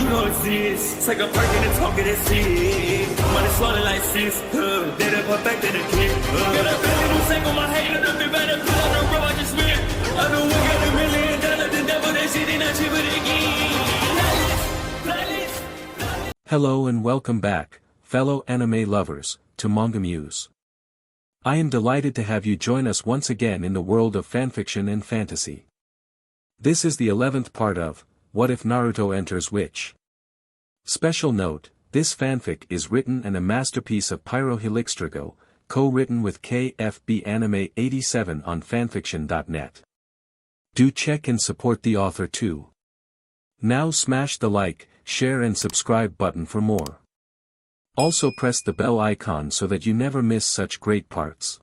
You know it's this. Take a perk and a talk of that shit. Money swallowing like sis. Did it perfect in the kid. Got a billion who sang on my head. Look up the better put on the road I just spent. I know we got $1 million. The devil that shit ain't not cheaper again. Hello and welcome back, fellow anime lovers, to MangaMuse. I am delighted to have you join us once again in the world of fanfiction and fantasy. This is the 11th part of What If Naruto Enters Witch? Special note, this fanfic is written and a masterpiece of pyrohelixdrago, co-written with KFB Anime 87 on fanfiction.net. Do check and support the author too. Now smash the like, share and subscribe button for more. Also press the bell icon so that you never miss such great parts.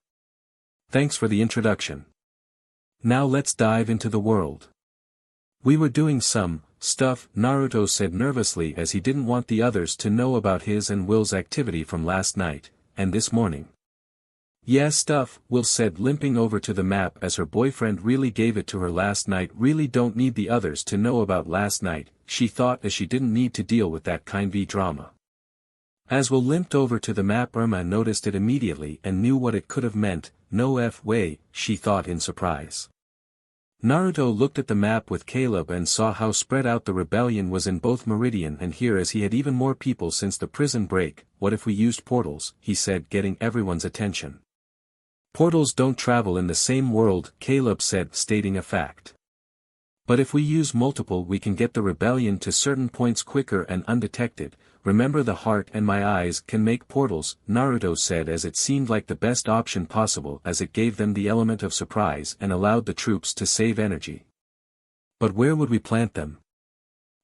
Thanks for the introduction. Now let's dive into the world. We were doing some stuff, Naruto said nervously as he didn't want the others to know about his and Will's activity from last night, and this morning. Yeah, stuff, Will said limping over to the map as her boyfriend really gave it to her last night. Really don't need the others to know about last night, she thought as she didn't need to deal with that kind of drama. As Will limped over to the map, Irma noticed it immediately and knew what it could have meant. No way, she thought in surprise. Naruto looked at the map with Caleb and saw how spread out the rebellion was in both Meridian and here, as he had even more people since the prison break. What if we used portals, he said, getting everyone's attention. Portals don't travel in the same world, Caleb said, stating a fact. But if we use multiple, we can get the rebellion to certain points quicker and undetected. Remember, the heart and my eyes can make portals, Naruto said, as it seemed like the best option possible as it gave them the element of surprise and allowed the troops to save energy. But where would we plant them?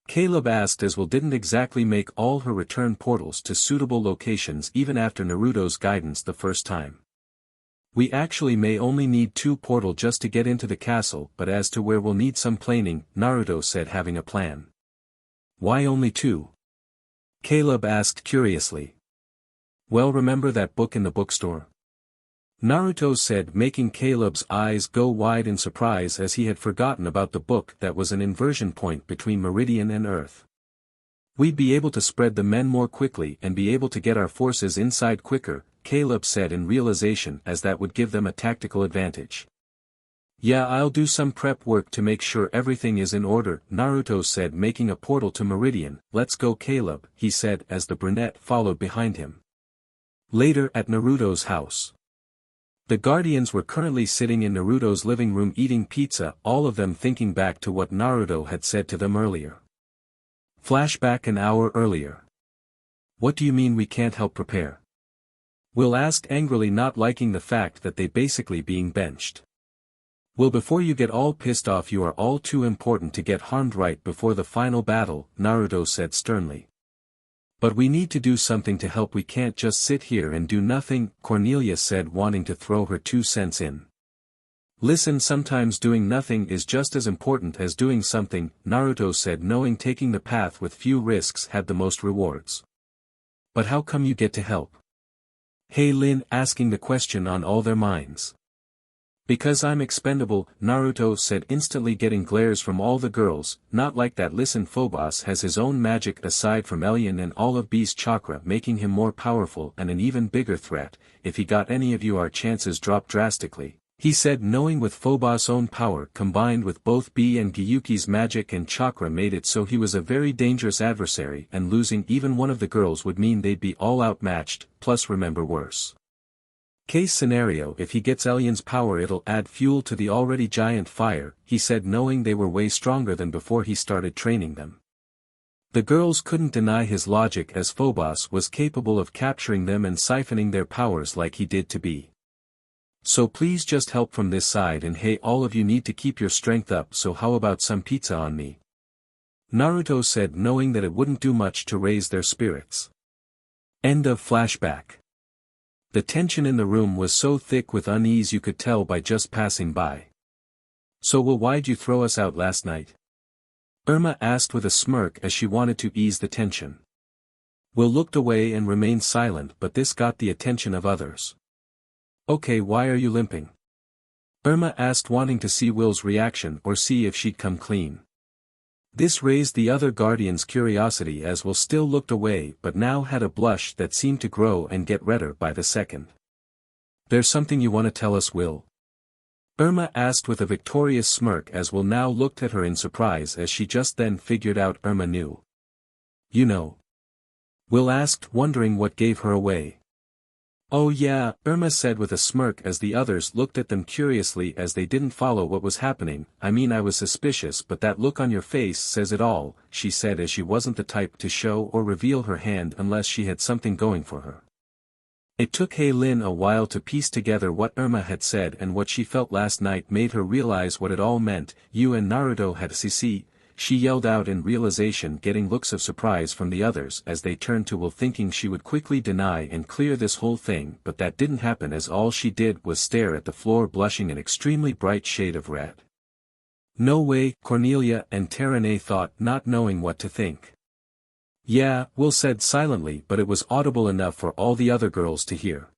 Caleb asked, as Will didn't exactly make all her return portals to suitable locations even after Naruto's guidance the first time. We actually may only need 2 portals just to get into the castle, but as to where we'll need some planning, Naruto said, having a plan. Why only 2? Caleb asked curiously. Well, remember that book in the bookstore? Naruto said, making Caleb's eyes go wide in surprise as he had forgotten about the book that was an inversion point between Meridian and Earth. We'd be able to spread the men more quickly and be able to get our forces inside quicker, Caleb said in realization, as that would give them a tactical advantage. Yeah, I'll do some prep work to make sure everything is in order, Naruto said, making a portal to Meridian. Let's go, Caleb, he said as the brunette followed behind him. Later at Naruto's house. The Guardians were currently sitting in Naruto's living room eating pizza, all of them thinking back to what Naruto had said to them earlier. Flashback an hour earlier. What do you mean we can't help prepare? Will asked angrily, not liking the fact that they basically being benched. Well, before you get all pissed off, you are all too important to get harmed right before the final battle, Naruto said sternly. But we need to do something to help, we can't just sit here and do nothing, Cornelia said, wanting to throw her 2 cents in. Listen, sometimes doing nothing is just as important as doing something, Naruto said, knowing taking the path with few risks had the most rewards. But how come you get to help? Hey Lin, asking the question on all their minds. Because I'm expendable, Naruto said, instantly getting glares from all the girls. Not like that. Listen, Phobos has his own magic aside from Elian and all of B's chakra, making him more powerful and an even bigger threat. If he got any of you, our chances drop drastically, he said, knowing with Phobos' own power combined with both B and Gyuki's magic and chakra made it so he was a very dangerous adversary, and losing even one of the girls would mean they'd be all outmatched. Plus, remember, worse case scenario, if he gets Elian's power, it'll add fuel to the already giant fire, he said, knowing they were way stronger than before he started training them. The girls couldn't deny his logic, as Phobos was capable of capturing them and siphoning their powers like he did to B. So please just help from this side, and hey, all of you need to keep your strength up, so how about some pizza on me? Naruto said, knowing that it wouldn't do much to raise their spirits. End of flashback. The tension in the room was so thick with unease you could tell by just passing by. So Will, why'd you throw us out last night? Irma asked with a smirk as she wanted to ease the tension. Will looked away and remained silent, but this got the attention of others. Okay, why are you limping? Irma asked, wanting to see Will's reaction or see if she'd come clean. This raised the other guardian's curiosity as Will still looked away but now had a blush that seemed to grow and get redder by the second. "There's something you want to tell us, Will?" Irma asked with a victorious smirk as Will now looked at her in surprise as she just then figured out Irma knew. "You know?" Will asked, wondering what gave her away. "Oh yeah," Irma said with a smirk as the others looked at them curiously as they didn't follow what was happening. "I mean, I was suspicious, but that look on your face says it all," she said as she wasn't the type to show or reveal her hand unless she had something going for her. It took Lin a while to piece together what Irma had said, and what she felt last night made her realize what it all meant. "You and Naruto had CC," she yelled out in realization, getting looks of surprise from the others as they turned to Will, thinking she would quickly deny and clear this whole thing, but that didn't happen as all she did was stare at the floor, blushing an extremely bright shade of red. "No way," Cornelia and Terene thought, not knowing what to think. "Yeah," Will said silently, but it was audible enough for all the other girls to hear.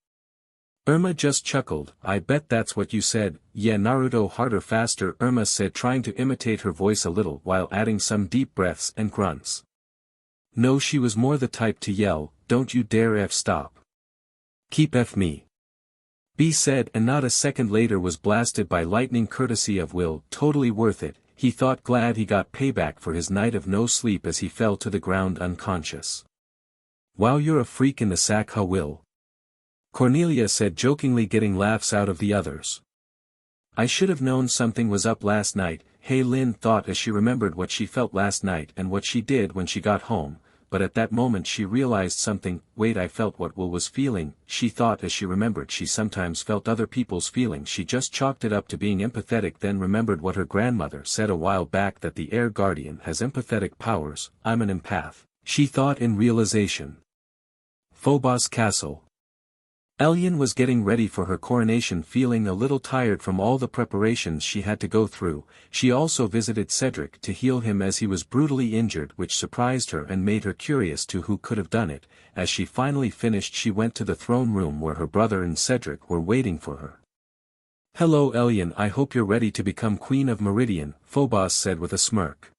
Irma just chuckled. "I bet that's what you said." "Yeah, Naruto, harder, faster," Irma said, trying to imitate her voice a little while adding some deep breaths and grunts. No, she was more the type to yell, "Don't you dare stop. Keep me." B said, and not a second later was blasted by lightning courtesy of Will. Totally worth it, he thought, glad he got payback for his night of no sleep as he fell to the ground unconscious. "Wow, you're a freak in the sack, huh, Will?" Cornelia said jokingly, getting laughs out of the others. "I should have known something was up last night," Lin thought as she remembered what she felt last night and what she did when she got home, but at that moment she realized something. "Wait, I felt what Will was feeling," she thought as she remembered she sometimes felt other people's feelings. She just chalked it up to being empathetic, then remembered what her grandmother said a while back, that the air guardian has empathetic powers. "I'm an empath," she thought in realization. Phobos Castle. Ellian was getting ready for her coronation, feeling a little tired from all the preparations she had to go through. She also visited Cedric to heal him as he was brutally injured, which surprised her and made her curious to who could have done it. As she finally finished, she went to the throne room where her brother and Cedric were waiting for her. "Hello Ellian, I hope you're ready to become Queen of Meridian," Phobos said with a smirk.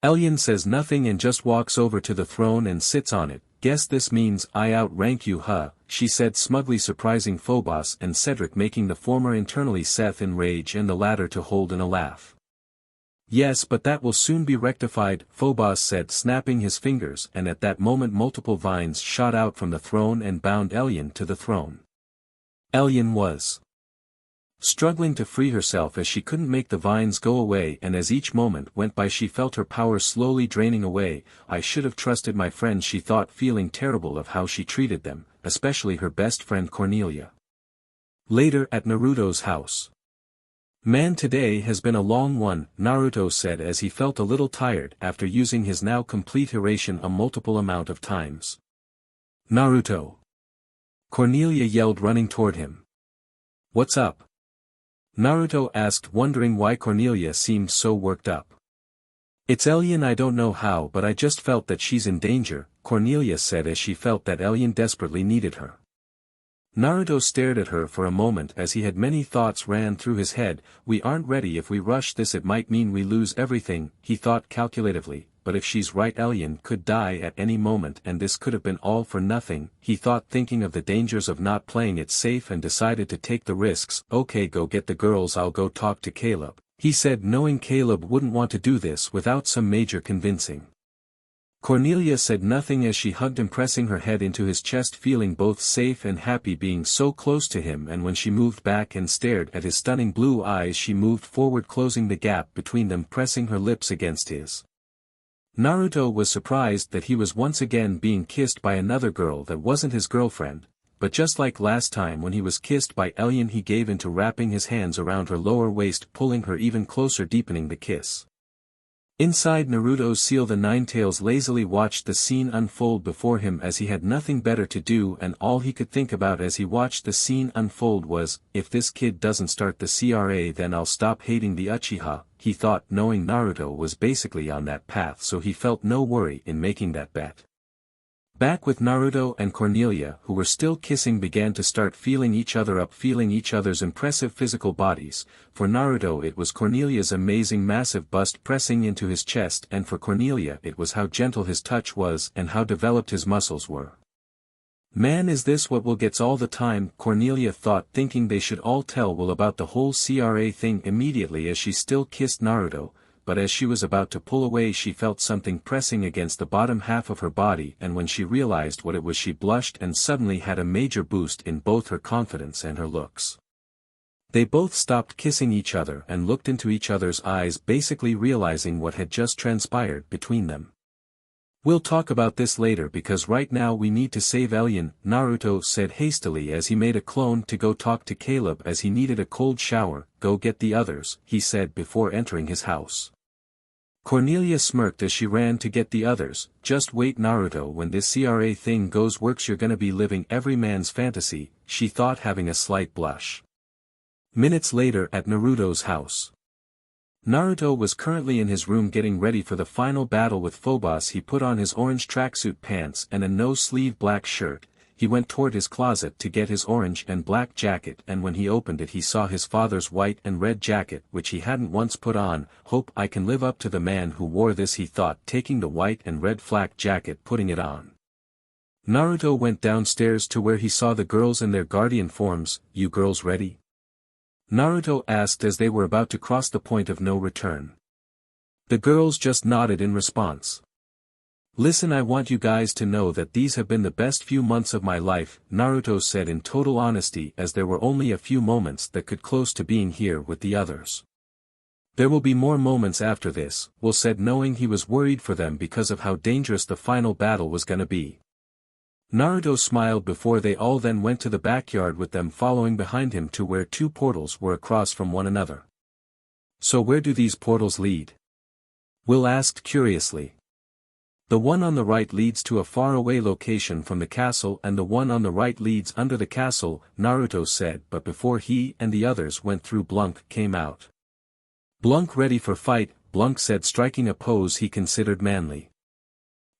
Ellian says nothing and just walks over to the throne and sits on it. "Guess this means I outrank you, huh?" she said smugly, surprising Phobos and Cedric, making the former internally seethe in rage and the latter to hold in a laugh. "Yes, but that will soon be rectified," Phobos said, snapping his fingers, and at that moment multiple vines shot out from the throne and bound Ellian to the throne. Ellian was struggling to free herself as she couldn't make the vines go away, and as each moment went by she felt her power slowly draining away. "I should have trusted my friends," she thought, feeling terrible of how she treated them, especially her best friend Cornelia. Later at Naruto's house. "Man, today has been a long one," Naruto said as he felt a little tired after using his now complete Haration a multiple amount of times. "Naruto!" Cornelia yelled, running toward him. "What's up?" Naruto asked, wondering why Cornelia seemed so worked up. "It's Ellian. I don't know how, but I just felt that she's in danger," Cornelia said as she felt that Ellian desperately needed her. Naruto stared at her for a moment as he had many thoughts ran through his head. "We aren't ready. If we rush this it might mean we lose everything," he thought calculatively, "but if she's right, Ellian could die at any moment and this could have been all for nothing," he thought, thinking of the dangers of not playing it safe, and decided to take the risks. "Okay, go get the girls, I'll go talk to Caleb," he said, knowing Caleb wouldn't want to do this without some major convincing. Cornelia said nothing as she hugged him, pressing her head into his chest, feeling both safe and happy being so close to him, and when she moved back and stared at his stunning blue eyes she moved forward, closing the gap between them, pressing her lips against his. Naruto was surprised that he was once again being kissed by another girl that wasn't his girlfriend, but just like last time when he was kissed by Ellian, he gave into wrapping his hands around her lower waist, pulling her even closer, deepening the kiss. Inside Naruto's seal, the Ninetales lazily watched the scene unfold before him as he had nothing better to do, and all he could think about as he watched the scene unfold was, "If this kid doesn't start the CRA then I'll stop hating the Uchiha," he thought, knowing Naruto was basically on that path, so he felt no worry in making that bet. Back with Naruto and Cornelia, who were still kissing, began to start feeling each other up, feeling each other's impressive physical bodies. For Naruto it was Cornelia's amazing massive bust pressing into his chest, and for Cornelia it was how gentle his touch was and how developed his muscles were. Man, is this what Will gets all the time? Cornelia thought, thinking they should all tell Will about the whole CRA thing immediately as she still kissed Naruto. But as she was about to pull away she felt something pressing against the bottom half of her body, and when she realized what it was she blushed and suddenly had a major boost in both her confidence and her looks. They both stopped kissing each other and looked into each other's eyes, basically realizing what had just transpired between them. We'll talk about this later because right now we need to save Elian, Naruto said hastily as he made a clone to go talk to Caleb as he needed a cold shower. Go get the others, he said before entering his house. Cornelia smirked as she ran to get the others. Just wait Naruto, when this CRA thing works you're gonna be living every man's fantasy, she thought, having a slight blush. Minutes later at Naruto's house. Naruto was currently in his room getting ready for the final battle with Phobos. He put on his orange tracksuit pants and a no-sleeve black shirt. He went toward his closet to get his orange and black jacket, and when he opened it he saw his father's white and red jacket, which he hadn't once put on. Hope I can live up to the man who wore this, he thought, taking the white and red flak jacket, putting it on. Naruto went downstairs to where he saw the girls in their guardian forms. You girls ready? Naruto asked as they were about to cross the point of no return. The girls just nodded in response. Listen, I want you guys to know that these have been the best few months of my life, Naruto said in total honesty, as there were only a few moments that could close to being here with the others. There will be more moments after this, Will said, knowing he was worried for them because of how dangerous the final battle was gonna be. Naruto smiled before they all then went to the backyard with them following behind him to where two portals were across from one another. So where do these portals lead? Will asked curiously. The one on the right leads to a faraway location from the castle and the one on the right leads under the castle, Naruto said, but before he and the others went through Blunk came out. Blunk ready for fight, Blunk said, striking a pose he considered manly.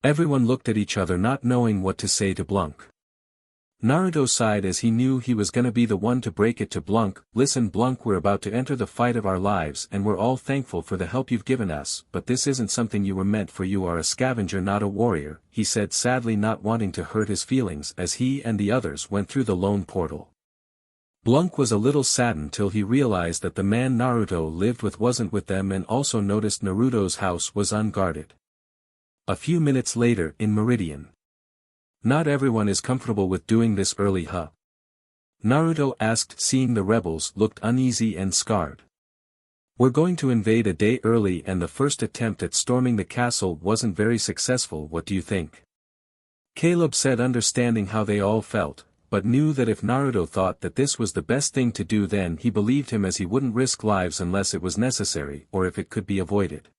Everyone looked at each other not knowing what to say to Blunk. Naruto sighed as he knew he was gonna be the one to break it to Blunk. Listen Blunk, we're about to enter the fight of our lives and we're all thankful for the help you've given us, but this isn't something you were meant for. You are a scavenger, not a warrior, he said, sadly, not wanting to hurt his feelings as he and the others went through the lone portal. Blunk was a little saddened till he realized that the man Naruto lived with wasn't with them, and also noticed Naruto's house was unguarded. A few minutes later in Meridian. Not everyone is comfortable with doing this early, huh? Naruto asked, seeing the rebels looked uneasy and scarred. We're going to invade a day early and the first attempt at storming the castle wasn't very successful. What do you think? Caleb said, understanding how they all felt, but knew that if Naruto thought that this was the best thing to do then he believed him, as he wouldn't risk lives unless it was necessary or if it could be avoided.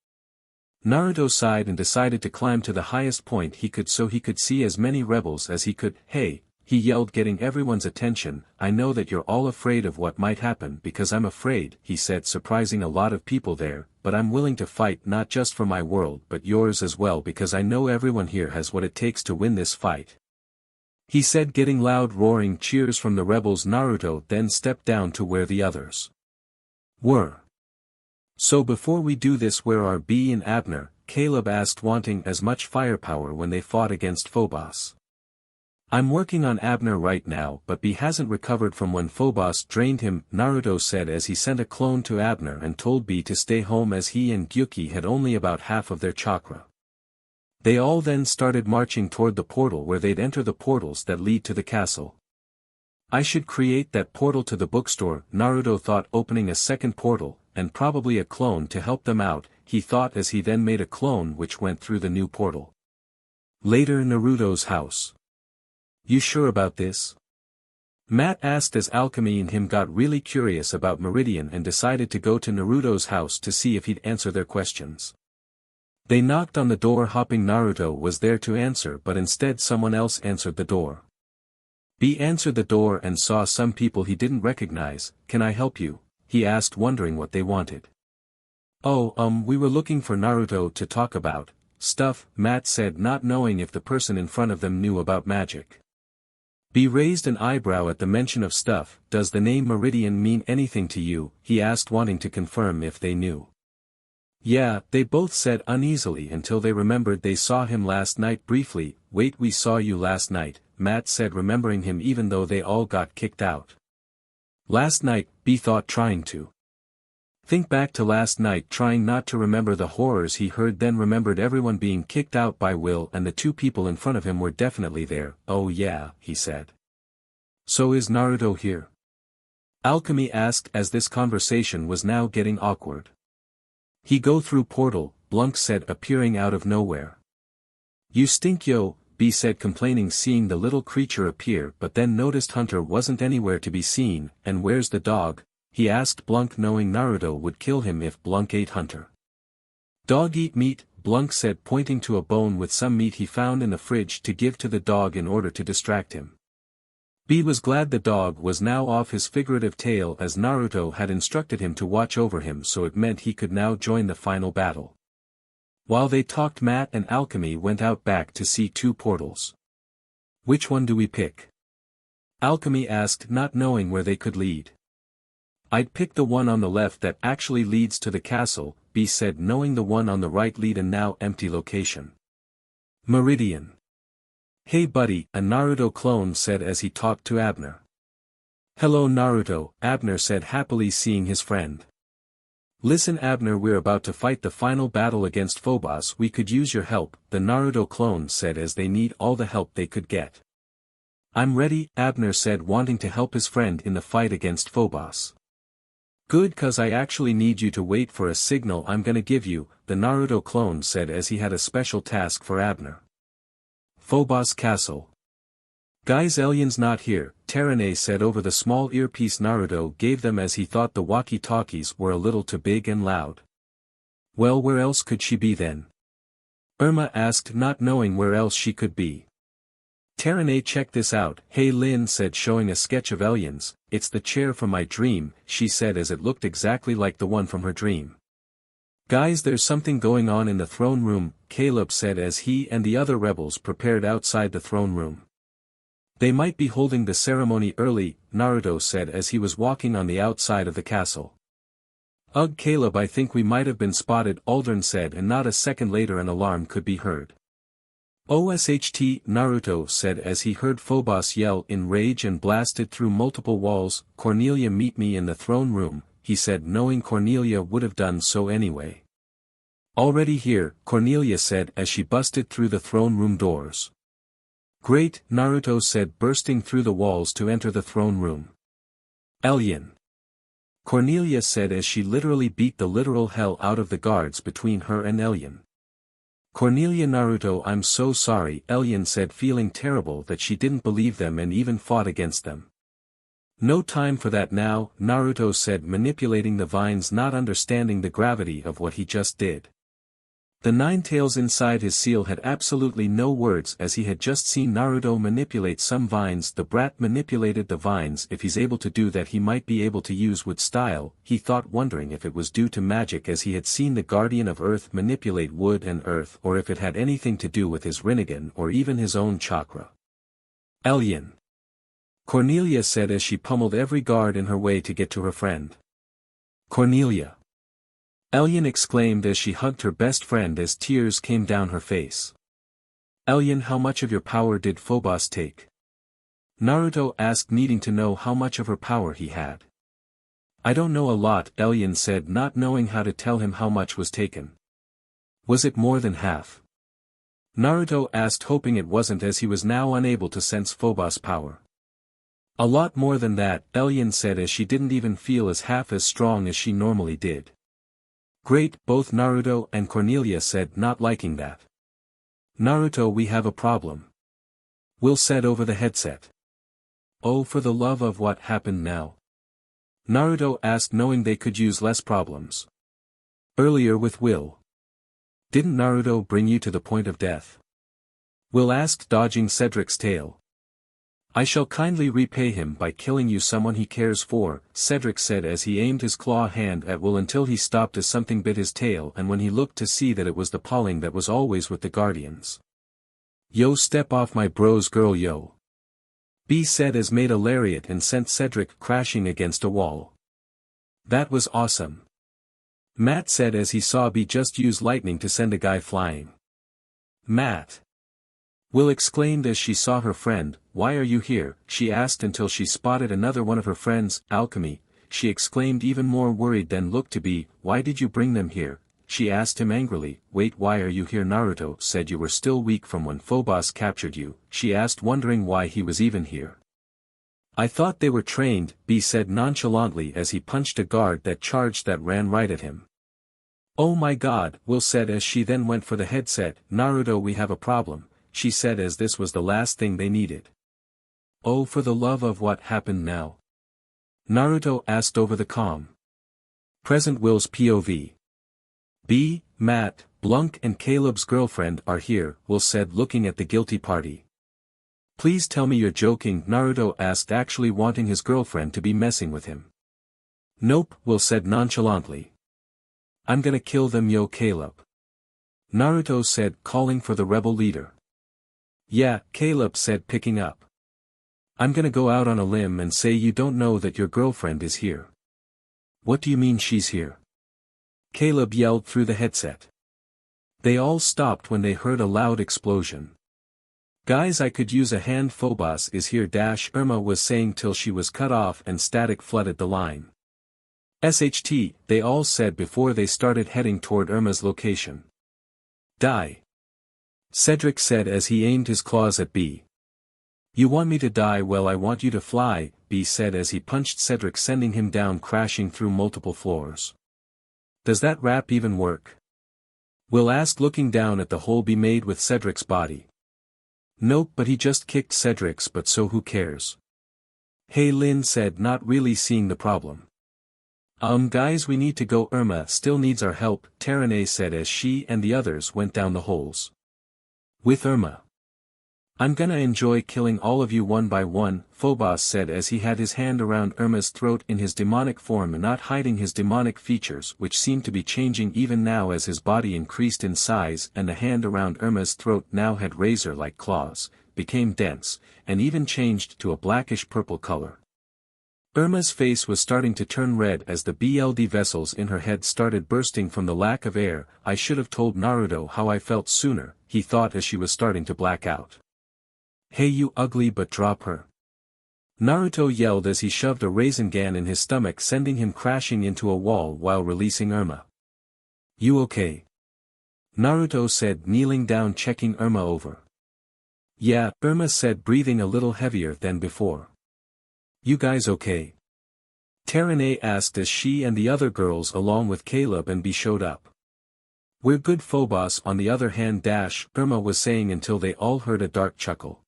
Naruto sighed and decided to climb to the highest point he could so he could see as many rebels as he could. Hey, he yelled, getting everyone's attention, I know that you're all afraid of what might happen because I'm afraid, he said, surprising a lot of people there, but I'm willing to fight not just for my world but yours as well because I know everyone here has what it takes to win this fight. He said, getting loud roaring cheers from the rebels. Naruto then stepped down to where the others were. So before we do this, where are B and Abner? Caleb asked, wanting as much firepower when they fought against Phobos. I'm working on Abner right now, but B hasn't recovered from when Phobos drained him, Naruto said as he sent a clone to Abner and told B to stay home as he and Gyuki had only about half of their chakra. They all then started marching toward the portal where they'd enter the portals that lead to the castle. I should create that portal to the bookstore, Naruto thought, opening a second portal, and probably a clone to help them out, he thought as he then made a clone which went through the new portal. Later, Naruto's house. You sure about this? Matt asked as Alchemy and him got really curious about Meridian and decided to go to Naruto's house to see if he'd answer their questions. They knocked on the door, hoping Naruto was there to answer, but instead someone else answered the door. B answered the door and saw some people he didn't recognize. Can I help you? He asked, wondering what they wanted. Oh, we were looking for Naruto to talk about. stuff, Matt said, not knowing if the person in front of them knew about magic. B raised an eyebrow at the mention of stuff. Does the name Meridian mean anything to you? He asked, wanting to confirm if they knew. Yeah, they both said uneasily until they remembered they saw him last night briefly. Wait, we saw you last night, Matt said, remembering him even though they all got kicked out. Last night, B thought, trying to think back to last night, trying not to remember the horrors he heard, then remembered everyone being kicked out by Will and the two people in front of him were definitely there. Oh yeah, he said. So is Naruto here? Alchemy asked as this conversation was now getting awkward. He go through portal, Blunk said, appearing out of nowhere. You stink, yo, B said, complaining, seeing the little creature appear, but then noticed Hunter wasn't anywhere to be seen. And where's the dog? He asked Blunk, knowing Naruto would kill him if Blunk ate Hunter. Dog eat meat, Blunk said, pointing to a bone with some meat he found in the fridge to give to the dog in order to distract him. B was glad the dog was now off his figurative tail, as Naruto had instructed him to watch over him, so it meant he could now join the final battle. While they talked, Matt and Alchemy went out back to see two portals. Which one do we pick? Alchemy asked, not knowing where they could lead. I'd pick the one on the left that actually leads to the castle, B said, knowing the one on the right lead an now empty location. Meridian. Hey buddy, a Naruto clone said as he talked to Abner. Hello Naruto, Abner said, happily seeing his friend. Listen Abner, we're about to fight the final battle against Phobos. We could use your help, the Naruto clone said, as they need all the help they could get. I'm ready, Abner said, wanting to help his friend in the fight against Phobos. Good, cause I actually need you to wait for a signal I'm gonna give you, the Naruto clone said as he had a special task for Abner. Phobos Castle. Guys, alien's not here, Terane said over the small earpiece Naruto gave them, as he thought the walkie-talkies were a little too big and loud. Well, where else could she be then? Irma asked, not knowing where else she could be. Terane, check this out. Hey Lin said, showing a sketch of aliens. It's the chair from my dream, she said, as it looked exactly like the one from her dream. Guys, there's something going on in the throne room, Caleb said as he and the other rebels prepared outside the throne room. They might be holding the ceremony early, Naruto said as he was walking on the outside of the castle. Ugh Caleb, I think we might have been spotted, Aldrin said, and not a second later an alarm could be heard. OSHT, Naruto said as he heard Phobos yell in rage and blasted through multiple walls. Cornelia, meet me in the throne room, he said, knowing Cornelia would have done so anyway. Already here, Cornelia said as she busted through the throne room doors. Great, Naruto said, bursting through the walls to enter the throne room. Alien. Cornelia said as she literally beat the literal hell out of the guards between her and Alien. Cornelia, Naruto, I'm so sorry, Alien said, feeling terrible that she didn't believe them and even fought against them. No time for that now, Naruto said, manipulating the vines, not understanding the gravity of what he just did. The nine tails inside his seal had absolutely no words as he had just seen Naruto manipulate some vines. The brat manipulated the vines. If he's able to do that, he might be able to use wood style, he thought, wondering if it was due to magic as he had seen the Guardian of Earth manipulate wood and earth, or if it had anything to do with his Rinnegan or even his own chakra. Alien. Cornelia said as she pummeled every guard in her way to get to her friend. Cornelia. Alien exclaimed as she hugged her best friend as tears came down her face. Alien, how much of your power did Phobos take? Naruto asked, needing to know how much of her power he had. I don't know a lot, Alien said, not knowing how to tell him how much was taken. Was it more than half? Naruto asked, hoping it wasn't, as he was now unable to sense Phobos' power. A lot more than that, Alien said, as she didn't even feel as half as strong as she normally did. Great, both Naruto and Cornelia said, not liking that. Naruto, we have a problem. Will said over the headset. Oh, for the love of what happened now? Naruto asked, knowing they could use less problems. Earlier with Will. Didn't Naruto bring you to the point of death? Will asked, dodging Cedric's tail. I shall kindly repay him by killing you someone he cares for, Cedric said as he aimed his claw hand at Will until he stopped as something bit his tail and when he looked to see that it was the Pauling that was always with the Guardians. Yo, step off my bros girl, yo. B said as made a lariat and sent Cedric crashing against a wall. That was awesome. Matt said as he saw B just use lightning to send a guy flying. Matt. Will exclaimed as she saw her friend. Why are you here? She asked until she spotted another one of her friends, Alchemy. She exclaimed even more worried than looked to be. Why did you bring them here? She asked him angrily. Wait, why are you here? Naruto said you were still weak from when Phobos captured you. She asked wondering why he was even here. I thought they were trained, B said nonchalantly as he punched a guard that charged that ran right at him. Oh my god, Will said as she then went for the headset. Naruto, we have a problem, she said as this was the last thing they needed. Oh, for the love of what happened now? Naruto asked over the comm. Present Will's POV. B, Matt, Blunk and Caleb's girlfriend are here, Will said looking at the guilty party. Please tell me you're joking, Naruto asked actually wanting his girlfriend to be messing with him. Nope, Will said nonchalantly. I'm gonna kill them, yo Caleb. Naruto said calling for the rebel leader. Yeah, Caleb said picking up. I'm gonna go out on a limb and say you don't know that your girlfriend is here. What do you mean she's here? Caleb yelled through the headset. They all stopped when they heard a loud explosion. Guys, I could use a hand. Phobos is here. Irma was saying till she was cut off and static flooded the line. SHT, they all said before they started heading toward Irma's location. Die. Cedric said as he aimed his claws at B. You want me to die? Well, I want you to fly, B said as he punched Cedric sending him down crashing through multiple floors. Does that rap even work? Will asked looking down at the hole B made with Cedric's body. Nope, but he just kicked Cedric's, but so who cares? Hey, Lin said not really seeing the problem. Guys, we need to go. Irma still needs our help, Terene said as she and the others went down the holes. With Irma. I'm gonna enjoy killing all of you one by one, Phobos said as he had his hand around Irma's throat in his demonic form and not hiding his demonic features which seemed to be changing even now as his body increased in size and the hand around Irma's throat now had razor-like claws, became dense, and even changed to a blackish-purple color. Irma's face was starting to turn red as the BLD vessels in her head started bursting from the lack of air. I should have told Naruto how I felt sooner, he thought as she was starting to black out. Hey you ugly, but drop her. Naruto yelled as he shoved a Rasengan in his stomach sending him crashing into a wall while releasing Irma. You okay? Naruto said kneeling down checking Irma over. Yeah, Irma said breathing a little heavier than before. You guys okay? Terene asked as she and the other girls along with Caleb and B showed up. We're good. Phobos on the other hand Irma was saying until they all heard a dark chuckle.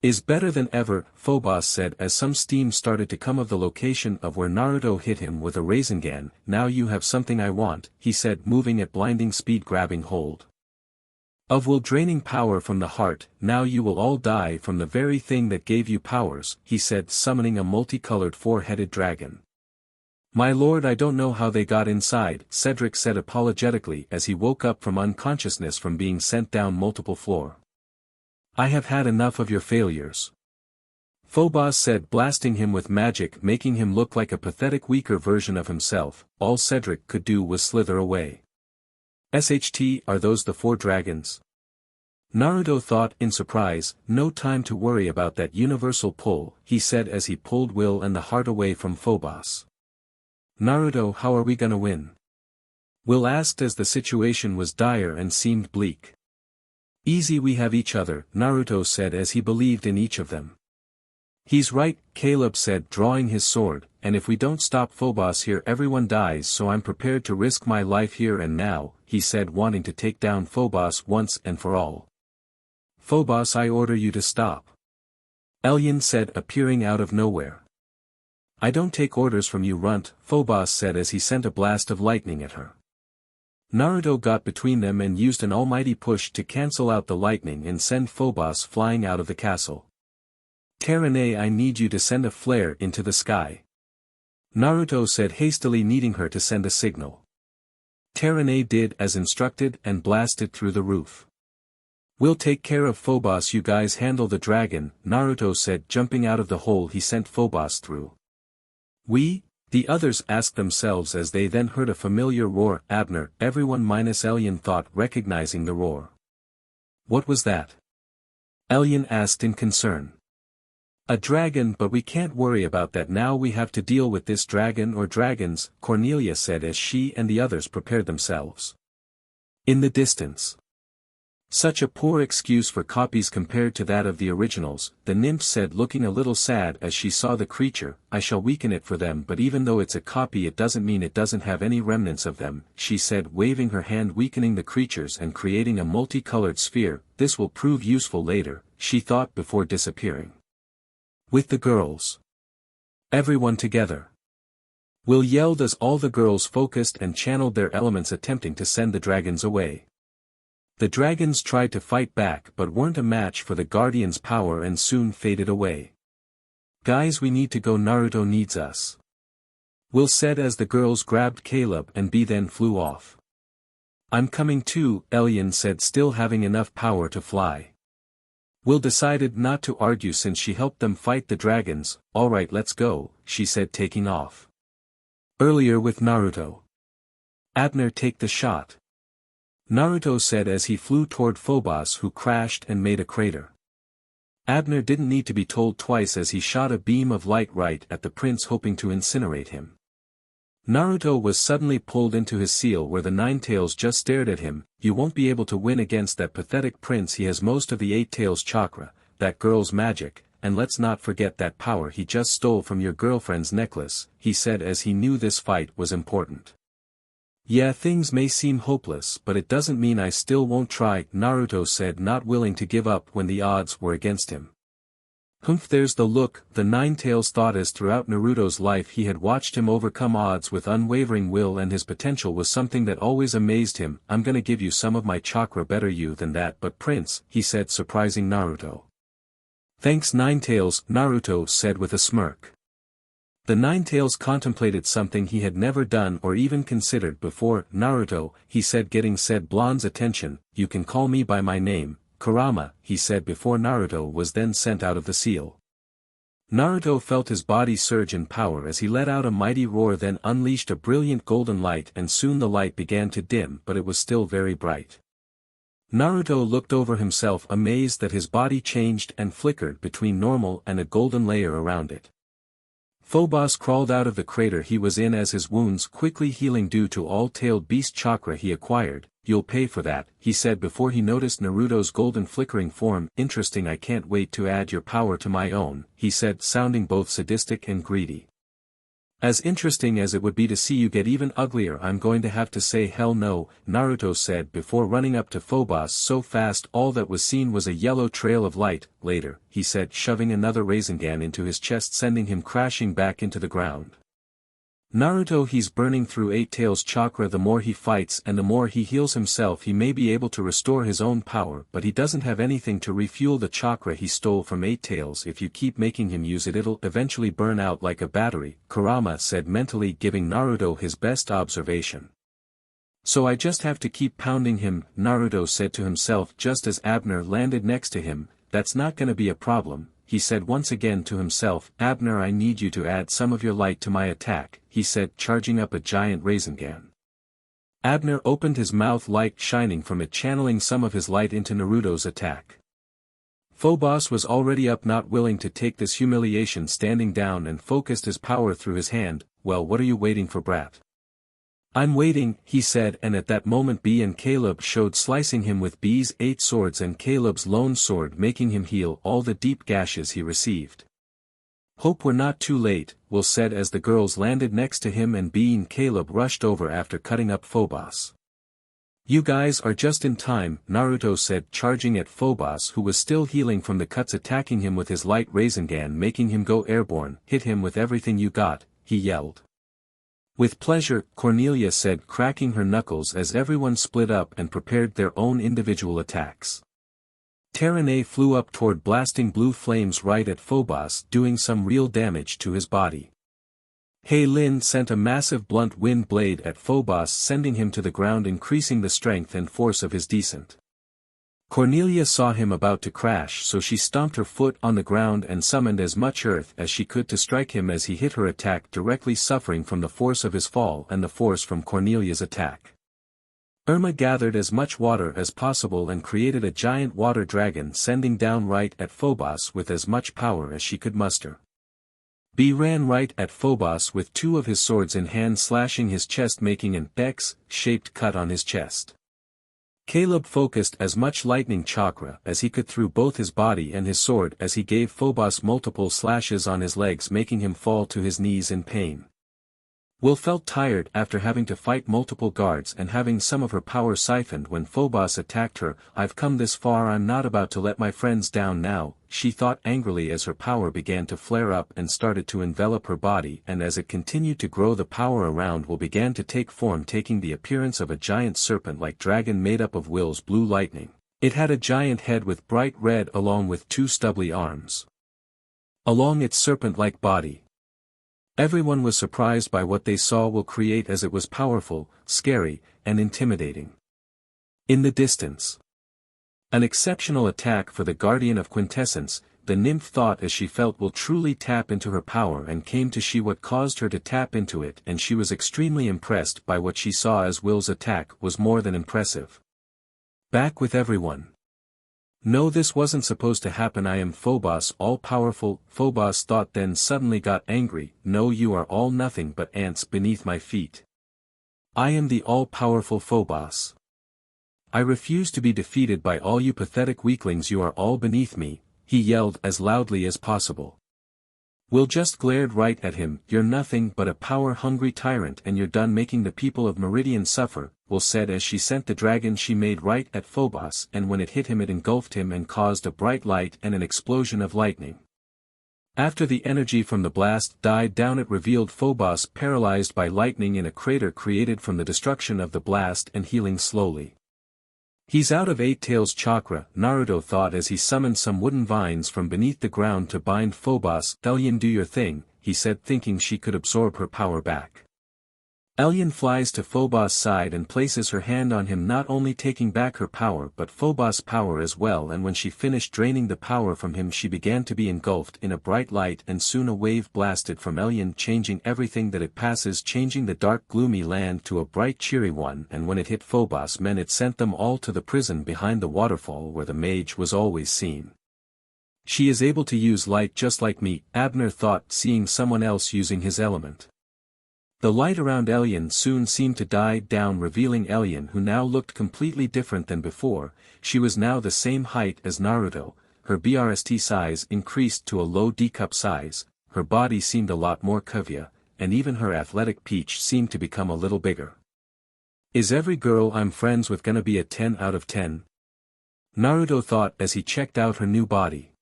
Is better than ever, Phobos said as some steam started to come of the location of where Naruto hit him with a Rasengan. Now you have something I want, he said moving at blinding speed grabbing hold of will draining power from the heart. Now you will all die from the very thing that gave you powers, he said summoning a multicolored four-headed dragon. My lord, I don't know how they got inside, Cedric said apologetically as he woke up from unconsciousness from being sent down multiple floor. I have had enough of your failures. Phobos said blasting him with magic making him look like a pathetic weaker version of himself. All Cedric could do was slither away. SHT, are those the four dragons? Naruto thought in surprise. No time to worry about that universal pull, he said as he pulled Will and the heart away from Phobos. Naruto, how are we gonna win? Will asked as the situation was dire and seemed bleak. Easy, we have each other, Naruto said as he believed in each of them. He's right, Caleb said drawing his sword, and if we don't stop Phobos here everyone dies, so I'm prepared to risk my life here and now, he said wanting to take down Phobos once and for all. Phobos, I order you to stop. Elyon said appearing out of nowhere. I don't take orders from you, runt, Phobos said as he sent a blast of lightning at her. Naruto got between them and used an almighty push to cancel out the lightning and send Phobos flying out of the castle. Terane, I need you to send a flare into the sky. Naruto said hastily, needing her to send a signal. Terane did as instructed and blasted through the roof. We'll take care of Phobos, you guys handle the dragon, Naruto said, jumping out of the hole he sent Phobos through. We? The others asked themselves as they then heard a familiar roar. Abner, everyone minus Elian thought, recognizing the roar. What was that? Elian asked in concern. A dragon, but we can't worry about that now, we have to deal with this dragon or dragons, Cornelia said as she and the others prepared themselves. In the distance. Such a poor excuse for copies compared to that of the originals, the nymph said, looking a little sad as she saw the creature. I shall weaken it for them, but even though it's a copy it doesn't mean it doesn't have any remnants of them, she said, waving her hand, weakening the creatures and creating a multicolored sphere. This will prove useful later, she thought before disappearing. With the girls. Everyone together. Will yelled as all the girls focused and channeled their elements, attempting to send the dragons away. The dragons tried to fight back but weren't a match for the Guardian's power and soon faded away. Guys, we need to go, Naruto needs us. Will said as the girls grabbed Caleb and B then flew off. I'm coming too, Elian said, still having enough power to fly. Will decided not to argue since she helped them fight the dragons. Alright, let's go, she said, taking off. Earlier with Naruto. Abner, take the shot. Naruto said as he flew toward Phobos, who crashed and made a crater. Abner didn't need to be told twice as he shot a beam of light right at the prince, hoping to incinerate him. Naruto was suddenly pulled into his seal where the Nine-Tails just stared at him. You won't be able to win against that pathetic prince, he has most of the Eight-Tails chakra, that girl's magic, and let's not forget that power he just stole from your girlfriend's necklace, he said as he knew this fight was important. Yeah, things may seem hopeless, but it doesn't mean I still won't try, Naruto said, not willing to give up when the odds were against him. Humph, there's the look, the Nine-Tails thought as throughout Naruto's life he had watched him overcome odds with unwavering will, and his potential was something that always amazed him. I'm gonna give you some of my chakra, better you than that, but prince, he said, surprising Naruto. Thanks Nine-Tails, Naruto said with a smirk. The Nine-Tails contemplated something he had never done or even considered before. Naruto, he said, getting said blonde's attention, you can call me by my name, Kurama, he said before Naruto was then sent out of the seal. Naruto felt his body surge in power as he let out a mighty roar, then unleashed a brilliant golden light, and soon the light began to dim, but it was still very bright. Naruto looked over himself, amazed that his body changed and flickered between normal and a golden layer around it. Phobos crawled out of the crater he was in as his wounds quickly healing due to all-tailed beast chakra he acquired. You'll pay for that, he said before he noticed Naruto's golden flickering form. Interesting, I can't wait to add your power to my own, he said, sounding both sadistic and greedy. As interesting as it would be to see you get even uglier, I'm going to have to say hell no, Naruto said before running up to Phobos so fast all that was seen was a yellow trail of light. Later, he said, shoving another Rasengan into his chest, sending him crashing back into the ground. Naruto, he's burning through Eight-Tails chakra. The more he fights and the more he heals himself, he may be able to restore his own power, but he doesn't have anything to refuel the chakra he stole from Eight-Tails. If you keep making him use it, it'll eventually burn out like a battery, Kurama said, mentally giving Naruto his best observation. So I just have to keep pounding him, Naruto said to himself just as Abner landed next to him. That's not gonna be a problem, he said once again to himself. Abner, I need you to add some of your light to my attack, he said, charging up a giant Rasengan. Abner opened his mouth, light shining from it, channeling some of his light into Naruto's attack. Phobos was already up, not willing to take this humiliation, standing down and focused his power through his hand. Well, what are you waiting for, brat? I'm waiting, he said, and at that moment B and Caleb showed, slicing him with B's 8 swords and Caleb's lone sword, making him heal all the deep gashes he received. Hope we're not too late, Will said as the girls landed next to him and B and Caleb rushed over after cutting up Phobos. You guys are just in time, Naruto said, charging at Phobos, who was still healing from the cuts, attacking him with his light Rasengan, making him go airborne. Hit him with everything you got, he yelled. With pleasure, Cornelia said, cracking her knuckles as everyone split up and prepared their own individual attacks. Terrane flew up toward blasting blue flames right at Phobos, doing some real damage to his body. Lin sent a massive blunt wind blade at Phobos, sending him to the ground, increasing the strength and force of his descent. Cornelia saw him about to crash, so she stomped her foot on the ground and summoned as much earth as she could to strike him as he hit her attack directly, suffering from the force of his fall and the force from Cornelia's attack. Irma gathered as much water as possible and created a giant water dragon, sending down right at Phobos with as much power as she could muster. B ran right at Phobos with two of his swords in hand, slashing his chest, making an X-shaped cut on his chest. Caleb focused as much lightning chakra as he could through both his body and his sword as he gave Phobos multiple slashes on his legs, making him fall to his knees in pain. Will felt tired after having to fight multiple guards and having some of her power siphoned when Phobos attacked her. "I've come this far, I'm not about to let my friends down now," she thought angrily as her power began to flare up and started to envelop her body, and as it continued to grow the power around Will began to take form, taking the appearance of a giant serpent-like dragon made up of Will's blue lightning. It had a giant head with bright red along with two stubbly arms along its serpent-like body. Everyone was surprised by what they saw Will create, as it was powerful, scary, and intimidating. In the distance, an exceptional attack for the Guardian of Quintessence, the nymph thought as she felt Will truly tap into her power and came to see what caused her to tap into it, and she was extremely impressed by what she saw as Will's attack was more than impressive. Back with everyone. No, this wasn't supposed to happen. I am Phobos, all-powerful. Phobos thought, then suddenly got angry. No, you are all nothing but ants beneath my feet. I am the all-powerful Phobos. I refuse to be defeated by all you pathetic weaklings. You are all beneath me, he yelled as loudly as possible. Will just glared right at him. You're nothing but a power-hungry tyrant, and you're done making the people of Meridian suffer, Will said as she sent the dragon she made right at Phobos, and when it hit him it engulfed him and caused a bright light and an explosion of lightning. After the energy from the blast died down, it revealed Phobos paralyzed by lightning in a crater created from the destruction of the blast and healing slowly. He's out of Eight Tails chakra, Naruto thought as he summoned some wooden vines from beneath the ground to bind Phobos. Elyon, do your thing, he said, thinking she could absorb her power back. Elyon flies to Phobos' side and places her hand on him, not only taking back her power but Phobos' power as well, and when she finished draining the power from him she began to be engulfed in a bright light, and soon a wave blasted from Elyon, changing everything that it passes, changing the dark gloomy land to a bright cheery one, and when it hit Phobos' men it sent them all to the prison behind the waterfall where the mage was always seen. She is able to use light just like me, Abner thought, seeing someone else using his element. The light around Elyon soon seemed to die down, revealing Elyon, who now looked completely different than before. She was now the same height as Naruto, her BRST size increased to a low D-cup size, her body seemed a lot more curvier, and even her athletic peach seemed to become a little bigger. Is every girl I'm friends with gonna be a 10 out of 10? Naruto thought as he checked out her new body.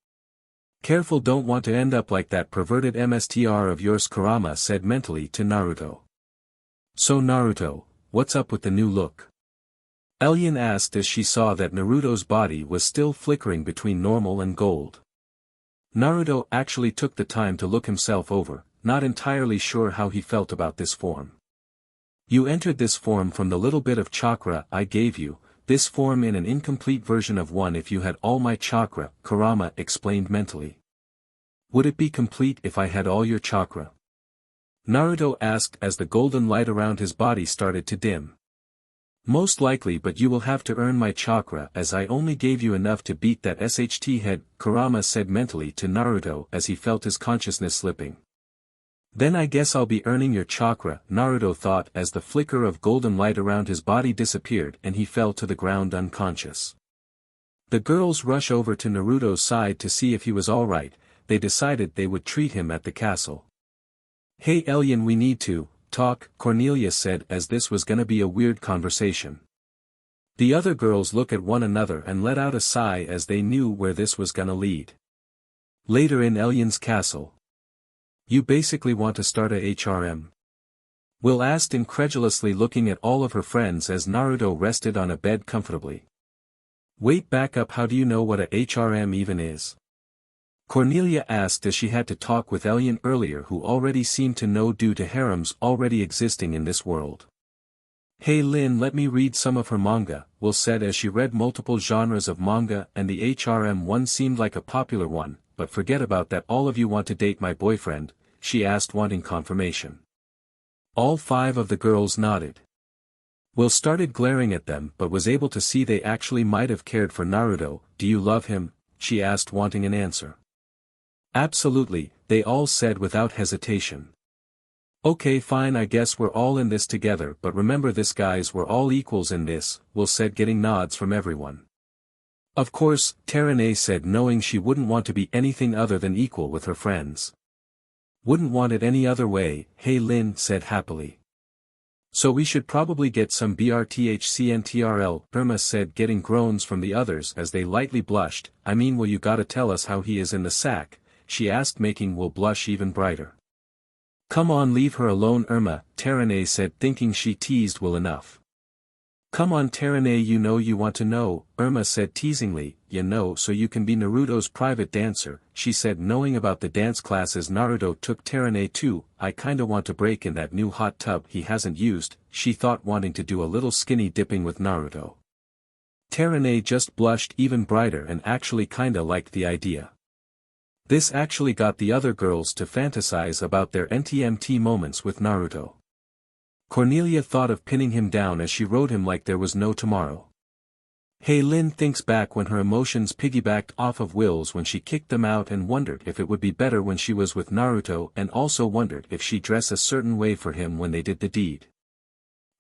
Careful, don't want to end up like that perverted MSTR of yours, Kurama said mentally to Naruto. So Naruto, what's up with the new look? Elyon asked as she saw that Naruto's body was still flickering between normal and gold. Naruto actually took the time to look himself over, not entirely sure how he felt about this form. You entered this form from the little bit of chakra I gave you, this form in an incomplete version of one if you had all my chakra, Kurama explained mentally. Would it be complete if I had all your chakra? Naruto asked as the golden light around his body started to dim. Most likely, but you will have to earn my chakra as I only gave you enough to beat that SHT head, Kurama said mentally to Naruto as he felt his consciousness slipping. Then I guess I'll be earning your chakra, Naruto thought as the flicker of golden light around his body disappeared and he fell to the ground unconscious. The girls rush over to Naruto's side to see if he was alright. They decided they would treat him at the castle. Hey Elyon, we need to talk, Cornelia said as this was gonna be a weird conversation. The other girls look at one another and let out a sigh as they knew where this was gonna lead. Later in Elyon's castle. You basically want to start a HRM? Will asked incredulously, looking at all of her friends as Naruto rested on a bed comfortably. Wait, back up, how do you know what a HRM even is? Cornelia asked as she had to talk with Elian earlier, who already seemed to know due to harems already existing in this world. Hey Lin, let me read some of her manga, Will said as she read multiple genres of manga, and the HRM one seemed like a popular one, but forget about that, all of you want to date my boyfriend, she asked, wanting confirmation. All 5 of the girls nodded. Will started glaring at them but was able to see they actually might have cared for Naruto. Do you love him? She asked, wanting an answer. Absolutely, they all said without hesitation. Okay, fine, I guess we're all in this together, but remember this guys, we're all equals in this, Will said, getting nods from everyone. Of course, Terene said, knowing she wouldn't want to be anything other than equal with her friends. Wouldn't want it any other way, Hey Lin said happily. So we should probably get some BRTHCNTRL, Irma said, getting groans from the others as they lightly blushed. I mean, Will, you gotta tell us how he is in the sack, she asked, making Will blush even brighter. Come on, leave her alone, Irma, Terene said, thinking she teased Will enough. Come on Terene, you know you want to know, Irma said teasingly, you know, so you can be Naruto's private dancer, she said, knowing about the dance classes Naruto took. Terene too, I kinda want to break in that new hot tub he hasn't used, she thought, wanting to do a little skinny dipping with Naruto. Terene just blushed even brighter and actually kinda liked the idea. This actually got the other girls to fantasize about their NTMT moments with Naruto. Cornelia thought of pinning him down as she rode him like there was no tomorrow. Hey Lin thinks back when her emotions piggybacked off of Will's when she kicked them out, and wondered if it would be better when she was with Naruto, and also wondered if she'd dress a certain way for him when they did the deed.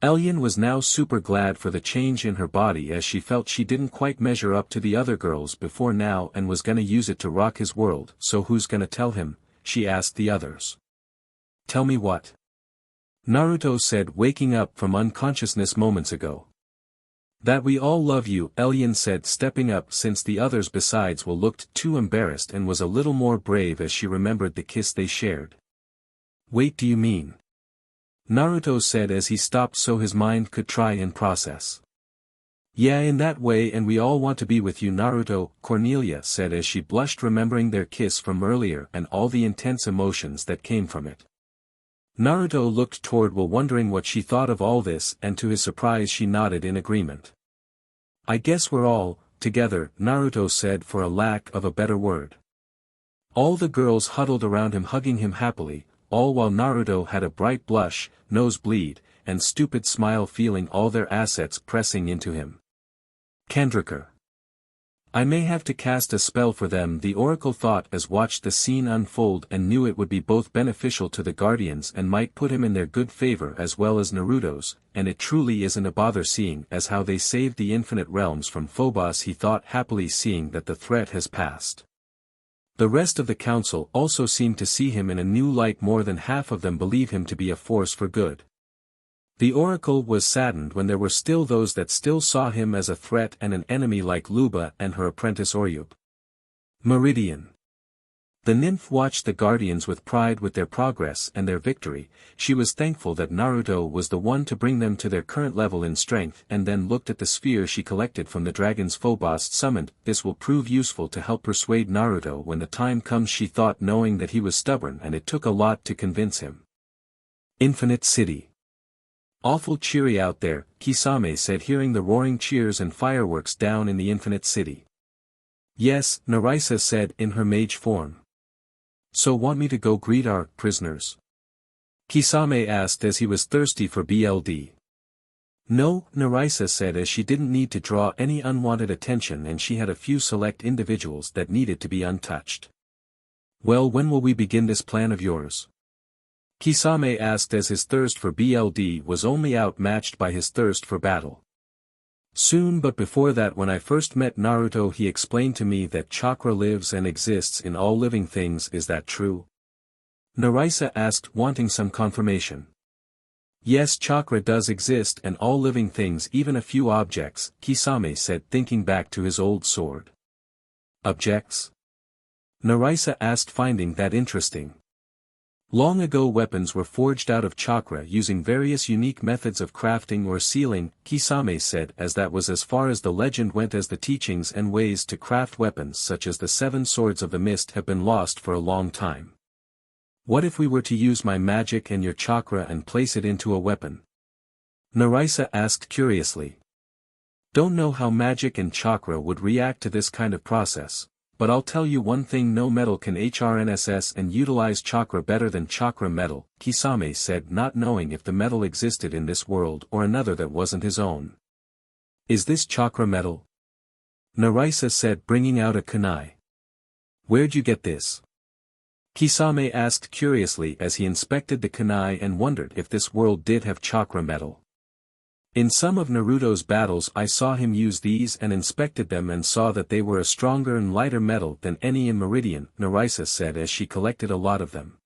Elian was now super glad for the change in her body, as she felt she didn't quite measure up to the other girls before now and was gonna use it to rock his world. So who's gonna tell him? She asked the others. Tell me what? Naruto said, waking up from unconsciousness moments ago. That we all love you, Elian said, stepping up since the others besides Will looked too embarrassed and was a little more brave as she remembered the kiss they shared. Wait, do you mean? Naruto said as he stopped so his mind could try and process. Yeah, in that way, and we all want to be with you, Naruto, Cornelia said as she blushed, remembering their kiss from earlier and all the intense emotions that came from it. Naruto looked toward Will, wondering what she thought of all this, and to his surprise she nodded in agreement. I guess we're all together, Naruto said, for a lack of a better word. All the girls huddled around him, hugging him happily, all while Naruto had a bright blush, nosebleed, and stupid smile, feeling all their assets pressing into him. Kandrakar. I may have to cast a spell for them, the oracle thought as watched the scene unfold, and knew it would be both beneficial to the guardians and might put him in their good favor as well as Naruto's, and it truly isn't a bother seeing as how they saved the infinite realms from Phobos, he thought happily, seeing that the threat has passed. The rest of the council also seemed to see him in a new light, more than half of them believe him to be a force for good. The oracle was saddened when there were still those that still saw him as a threat and an enemy, like Luba and her apprentice Orube. Meridian. The nymph watched the guardians with pride with their progress and their victory. She was thankful that Naruto was the one to bring them to their current level in strength, and then looked at the sphere she collected from the dragons Phobos summoned. This will prove useful to help persuade Naruto when the time comes, she thought, knowing that he was stubborn and it took a lot to convince him. Infinite City. Awful cheery out there, Kisame said, hearing the roaring cheers and fireworks down in the Infinite City. Yes, Narisa said in her mage form. So want me to go greet our prisoners? Kisame asked as he was thirsty for BLD. No, Narisa said as she didn't need to draw any unwanted attention and she had a few select individuals that needed to be untouched. Well, when will we begin this plan of yours? Kisame asked as his thirst for BLD was only outmatched by his thirst for battle. Soon, but before that, when I first met Naruto he explained to me that chakra lives and exists in all living things. Is that true? Narisa asked, wanting some confirmation. Yes, chakra does exist in all living things, even a few objects, Kisame said, thinking back to his old sword. Objects? Narisa asked, finding that interesting. Long ago weapons were forged out of chakra using various unique methods of crafting or sealing, Kisame said, as that was as far as the legend went, as the teachings and ways to craft weapons such as the 7 swords of the mist have been lost for a long time. What if we were to use my magic and your chakra and place it into a weapon? Narisa asked curiously. Don't know how magic and chakra would react to this kind of process. But I'll tell you one thing, no metal can HRNSS and utilize chakra better than chakra metal, Kisame said, not knowing if the metal existed in this world or another that wasn't his own. Is this chakra metal? Narisa said, bringing out a kunai. Where'd you get this? Kisame asked curiously as he inspected the kunai and wondered if this world did have chakra metal. In some of Naruto's battles I saw him use these and inspected them and saw that they were a stronger and lighter metal than any in Meridian, Narisa said as she collected a lot of them.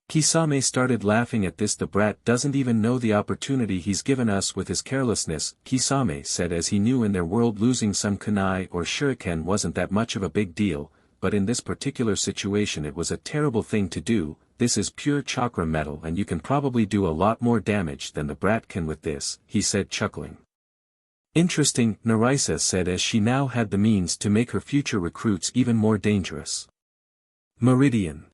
Kisame started laughing at this. The brat doesn't even know the opportunity he's given us with his carelessness, Kisame said, as he knew in their world losing some kunai or shuriken wasn't that much of a big deal, but in this particular situation it was a terrible thing to do. This is pure chakra metal and you can probably do a lot more damage than the brat can with this, he said, chuckling. Interesting, Narisa said as she now had the means to make her future recruits even more dangerous. Meridian.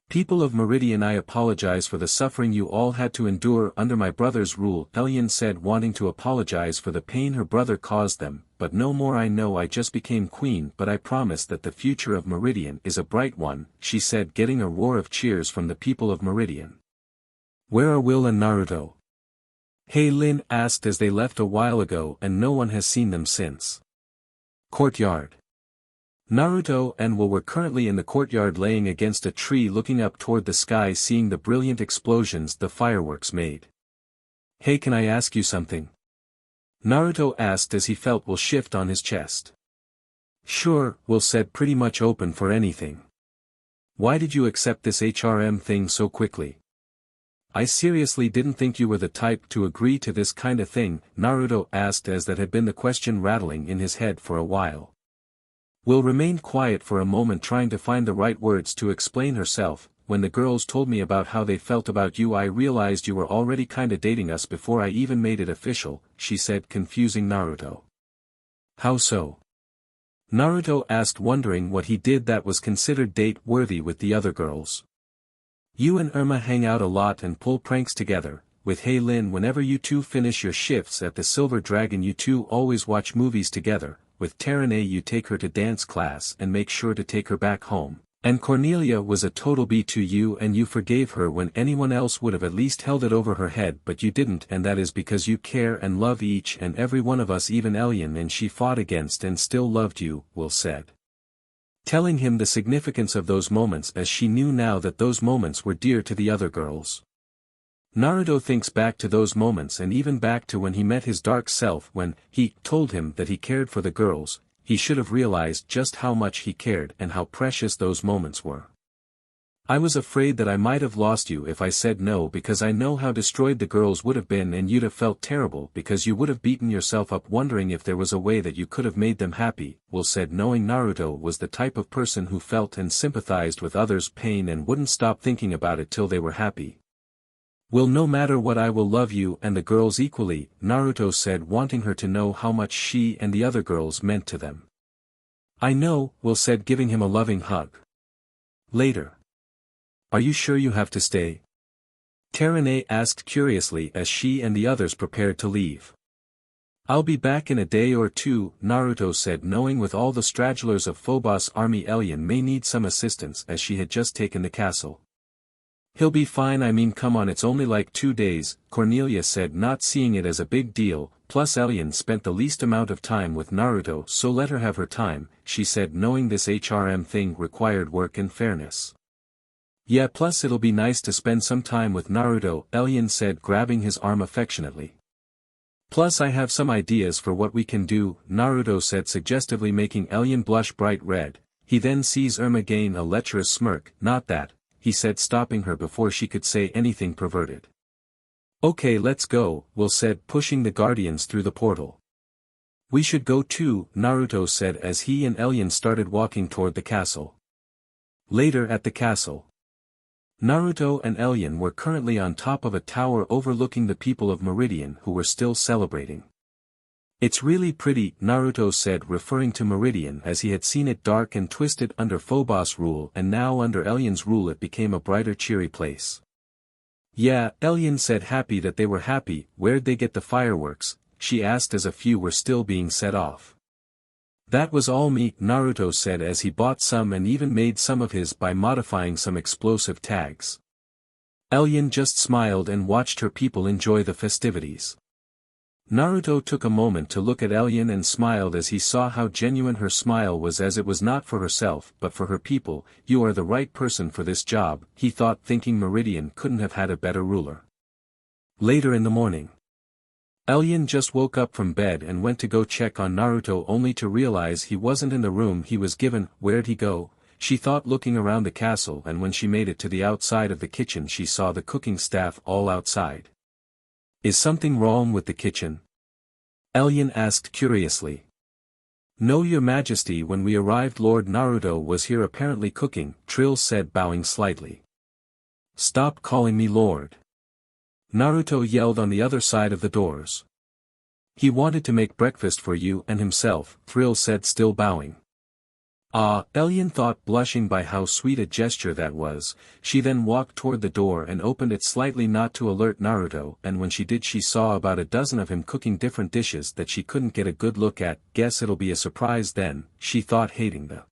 People of Meridian, I apologize for the suffering you all had to endure under my brother's rule, Elian said, wanting to apologize for the pain her brother caused them, but no more. I know I just became queen, but I promise that the future of Meridian is a bright one, she said, getting a roar of cheers from the people of Meridian. Where are Will and Naruto? Hey Lin asked as they left a while ago and no one has seen them since. Courtyard. Naruto and Will were currently in the courtyard laying against a tree looking up toward the sky, seeing the brilliant explosions the fireworks made. Hey, can I ask you something? Naruto asked as he felt Will shift on his chest. Sure, Will said, pretty much open for anything. Why did you accept this HRM thing so quickly? I seriously didn't think you were the type to agree to this kind of thing, Naruto asked as that had been the question rattling in his head for a while. Will remained quiet for a moment, trying to find the right words to explain herself. When the girls told me about how they felt about you, I realized you were already kinda dating us before I even made it official, she said, confusing Naruto. How so? Naruto asked, wondering what he did that was considered date-worthy with the other girls. You and Irma hang out a lot and pull pranks together. With Hey Lin, whenever you two finish your shifts at the Silver Dragon, you two always watch movies together. With Terene, you take her to dance class and make sure to take her back home. And Cornelia was a total B to you and you forgave her when anyone else would have at least held it over her head, but you didn't, and that is because you care and love each and every one of us, even Elian, and she fought against and still loved you, Will said. Telling him the significance of those moments as she knew now that those moments were dear to the other girls. Naruto thinks back to those moments and even back to when he met his dark self when he told him that he cared for the girls. He should have realized just how much he cared and how precious those moments were. I was afraid that I might have lost you if I said no, because I know how destroyed the girls would have been and you'd have felt terrible because you would have beaten yourself up wondering if there was a way that you could have made them happy, Will said, knowing Naruto was the type of person who felt and sympathized with others' pain and wouldn't stop thinking about it till they were happy. Will, no matter what, I will love you and the girls equally, Naruto said, wanting her to know how much she and the other girls meant to them. I know, Will said, giving him a loving hug. Later. Are you sure you have to stay? Terene asked curiously as she and the others prepared to leave. I'll be back in a day or two, Naruto said, knowing with all the stragglers of Phobos army Elian may need some assistance as she had just taken the castle. He'll be fine, I mean come on, it's only like 2 days, Cornelia said, not seeing it as a big deal, plus Elian spent the least amount of time with Naruto, so let her have her time, she said, knowing this HRM thing required work and fairness. Yeah, plus it'll be nice to spend some time with Naruto, Elian said, grabbing his arm affectionately. Plus I have some ideas for what we can do, Naruto said, suggestively, making Elian blush bright red. He then sees Irma gain a lecherous smirk. Not that, he said, stopping her before she could say anything perverted. Okay, let's go, Will said, pushing the guardians through the portal. We should go too, Naruto said as he and Elian started walking toward the castle. Later at the castle. Naruto and Elyon were currently on top of a tower overlooking the people of Meridian who were still celebrating. "It's really pretty," Naruto said, referring to Meridian, as he had seen it dark and twisted under Phobos rule, and now under Elyon's rule it became a brighter, cheery place. "Yeah," Elyon said, happy that they were happy. "Where'd they get the fireworks?" she asked as a few were still being set off. "That was all me," Naruto said, as he bought some and even made some of his by modifying some explosive tags. Elyon just smiled and watched her people enjoy the festivities. Naruto took a moment to look at Elyon and smiled as he saw how genuine her smile was, as it was not for herself but for her people. "You are the right person for this job," he thought, thinking Meridian couldn't have had a better ruler. Later in the morning, Elyon just woke up from bed and went to go check on Naruto, only to realize he wasn't in the room he was given. Where'd he go? She thought, looking around the castle, and when she made it to the outside of the kitchen she saw the cooking staff all outside. "Is something wrong with the kitchen?" Elyon asked curiously. "No, your majesty, when we arrived Lord Naruto was here apparently cooking," Trill said, bowing slightly. "Stop calling me lord," Naruto yelled on the other side of the doors. "He wanted to make breakfast for you and himself," Thrill said, still bowing. "Ah," Elyon thought, blushing by how sweet a gesture that was. She then walked toward the door and opened it slightly, not to alert Naruto, and when she did she saw about a dozen of him cooking different dishes that she couldn't get a good look at. "Guess it'll be a surprise then," she thought, hating the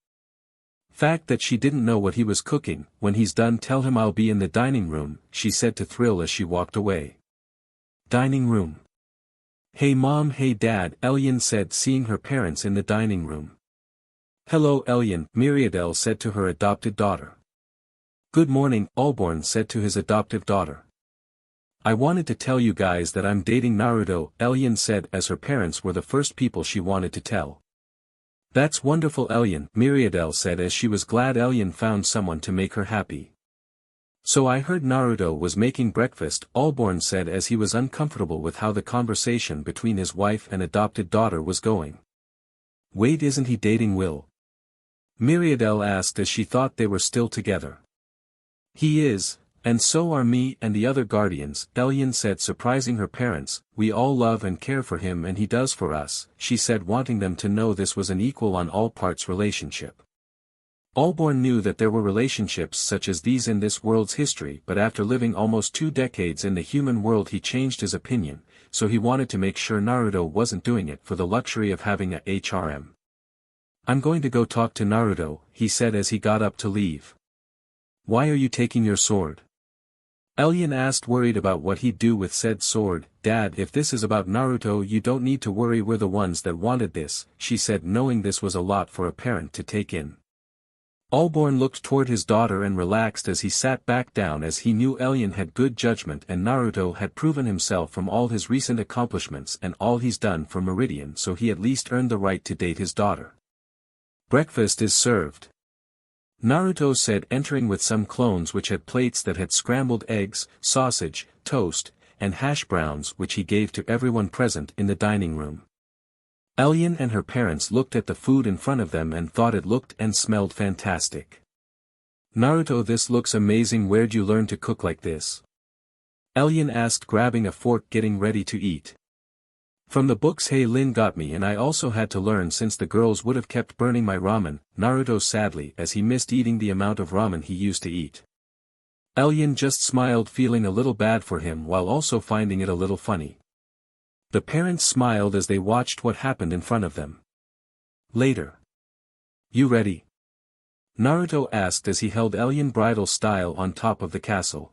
fact that she didn't know what he was cooking. "When he's done tell him I'll be in the dining room," she said to Thrill as she walked away. Dining room. "Hey mom, hey dad," Elyon said, seeing her parents in the dining room. "Hello Elyon," Myriadel said to her adopted daughter. "Good morning," Allborn said to his adoptive daughter. "I wanted to tell you guys that I'm dating Naruto," Elyon said, as her parents were the first people she wanted to tell. "That's wonderful Elyon," Myriadel said, as she was glad Elyon found someone to make her happy. "So I heard Naruto was making breakfast," Allborn said, as he was uncomfortable with how the conversation between his wife and adopted daughter was going. "Wait, isn't he dating Will?" Myriadel asked, as she thought they were still together. "He is, and so are me and the other guardians," Elyon said, surprising her parents. "We all love and care for him and he does for us," she said, wanting them to know this was an equal on all parts relationship. Allborn knew that there were relationships such as these in this world's history, but after living almost 2 decades in the human world he changed his opinion, so he wanted to make sure Naruto wasn't doing it for the luxury of having a HRM. "I'm going to go talk to Naruto," he said as he got up to leave. "Why are you taking your sword?" Elyon asked, worried about what he'd do with said sword. "Dad, if this is about Naruto you don't need to worry, we're the ones that wanted this," she said, knowing this was a lot for a parent to take in. Allborn looked toward his daughter and relaxed as he sat back down, as he knew Elyon had good judgment and Naruto had proven himself from all his recent accomplishments and all he's done for Meridian, so he at least earned the right to date his daughter. "Breakfast is served," Naruto said, entering with some clones which had plates that had scrambled eggs, sausage, toast, and hash browns, which he gave to everyone present in the dining room. Elyon and her parents looked at the food in front of them and thought it looked and smelled fantastic. "Naruto, this looks amazing. Where'd you learn to cook like this?" Elyon asked, grabbing a fork, getting ready to eat. "From the books Hey Lin got me, and I also had to learn since the girls would have kept burning my ramen," Naruto sadly, as he missed eating the amount of ramen he used to eat. Elyon just smiled, feeling a little bad for him while also finding it a little funny. The parents smiled as they watched what happened in front of them. Later. "You ready?" Naruto asked as he held Elyon bridal style on top of the castle.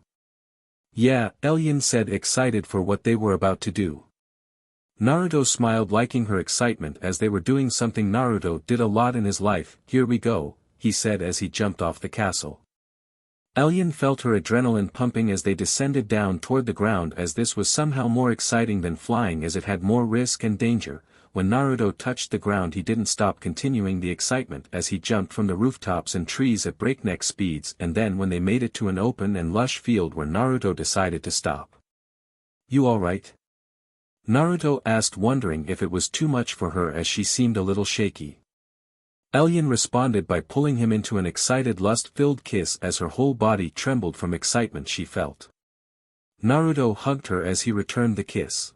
"Yeah," Elyon said, excited for what they were about to do. Naruto smiled, liking her excitement, as they were doing something Naruto did a lot in his life. "Here we go," he said as he jumped off the castle. Elyon felt her adrenaline pumping as they descended down toward the ground, as this was somehow more exciting than flying as it had more risk and danger. When Naruto touched the ground he didn't stop, continuing the excitement as he jumped from the rooftops and trees at breakneck speeds, and then when they made it to an open and lush field where Naruto decided to stop. "You alright?" Naruto asked, wondering if it was too much for her as she seemed a little shaky. Elian responded by pulling him into an excited lust-filled kiss as her whole body trembled from excitement she felt. Naruto hugged her as he returned the kiss.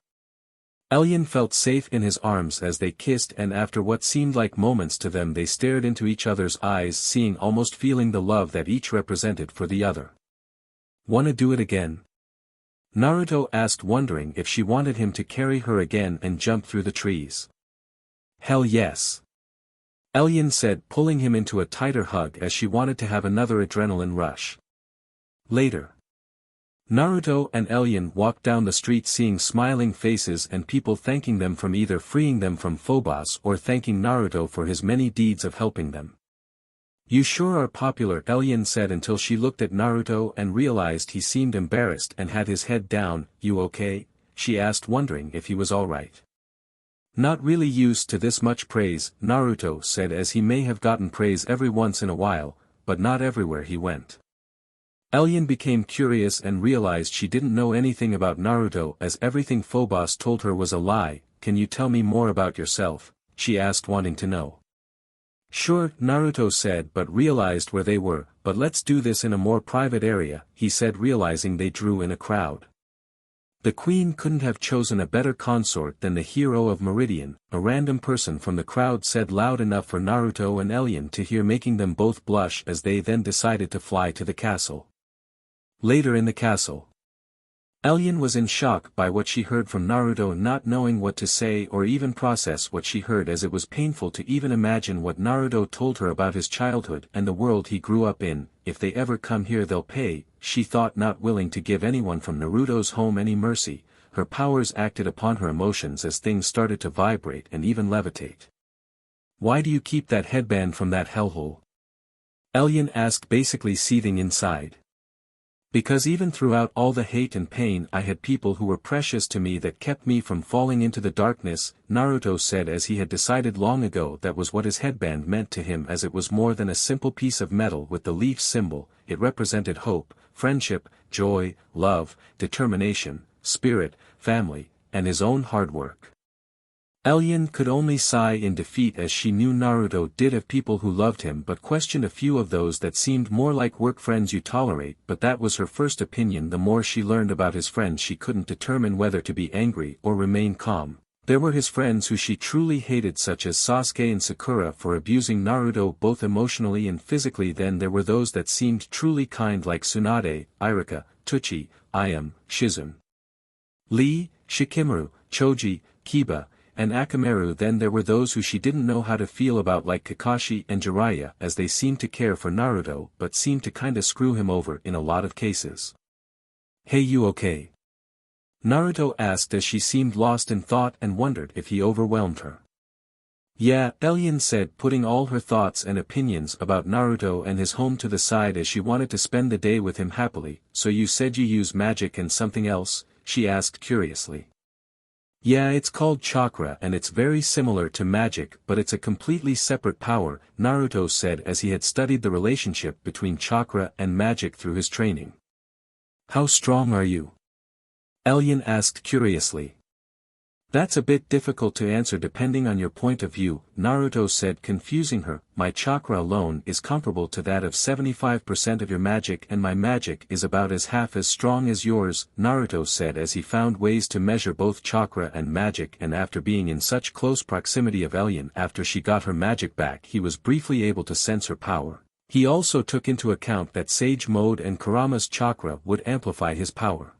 Elian felt safe in his arms as they kissed, and after what seemed like moments to them they stared into each other's eyes, seeing, almost feeling the love that each represented for the other. "Wanna do it again?" Naruto asked, wondering if she wanted him to carry her again and jump through the trees. "Hell yes," Elian said, pulling him into a tighter hug as she wanted to have another adrenaline rush. Later, Naruto and Elian walked down the street, seeing smiling faces and people thanking them from either freeing them from Phobos or thanking Naruto for his many deeds of helping them. "You sure are popular," Elian said, until she looked at Naruto and realized he seemed embarrassed and had his head down. "You okay?" she asked, wondering if he was alright. "Not really used to this much praise," Naruto said, as he may have gotten praise every once in a while, but not everywhere he went. Elian became curious and realized she didn't know anything about Naruto, as everything Phobos told her was a lie. "Can you tell me more about yourself?" she asked, wanting to know. "Sure," Naruto said, but realized where they were. "But let's do this in a more private area," he said, realizing they drew in a crowd. The queen couldn't have chosen a better consort than the hero of Meridian, a random person from the crowd said loud enough for Naruto and Elian to hear, making them both blush as they then decided to fly to the castle. Later in the castle, Elian was in shock by what she heard from Naruto, not knowing what to say or even process what she heard, as it was painful to even imagine what Naruto told her about his childhood and the world he grew up in. "If they ever come here they'll pay," she thought, not willing to give anyone from Naruto's home any mercy. Her powers acted upon her emotions as things started to vibrate and even levitate. "Why do you keep that headband from that hellhole?" Elian asked, basically seething inside. "Because even throughout all the hate and pain I had people who were precious to me that kept me from falling into the darkness," Naruto said, as he had decided long ago that was what his headband meant to him, as it was more than a simple piece of metal with the leaf symbol. It represented hope, friendship, joy, love, determination, spirit, family, and his own hard work. Elian could only sigh in defeat, as she knew Naruto did have people who loved him, but questioned a few of those that seemed more like work friends you tolerate. But that was her first opinion. The more she learned about his friends, she couldn't determine whether to be angry or remain calm. There were his friends who she truly hated, such as Sasuke and Sakura, for abusing Naruto both emotionally and physically. Then there were those that seemed truly kind, like Tsunade, Irika, Tuchi, Ayam, Shizune, Lee, Shikamaru, Choji, Kiba, and Akamaru. Then there were those who she didn't know how to feel about, like Kakashi and Jiraiya, as they seemed to care for Naruto but seemed to kinda screw him over in a lot of cases. "Hey, you okay?" Naruto asked, as she seemed lost in thought and wondered if he overwhelmed her. "Yeah," Elian said, putting all her thoughts and opinions about Naruto and his home to the side, as she wanted to spend the day with him happily. "So you said you use magic and something else?" she asked curiously. "Yeah, it's called chakra and it's very similar to magic, but it's a completely separate power," Naruto said, as he had studied the relationship between chakra and magic through his training. "How strong are you?" Elian asked curiously. "That's a bit difficult to answer depending on your point of view," Naruto said, confusing her. "My chakra alone is comparable to that of 75% of your magic, and my magic is about half as strong as yours," Naruto said, as he found ways to measure both chakra and magic. And after being in such close proximity of Elian after she got her magic back, he was briefly able to sense her power. He also took into account that Sage Mode and Kurama's chakra would amplify his power.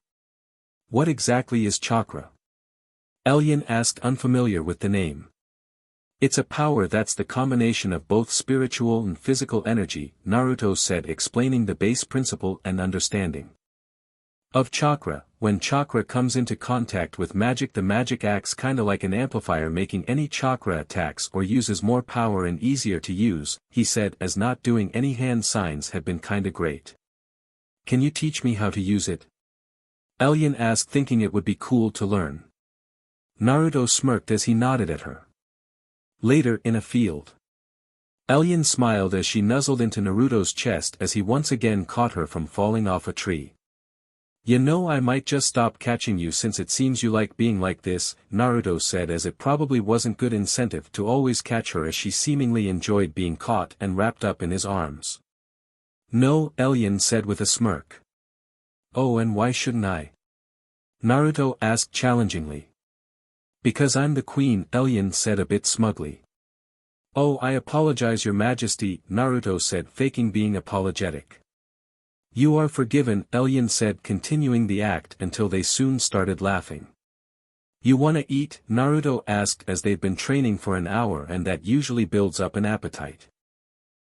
"What exactly is chakra?" Elian asked, unfamiliar with the name. "It's a power that's the combination of both spiritual and physical energy," Naruto said, explaining the base principle and understanding of chakra. "When chakra comes into contact with magic, the magic acts kinda like an amplifier, making any chakra attacks or uses more power and easier to use," he said, as not doing any hand signs had been kinda great. "Can you teach me how to use it?" Elian asked, thinking it would be cool to learn. Naruto smirked as he nodded at her. Later in a field, Elian smiled as she nuzzled into Naruto's chest as he once again caught her from falling off a tree. You know, I might just stop catching you since it seems you like being like this, Naruto said, as it probably wasn't good incentive to always catch her as she seemingly enjoyed being caught and wrapped up in his arms. No, Elyon said with a smirk. Oh, and why shouldn't I? Naruto asked challengingly. Because I'm the queen, Elyon said a bit smugly. Oh, I apologize, Your Majesty, Naruto said, faking being apologetic. You are forgiven, Elyon said, continuing the act until they soon started laughing. You wanna eat? Naruto asked, as they'd been training for an hour and that usually builds up an appetite.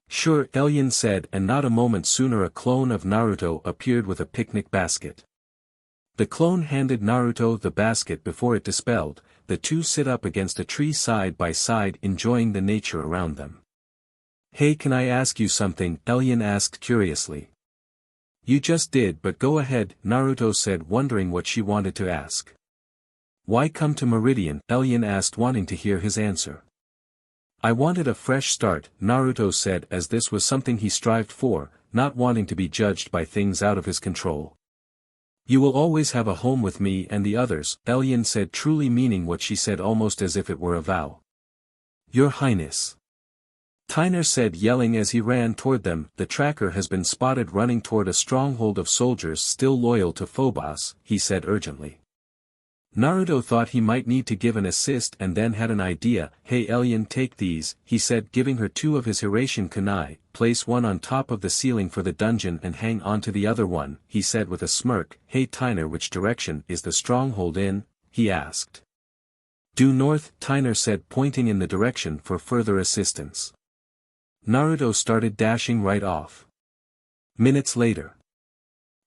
Sure, Elyon said, and not a moment sooner a clone of Naruto appeared with a picnic basket. The clone handed Naruto the basket before it dispelled. The two sit up against a tree side by side enjoying the nature around them. Hey, can I ask you something? Elyon asked curiously. You just did, but go ahead, Naruto said, wondering what she wanted to ask. Why come to Meridian? Elyon asked, wanting to hear his answer. I wanted a fresh start, Naruto said, as this was something he strived for, not wanting to be judged by things out of his control. You will always have a home with me and the others, Elyon said, truly meaning what she said almost as if it were a vow. Your Highness. Tyner said, yelling as he ran toward them. The tracker has been spotted running toward a stronghold of soldiers still loyal to Phobos, he said urgently. Naruto thought he might need to give an assist and then had an idea. Hey Elyon, take these, he said, giving her two of his Hiration kunai. Place one on top of the ceiling for the dungeon and hang onto the other one, he said with a smirk. Hey Tyner, which direction is the stronghold in? He asked. Due north, Tyner said, pointing in the direction for further assistance. Naruto started dashing right off. Minutes later.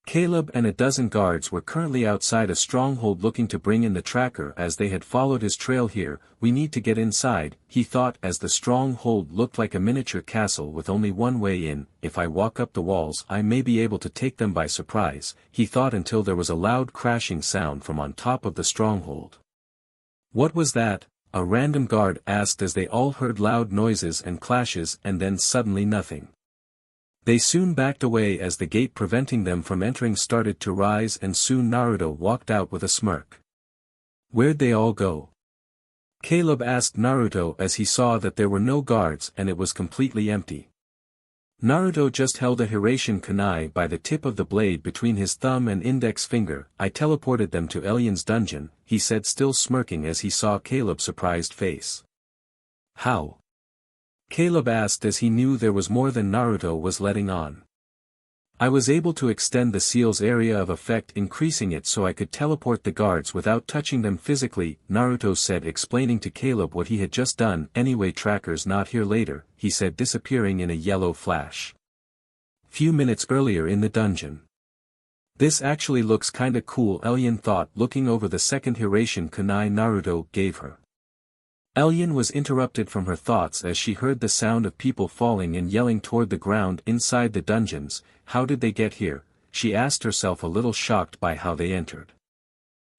Caleb and a dozen guards were currently outside a stronghold looking to bring in the tracker as they had followed his trail here. We need to get inside, he thought, as the stronghold looked like a miniature castle with only one way in. If I walk up the walls I may be able to take them by surprise, he thought, until there was a loud crashing sound from on top of the stronghold. What was that? A random guard asked as they all heard loud noises and clashes and then suddenly nothing. They soon backed away as the gate preventing them from entering started to rise, and soon Naruto walked out with a smirk. Where'd they all go? Caleb asked Naruto as he saw that there were no guards and it was completely empty. Naruto just held a Hiration kunai by the tip of the blade between his thumb and index finger. I teleported them to Elyon's dungeon, he said, still smirking as he saw Caleb's surprised face. How? Caleb asked as he knew there was more than Naruto was letting on. I was able to extend the seal's area of effect, increasing it so I could teleport the guards without touching them physically, Naruto said, explaining to Caleb what he had just done. Anyway, tracker's not here later, he said, disappearing in a yellow flash. Few minutes earlier in the dungeon. This actually looks kinda cool, Elyon thought, looking over the second Hiration kunai Naruto gave her. Elyon was interrupted from her thoughts as she heard the sound of people falling and yelling toward the ground inside the dungeons. How did they get here? She asked herself, a little shocked by how they entered.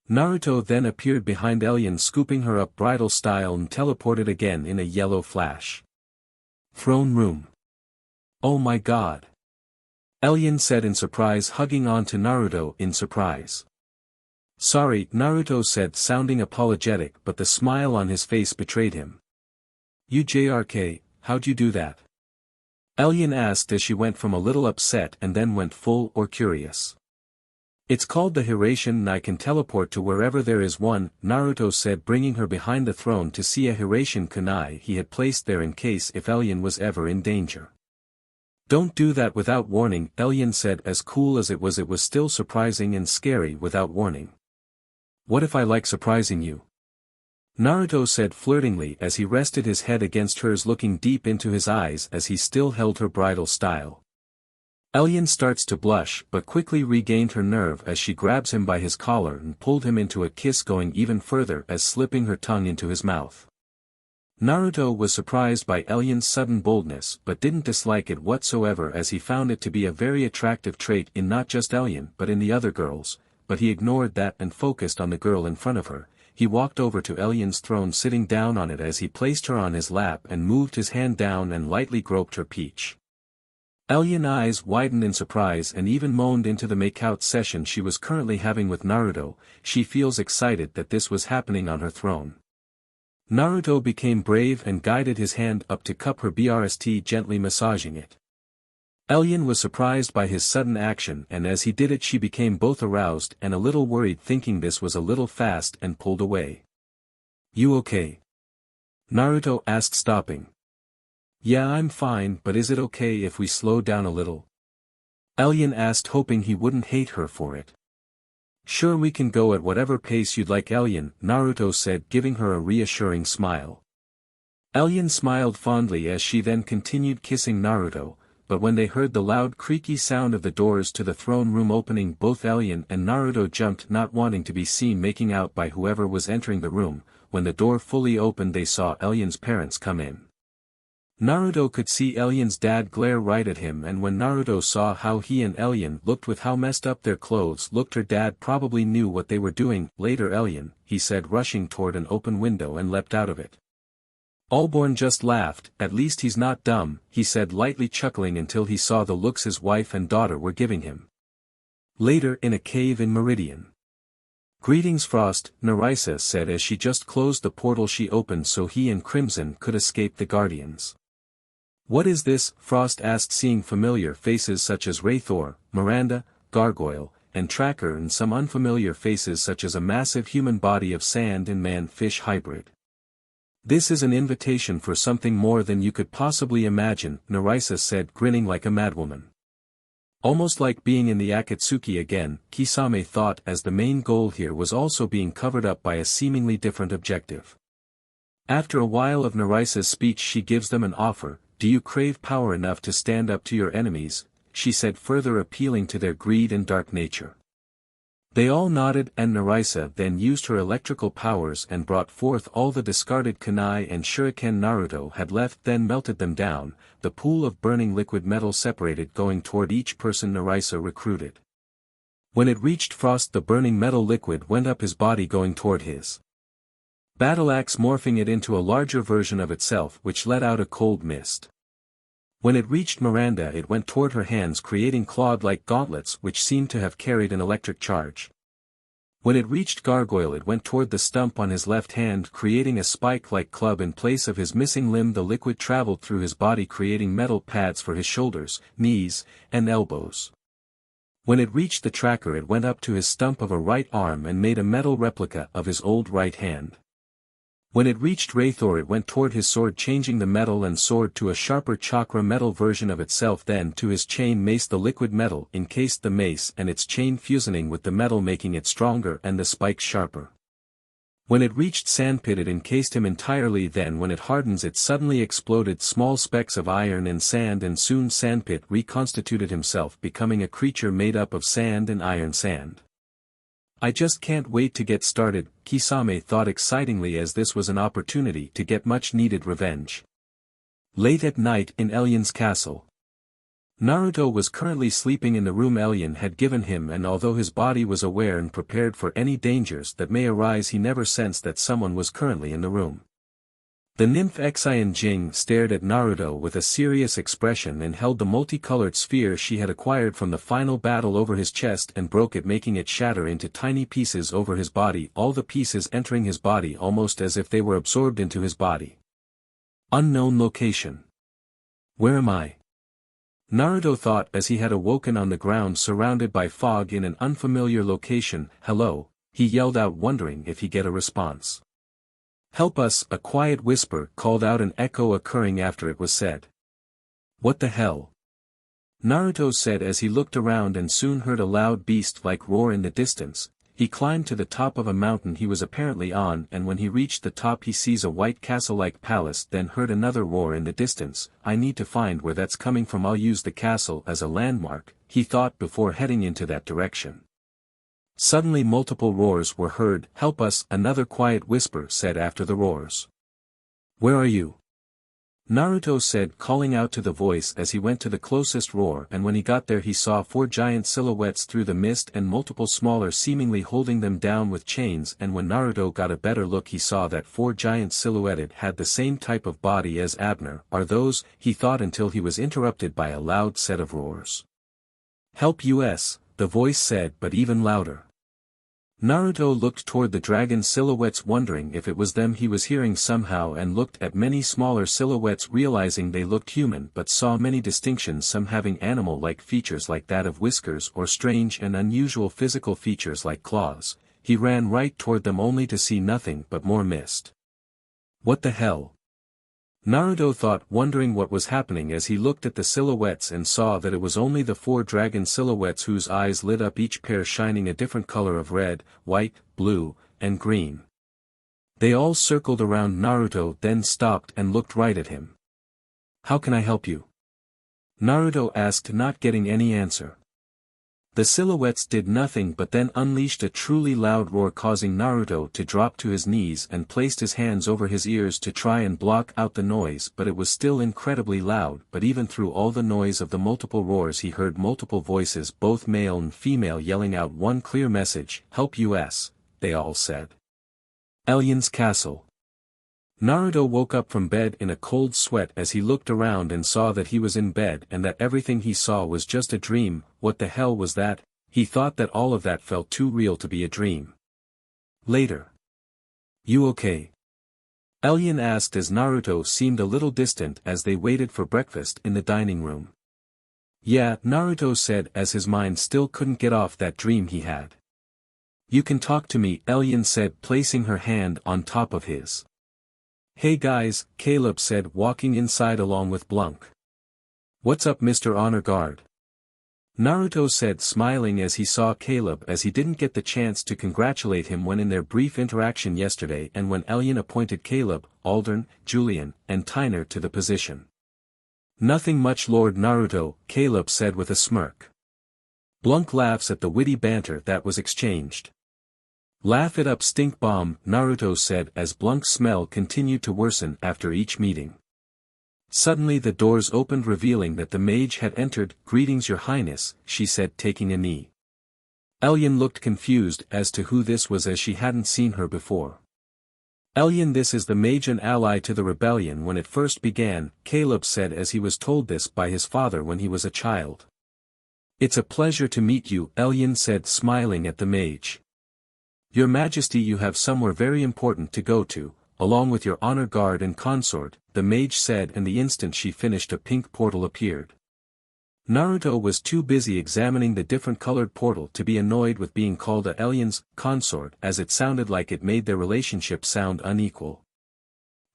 Naruto then appeared behind Elyon, scooping her up bridal style, and teleported again in a yellow flash. Throne room. Oh my god. Elyon said in surprise, hugging on to Naruto in surprise. Sorry, Naruto said, sounding apologetic, but the smile on his face betrayed him. You JRK, how'd you do that? Elyon asked as she went from a little upset and then went full or curious. It's called the Hiration and I can teleport to wherever there is one, Naruto said, bringing her behind the throne to see a Hiration kunai he had placed there in case if Elyon was ever in danger. Don't do that without warning, Elyon said, as cool as it was still surprising and scary without warning. What if I like surprising you? Naruto said flirtingly as he rested his head against hers, looking deep into his eyes as he still held her bridal style. Elyon starts to blush but quickly regained her nerve as she grabs him by his collar and pulled him into a kiss, going even further as slipping her tongue into his mouth. Naruto was surprised by Elyon's sudden boldness but didn't dislike it whatsoever, as he found it to be a very attractive trait in not just Elyon but in the other girls. But he ignored that and focused on the girl in front of her. He walked over to Elyon's throne, sitting down on it as he placed her on his lap and moved his hand down and lightly groped her peach. Elyen's eyes widened in surprise and even moaned into the makeout session she was currently having with Naruto. She feels excited that this was happening on her throne. Naruto became brave and guided his hand up to cup her breast, gently massaging it. Elyen was surprised by his sudden action, and as he did it she became both aroused and a little worried, thinking this was a little fast, and pulled away. "You okay?" Naruto asked, stopping. "Yeah, I'm fine, but is it okay if we slow down a little?" Elyen asked, hoping he wouldn't hate her for it. "Sure, we can go at whatever pace you'd like, Elyen," Naruto said, giving her a reassuring smile. Elyen smiled fondly as she then continued kissing Naruto, but when they heard the loud creaky sound of the doors to the throne room opening, both Elyen and Naruto jumped, not wanting to be seen making out by whoever was entering the room. When the door fully opened, they saw Elyen's parents come in. Naruto could see Elyen's dad glare right at him, and when Naruto saw how he and Elyen looked with how messed up their clothes looked, her dad probably knew what they were doing. "Later, Elyen," he said, rushing toward an open window and leapt out of it. Allborn just laughed. "At least he's not dumb," he said, lightly chuckling until he saw the looks his wife and daughter were giving him. Later, in a cave in Meridian. "Greetings, Frost," Nerissa said as she just closed the portal she opened so he and Crimson could escape the Guardians. "What is this?" Frost asked, seeing familiar faces such as Raythor, Miranda, Gargoyle, and Tracker, and some unfamiliar faces such as a massive human body of sand and man-fish hybrid. "This is an invitation for something more than you could possibly imagine," Nerissa said, grinning like a madwoman. Almost like being in the Akatsuki again, Kisame thought, as the main goal here was also being covered up by a seemingly different objective. After a while of Nerissa's speech, she gives them an offer. "Do you crave power enough to stand up to your enemies?" she said, further appealing to their greed and dark nature. They all nodded, and Nerissa then used her electrical powers and brought forth all the discarded kunai and shuriken Naruto had left, then melted them down. The pool of burning liquid metal separated, going toward each person Nerissa recruited. When it reached Frost, the burning metal liquid went up his body, going toward his battle axe, morphing it into a larger version of itself, which let out a cold mist. When it reached Miranda, it went toward her hands, creating clawed-like gauntlets which seemed to have carried an electric charge. When it reached Gargoyle, it went toward the stump on his left hand, creating a spike-like club in place of his missing limb. The liquid traveled through his body, creating metal pads for his shoulders, knees, and elbows. When it reached the Tracker, it went up to his stump of a right arm and made a metal replica of his old right hand. When it reached Raythor, it went toward his sword, changing the metal and sword to a sharper chakra metal version of itself, then to his chain mace. The liquid metal encased the mace and its chain, fusing with the metal, making it stronger and the spikes sharper. When it reached Sandpit, it encased him entirely, then when it hardens, it suddenly exploded small specks of iron and sand, and soon Sandpit reconstituted himself, becoming a creature made up of sand and iron sand. "I just can't wait to get started," Kisame thought excitingly, as this was an opportunity to get much-needed revenge. Late at night in Elyen's castle. Naruto was currently sleeping in the room Elyen had given him, and although his body was aware and prepared for any dangers that may arise, he never sensed that someone was currently in the room. The nymph Xian Jing stared at Naruto with a serious expression and held the multicolored sphere she had acquired from the final battle over his chest and broke it, making it shatter into tiny pieces over his body, all the pieces entering his body almost as if they were absorbed into his body. Unknown location. Where am I? Naruto thought as he had awoken on the ground surrounded by fog in an unfamiliar location. "Hello," he yelled out, wondering if he'd get a response. "Help us," a quiet whisper called out, an echo occurring after it was said. "What the hell?" Naruto said as he looked around and soon heard a loud beast-like roar in the distance. He climbed to the top of a mountain he was apparently on, and when he reached the top he sees a white castle-like palace, then heard another roar in the distance. "I need to find where that's coming from. I'll use the castle as a landmark," he thought before heading into that direction. Suddenly multiple roars were heard. "Help us," another quiet whisper said after the roars. "Where are you?" Naruto said, calling out to the voice as he went to the closest roar, and when he got there he saw 4 giant silhouettes through the mist and multiple smaller seemingly holding them down with chains, and when Naruto got a better look he saw that 4 giants silhouetted had the same type of body as Abner. Are those, he thought until he was interrupted by a loud set of roars. Help us, the voice said, but even louder. Naruto looked toward the dragon silhouettes wondering if it was them he was hearing somehow, and looked at many smaller silhouettes realizing they looked human but saw many distinctions, some having animal-like features like that of whiskers or strange and unusual physical features like claws. He ran right toward them only to see nothing but more mist. What the hell? Naruto thought, wondering what was happening as he looked at the silhouettes and saw that it was only the 4 dragon silhouettes whose eyes lit up, each pair shining a different color of red, white, blue, and green. They all circled around Naruto, then stopped and looked right at him. How can I help you? Naruto asked, not getting any answer. The silhouettes did nothing but then unleashed a truly loud roar, causing Naruto to drop to his knees and placed his hands over his ears to try and block out the noise, but it was still incredibly loud. But even through all the noise of the multiple roars he heard multiple voices, both male and female, yelling out one clear message, "Help us," they all said. Alien's Castle. Naruto woke up from bed in a cold sweat as he looked around and saw that he was in bed and that everything he saw was just a dream. What the hell was that? He thought that all of that felt too real to be a dream. Later. You okay? Alien asked as Naruto seemed a little distant as they waited for breakfast in the dining room. Yeah, Naruto said as his mind still couldn't get off that dream he had. You can talk to me, Alien said, placing her hand on top of his. Hey guys, Caleb said, walking inside along with Blanc. What's up, Mr. Honor Guard? Naruto said, smiling as he saw Caleb, as he didn't get the chance to congratulate him when in their brief interaction yesterday and when Alien appointed Caleb, Aldern, Julian, and Tyner to the position. Nothing much, Lord Naruto, Caleb said with a smirk. Blanc laughs at the witty banter that was exchanged. Laugh it up, stink bomb, Naruto said as Blanc's smell continued to worsen after each meeting. Suddenly the doors opened, revealing that the mage had entered. Greetings, Your Highness, she said, taking a knee. Alien looked confused as to who this was as she hadn't seen her before. Alien, this is the mage, an ally to the rebellion when it first began, Caleb said as he was told this by his father when he was a child. It's a pleasure to meet you, Alien said, smiling at the mage. Your Majesty, you have somewhere very important to go to, along with your honor guard and consort, the mage said, and the instant she finished a pink portal appeared. Naruto was too busy examining the different colored portal to be annoyed with being called a Alien's consort, as it sounded like it made their relationship sound unequal.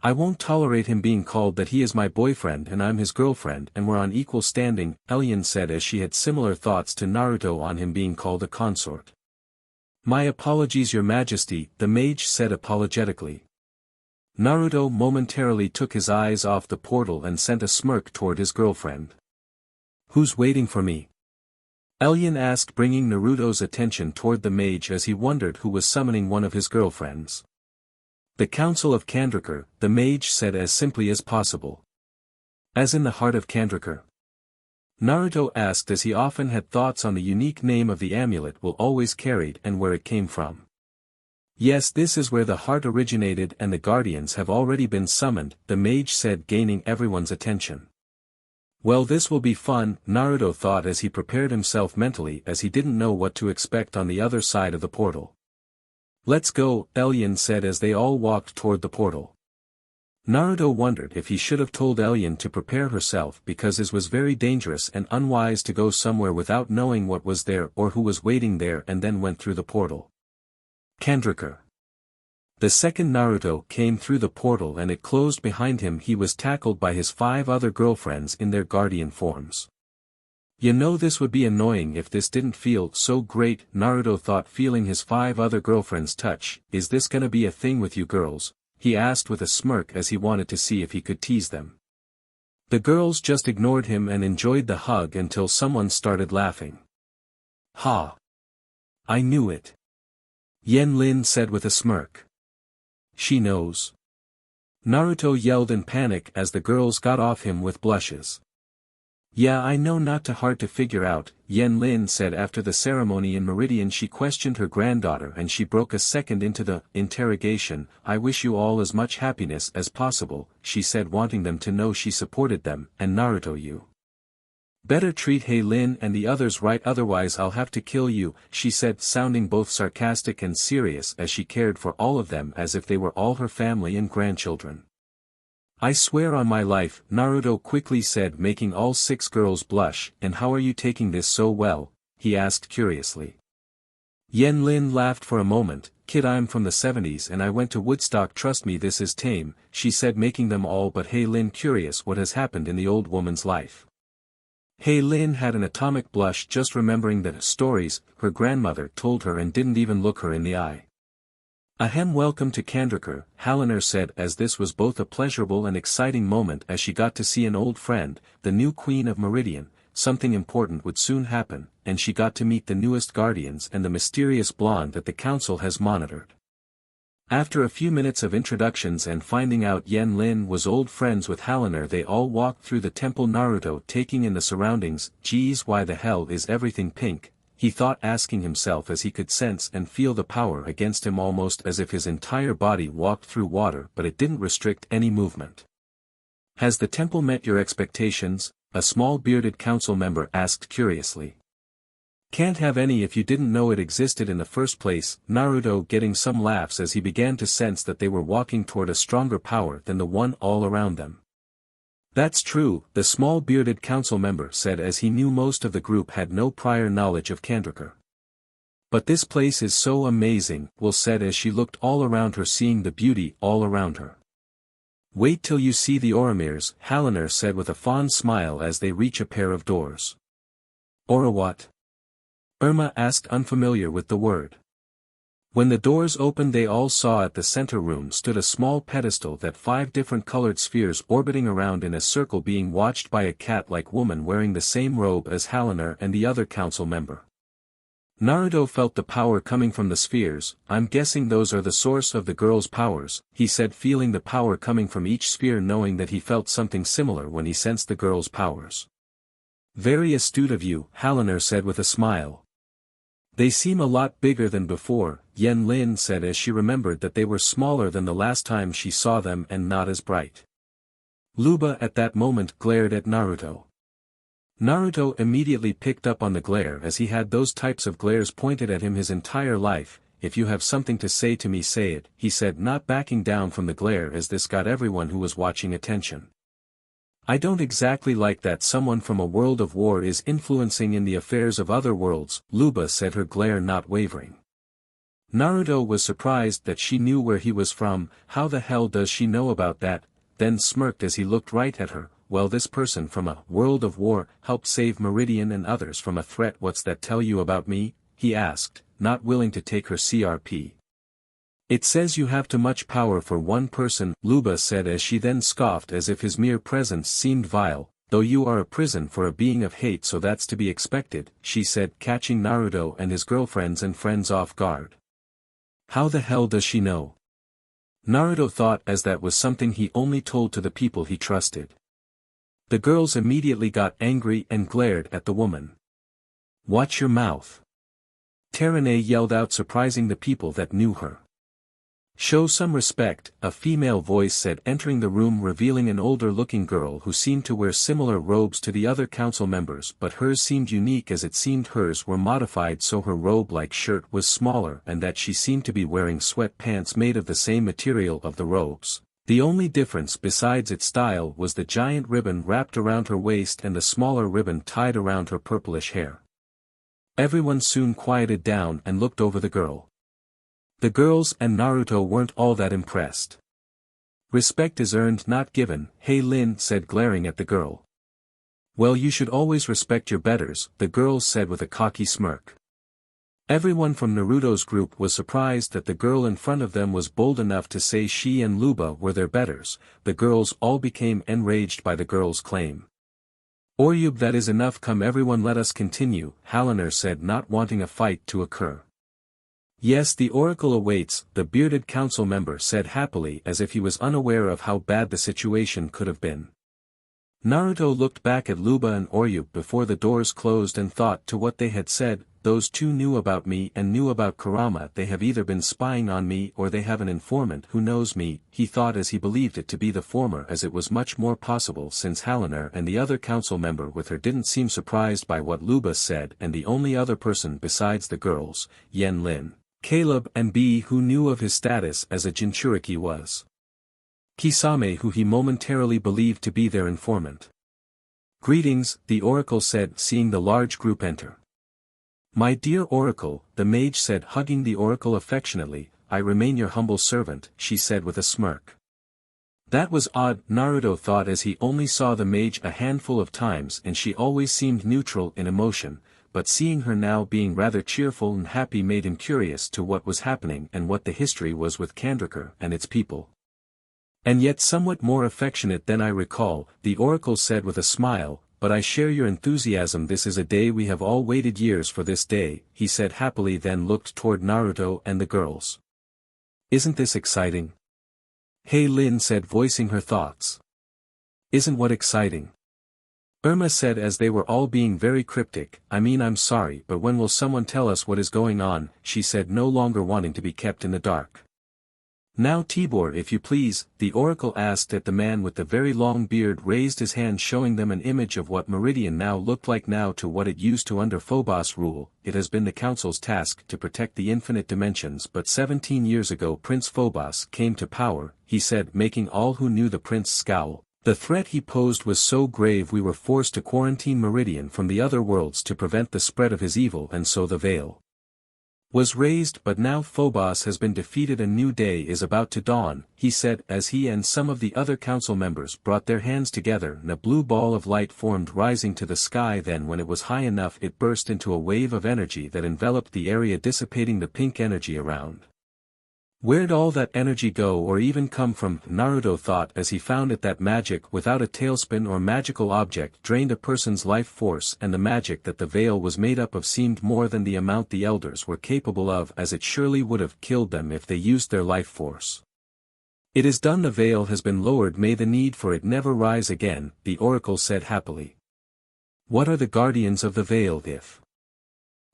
I won't tolerate him being called that. He is my boyfriend and I'm his girlfriend and we're on equal standing, Alien said as she had similar thoughts to Naruto on him being called a consort. My apologies, Your Majesty, the mage said apologetically. Naruto momentarily took his eyes off the portal and sent a smirk toward his girlfriend. Who's waiting for me? Alien asked, bringing Naruto's attention toward the mage as he wondered who was summoning one of his girlfriends. The Council of Kandrakar, the mage said as simply as possible. As in the heart of Kandrakar? Naruto asked as he often had thoughts on the unique name of the amulet will always carried and where it came from. Yes, this is where the heart originated and the guardians have already been summoned, the mage said, gaining everyone's attention. Well, this will be fun, Naruto thought as he prepared himself mentally as he didn't know what to expect on the other side of the portal. Let's go, Alien said as they all walked toward the portal. Naruto wondered if he should have told Alien to prepare herself because it was very dangerous and unwise to go somewhere without knowing what was there or who was waiting there, and then went through the portal. Kandrakar. The second Naruto came through the portal and it closed behind him, he was tackled by his 5 other girlfriends in their guardian forms. You know, this would be annoying if this didn't feel so great, Naruto thought, feeling his 5 other girlfriends' touch. Is this gonna be a thing with you girls? He asked with a smirk as he wanted to see if he could tease them. The girls just ignored him and enjoyed the hug until someone started laughing. Ha! I knew it. Yen Lin said with a smirk. She knows. Naruto yelled in panic as the girls got off him with blushes. Yeah, I know, not too hard to figure out, Yen Lin said. After the ceremony in Meridian she questioned her granddaughter and she broke a second into the interrogation. I wish you all as much happiness as possible, she said, wanting them to know she supported them. And Naruto, you better treat Hei Lin and the others right, otherwise I'll have to kill you, she said, sounding both sarcastic and serious as she cared for all of them as if they were all her family and grandchildren. I swear on my life, Naruto quickly said, making all 6 girls blush. And how are you taking this so well? He asked curiously. Yen Lin laughed for a moment. Kid, I'm from the 70s and I went to Woodstock, trust me, this is tame, she said, making them all but Hei Lin curious what has happened in the old woman's life. Hei Lin had an atomic blush just remembering the stories her grandmother told her and didn't even look her in the eye. Ahem, welcome to Kandrakar, Halaner said, as this was both a pleasurable and exciting moment as she got to see an old friend, the new queen of Meridian. Something important would soon happen, and she got to meet the newest guardians and the mysterious blonde that the council has monitored. After a few minutes of introductions and finding out Yen Lin was old friends with Halaner, they all walked through the temple, Naruto taking in the surroundings. Geez, why the hell is everything pink? He thought, asking himself as he could sense and feel the power against him, almost as if his entire body walked through water, but it didn't restrict any movement. Has the temple met your expectations? A small bearded council member asked curiously. Can't have any if you didn't know it existed in the first place, Naruto, getting some laughs as he began to sense that they were walking toward a stronger power than the one all around them. That's true, the small bearded council member said, as he knew most of the group had no prior knowledge of Kandrakar. But this place is so amazing, Will said as she looked all around her, seeing the beauty all around her. Wait till you see the Oromirs, Halaner said with a fond smile as they reach a pair of doors. Ora what? Irma asked, unfamiliar with the word. When the doors opened, they all saw at the center room stood a small pedestal that 5 different colored spheres orbiting around in a circle, being watched by a cat-like woman wearing the same robe as Halaner and the other council member. Naruto felt the power coming from the spheres. I'm guessing those are the source of the girl's powers, he said, feeling the power coming from each sphere, knowing that he felt something similar when he sensed the girl's powers. Very astute of you, Halaner said with a smile. They seem a lot bigger than before, Yen Lin said as she remembered that they were smaller than the last time she saw them and not as bright. Luba at that moment glared at Naruto. Naruto immediately picked up on the glare, as he had those types of glares pointed at him his entire life. If you have something to say to me, say it, he said, not backing down from the glare, as this got everyone who was watching attention. I don't exactly like that someone from a world of war is influencing in the affairs of other worlds, Luba said, her glare not wavering. Naruto was surprised that she knew where he was from. How the hell does she know about that? Then smirked as he looked right at her. Well, this person from a world of war helped save Meridian and others from a threat. What's that tell you about me? He asked, not willing to take her CRP. It says you have too much power for one person, Luba said as she then scoffed as if his mere presence seemed vile. Though you are a prison for a being of hate, so that's to be expected, she said, catching Naruto and his girlfriends and friends off guard. How the hell does she know? Naruto thought, as that was something he only told to the people he trusted. The girls immediately got angry and glared at the woman. Watch your mouth. Terane yelled out, surprising the people that knew her. Show some respect, a female voice said, entering the room, revealing an older-looking girl who seemed to wear similar robes to the other council members, but hers seemed unique, as it seemed hers were modified so her robe-like shirt was smaller and that she seemed to be wearing sweatpants made of the same material of the robes. The only difference besides its style was the giant ribbon wrapped around her waist and the smaller ribbon tied around her purplish hair. Everyone soon quieted down and looked over the girl. The girls and Naruto weren't all that impressed. Respect is earned, not given, Hei Lin said, glaring at the girl. Well, you should always respect your betters, the girls said with a cocky smirk. Everyone from Naruto's group was surprised that the girl in front of them was bold enough to say she and Luba were their betters. The girls all became enraged by the girl's claim. Orube, that is enough, come everyone, let us continue, Halaner said, not wanting a fight to occur. Yes, the oracle awaits, the bearded council member said happily as if he was unaware of how bad the situation could have been. Naruto looked back at Luba and Orube before the doors closed and thought to what they had said, those two knew about me and knew about Kurama, they have either been spying on me or they have an informant who knows me, he thought as he believed it to be the former as it was much more possible since Halloner and the other council member with her didn't seem surprised by what Luba said and the only other person besides the girls, Yen Lin, Caleb and B who knew of his status as a Jinchuriki was Kisame who he momentarily believed to be their informant. Greetings, the oracle said seeing the large group enter. My dear oracle, the mage said hugging the oracle affectionately, I remain your humble servant, she said with a smirk. That was odd, Naruto thought as he only saw the mage a handful of times and she always seemed neutral in emotion, but seeing her now being rather cheerful and happy made him curious to what was happening and what the history was with Kandrakar and its people. And yet somewhat more affectionate than I recall, the oracle said with a smile, but I share your enthusiasm. This is a day we have all waited years for this day, he said happily then looked toward Naruto and the girls. Isn't this exciting? Hey Lin said voicing her thoughts. Isn't what exciting? Irma said as they were all being very cryptic, I mean I'm sorry but when will someone tell us what is going on, she said no longer wanting to be kept in the dark. Now Tibor if you please, the oracle asked at the man with the very long beard raised his hand showing them an image of what Meridian now looked like now to what it used to under Phobos rule. It has been the council's task to protect the infinite dimensions but 17 years ago Prince Phobos came to power, he said making all who knew the prince scowl. The threat he posed was so grave we were forced to quarantine Meridian from the other worlds to prevent the spread of his evil and so the veil was raised but now Phobos has been defeated a new day is about to dawn, he said as he and some of the other council members brought their hands together and a blue ball of light formed rising to the sky then when it was high enough it burst into a wave of energy that enveloped the area dissipating the pink energy around. Where'd all that energy go or even come from, Naruto thought as he found it that magic without a tailspin or magical object drained a person's life force and the magic that the veil was made up of seemed more than the amount the elders were capable of as it surely would have killed them if they used their life force. It is done the veil has been lowered may the need for it never rise again, the oracle said happily. What are the guardians of the veil if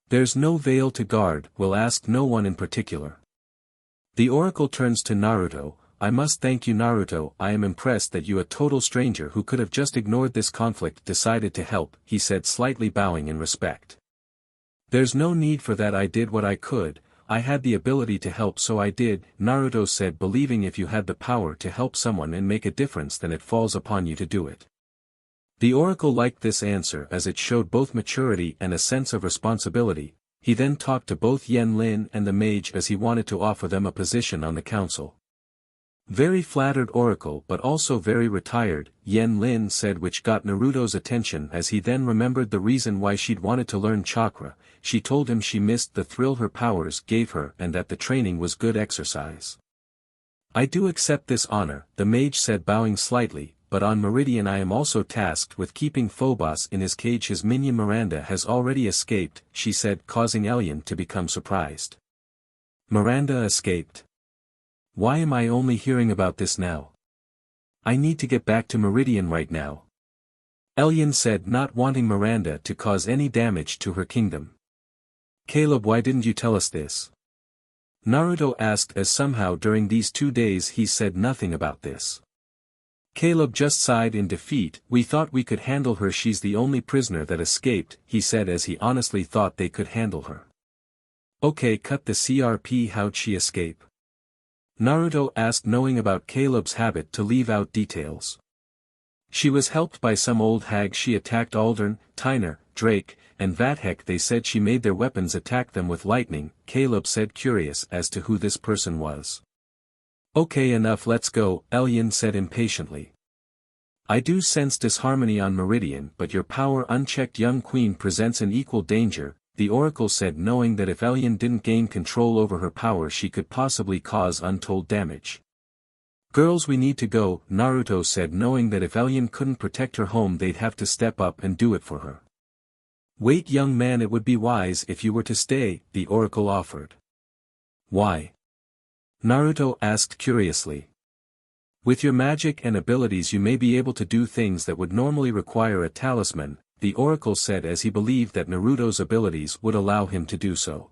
there's no veil to guard, will ask no one in particular. The oracle turns to Naruto, I must thank you Naruto, I am impressed that you a total stranger who could have just ignored this conflict decided to help, he said slightly bowing in respect. There's no need for that I did what I could, I had the ability to help so I did, Naruto said believing if you had the power to help someone and make a difference then it falls upon you to do it. The oracle liked this answer as it showed both maturity and a sense of responsibility. He then talked to both Yen Lin and the mage as he wanted to offer them a position on the council. Very flattered oracle but also very retired, Yen Lin said which got Naruto's attention as he then remembered the reason why she'd wanted to learn chakra, she told him she missed the thrill her powers gave her and that the training was good exercise. I do accept this honor, the mage said bowing slightly, but on Meridian I am also tasked with keeping Phobos in his cage his minion Miranda has already escaped, she said causing Elian to become surprised. Miranda escaped? Why am I only hearing about this now? I need to get back to Meridian right now. Elian said not wanting Miranda to cause any damage to her kingdom. Caleb why didn't you tell us this? Naruto asked as somehow during these 2 days he said nothing about this. Caleb just sighed in defeat, we thought we could handle her she's the only prisoner that escaped, he said as he honestly thought they could handle her. Okay cut the CRP how'd she escape? Naruto asked knowing about Caleb's habit to leave out details. She was helped by some old hag she attacked Aldern, Tyner, Drake, and Vathek they said she made their weapons attack them with lightning, Caleb said curious as to who this person was. Okay enough let's go, Elian said impatiently. I do sense disharmony on Meridian but your power unchecked young queen presents an equal danger, the oracle said knowing that if Elian didn't gain control over her power she could possibly cause untold damage. Girls we need to go, Naruto said knowing that if Elian couldn't protect her home they'd have to step up and do it for her. Wait young man it would be wise if you were to stay, the oracle offered. Why? Naruto asked curiously. With your magic and abilities you may be able to do things that would normally require a talisman, the oracle said as he believed that Naruto's abilities would allow him to do so.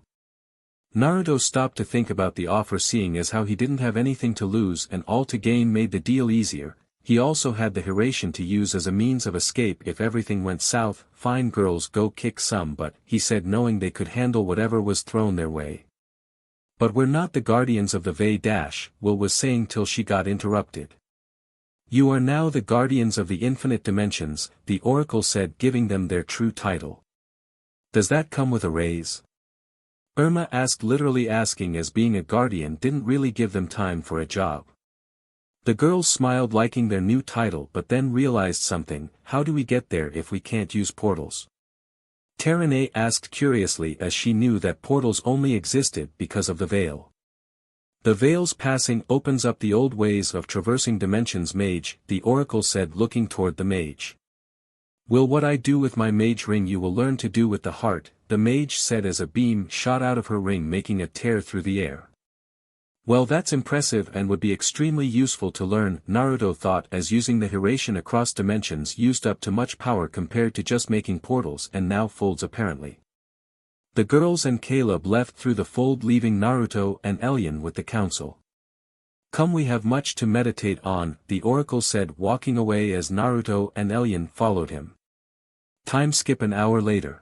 Naruto stopped to think about the offer, seeing as how he didn't have anything to lose and all to gain made the deal easier. He also had the HAREM to use as a means of escape if everything went south. Fine, girls go kick some butt, he said, knowing they could handle whatever was thrown their way. But we're not the guardians of the VERYYYY, Will was saying till she got interrupted. You are now the guardians of the infinite dimensions, the oracle said, giving them their true title. Does that come with a raise? Irma asked, literally asking as being a guardian didn't really give them time for a job. The girls smiled, liking their new title, but then realized something. How do we get there if we can't use portals? Terene asked curiously as she knew that portals only existed because of the veil. The veil's passing opens up the old ways of traversing dimensions, mage, the oracle said, looking toward the mage. Will, what I do with my mage ring you will learn to do with the heart, the mage said as a beam shot out of her ring, making a tear through the air. Well, that's impressive and would be extremely useful to learn, Naruto thought, as using the HAREM across dimensions used up too much power compared to just making portals and now folds apparently. The girls and Caleb left through the fold, leaving Naruto and Elian with the council. Come, we have much to meditate on, the oracle said, walking away as Naruto and Elian followed him. Time skip an hour later.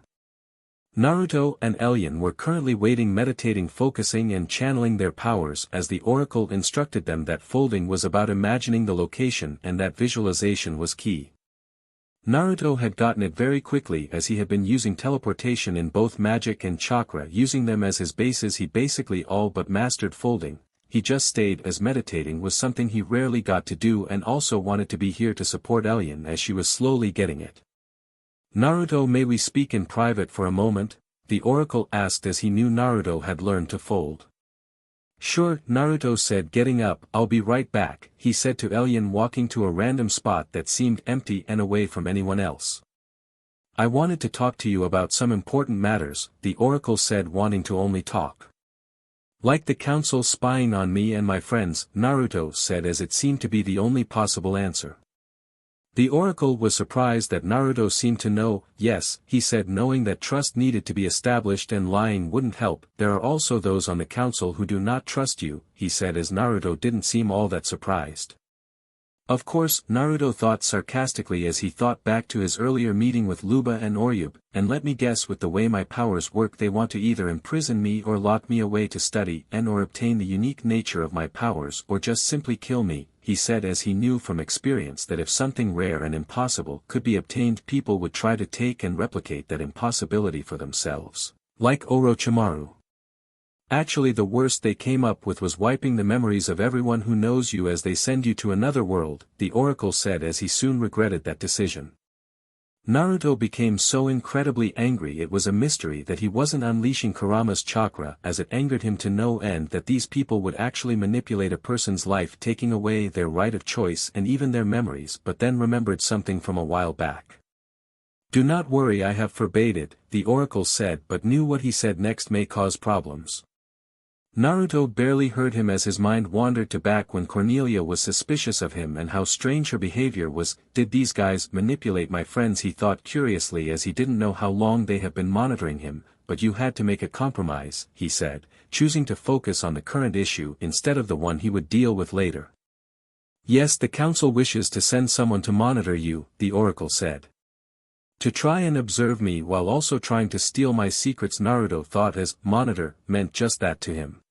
Naruto and Elian were currently waiting, meditating, focusing and channeling their powers as the oracle instructed them that folding was about imagining the location and that visualization was key. Naruto had gotten it very quickly as he had been using teleportation in both magic and chakra, using them as his bases. He basically all but mastered folding. He just stayed as meditating was something he rarely got to do, and also wanted to be here to support Elian as she was slowly getting it. Naruto, may we speak in private for a moment? The oracle asked as he knew Naruto had learned to fold. Sure, Naruto said, getting up. I'll be right back, he said to Elian, walking to a random spot that seemed empty and away from anyone else. I wanted to talk to you about some important matters, the oracle said, wanting to only talk. Like the council spying on me and my friends, Naruto said as it seemed to be the only possible answer. The oracle was surprised that Naruto seemed to know. Yes, he said, knowing that trust needed to be established and lying wouldn't help. There are also those on the council who do not trust you, he said as Naruto didn't seem all that surprised. Of course, Naruto thought sarcastically as he thought back to his earlier meeting with Luba and Orube, and let me guess, with the way my powers work they want to either imprison me or lock me away to study and or obtain the unique nature of my powers, or just simply kill me, he said as he knew from experience that if something rare and impossible could be obtained people would try to take and replicate that impossibility for themselves, like Orochimaru. Actually, the worst they came up with was wiping the memories of everyone who knows you as they send you to another world, the oracle said as he soon regretted that decision. Naruto became so incredibly angry it was a mystery that he wasn't unleashing Kurama's chakra, as it angered him to no end that these people would actually manipulate a person's life, taking away their right of choice and even their memories, but then remembered something from a while back. Do not worry, I have forbade it, the oracle said, but knew what he said next may cause problems. Naruto barely heard him as his mind wandered to back when Cornelia was suspicious of him and how strange her behavior was. Did these guys manipulate my friends, he thought curiously as he didn't know how long they have been monitoring him, but you had to make a compromise, he said, choosing to focus on the current issue instead of the one he would deal with later. Yes, the council wishes to send someone to monitor you, the oracle said. To try and observe me while also trying to steal my secrets. Naruto thought as monitor meant just that to him.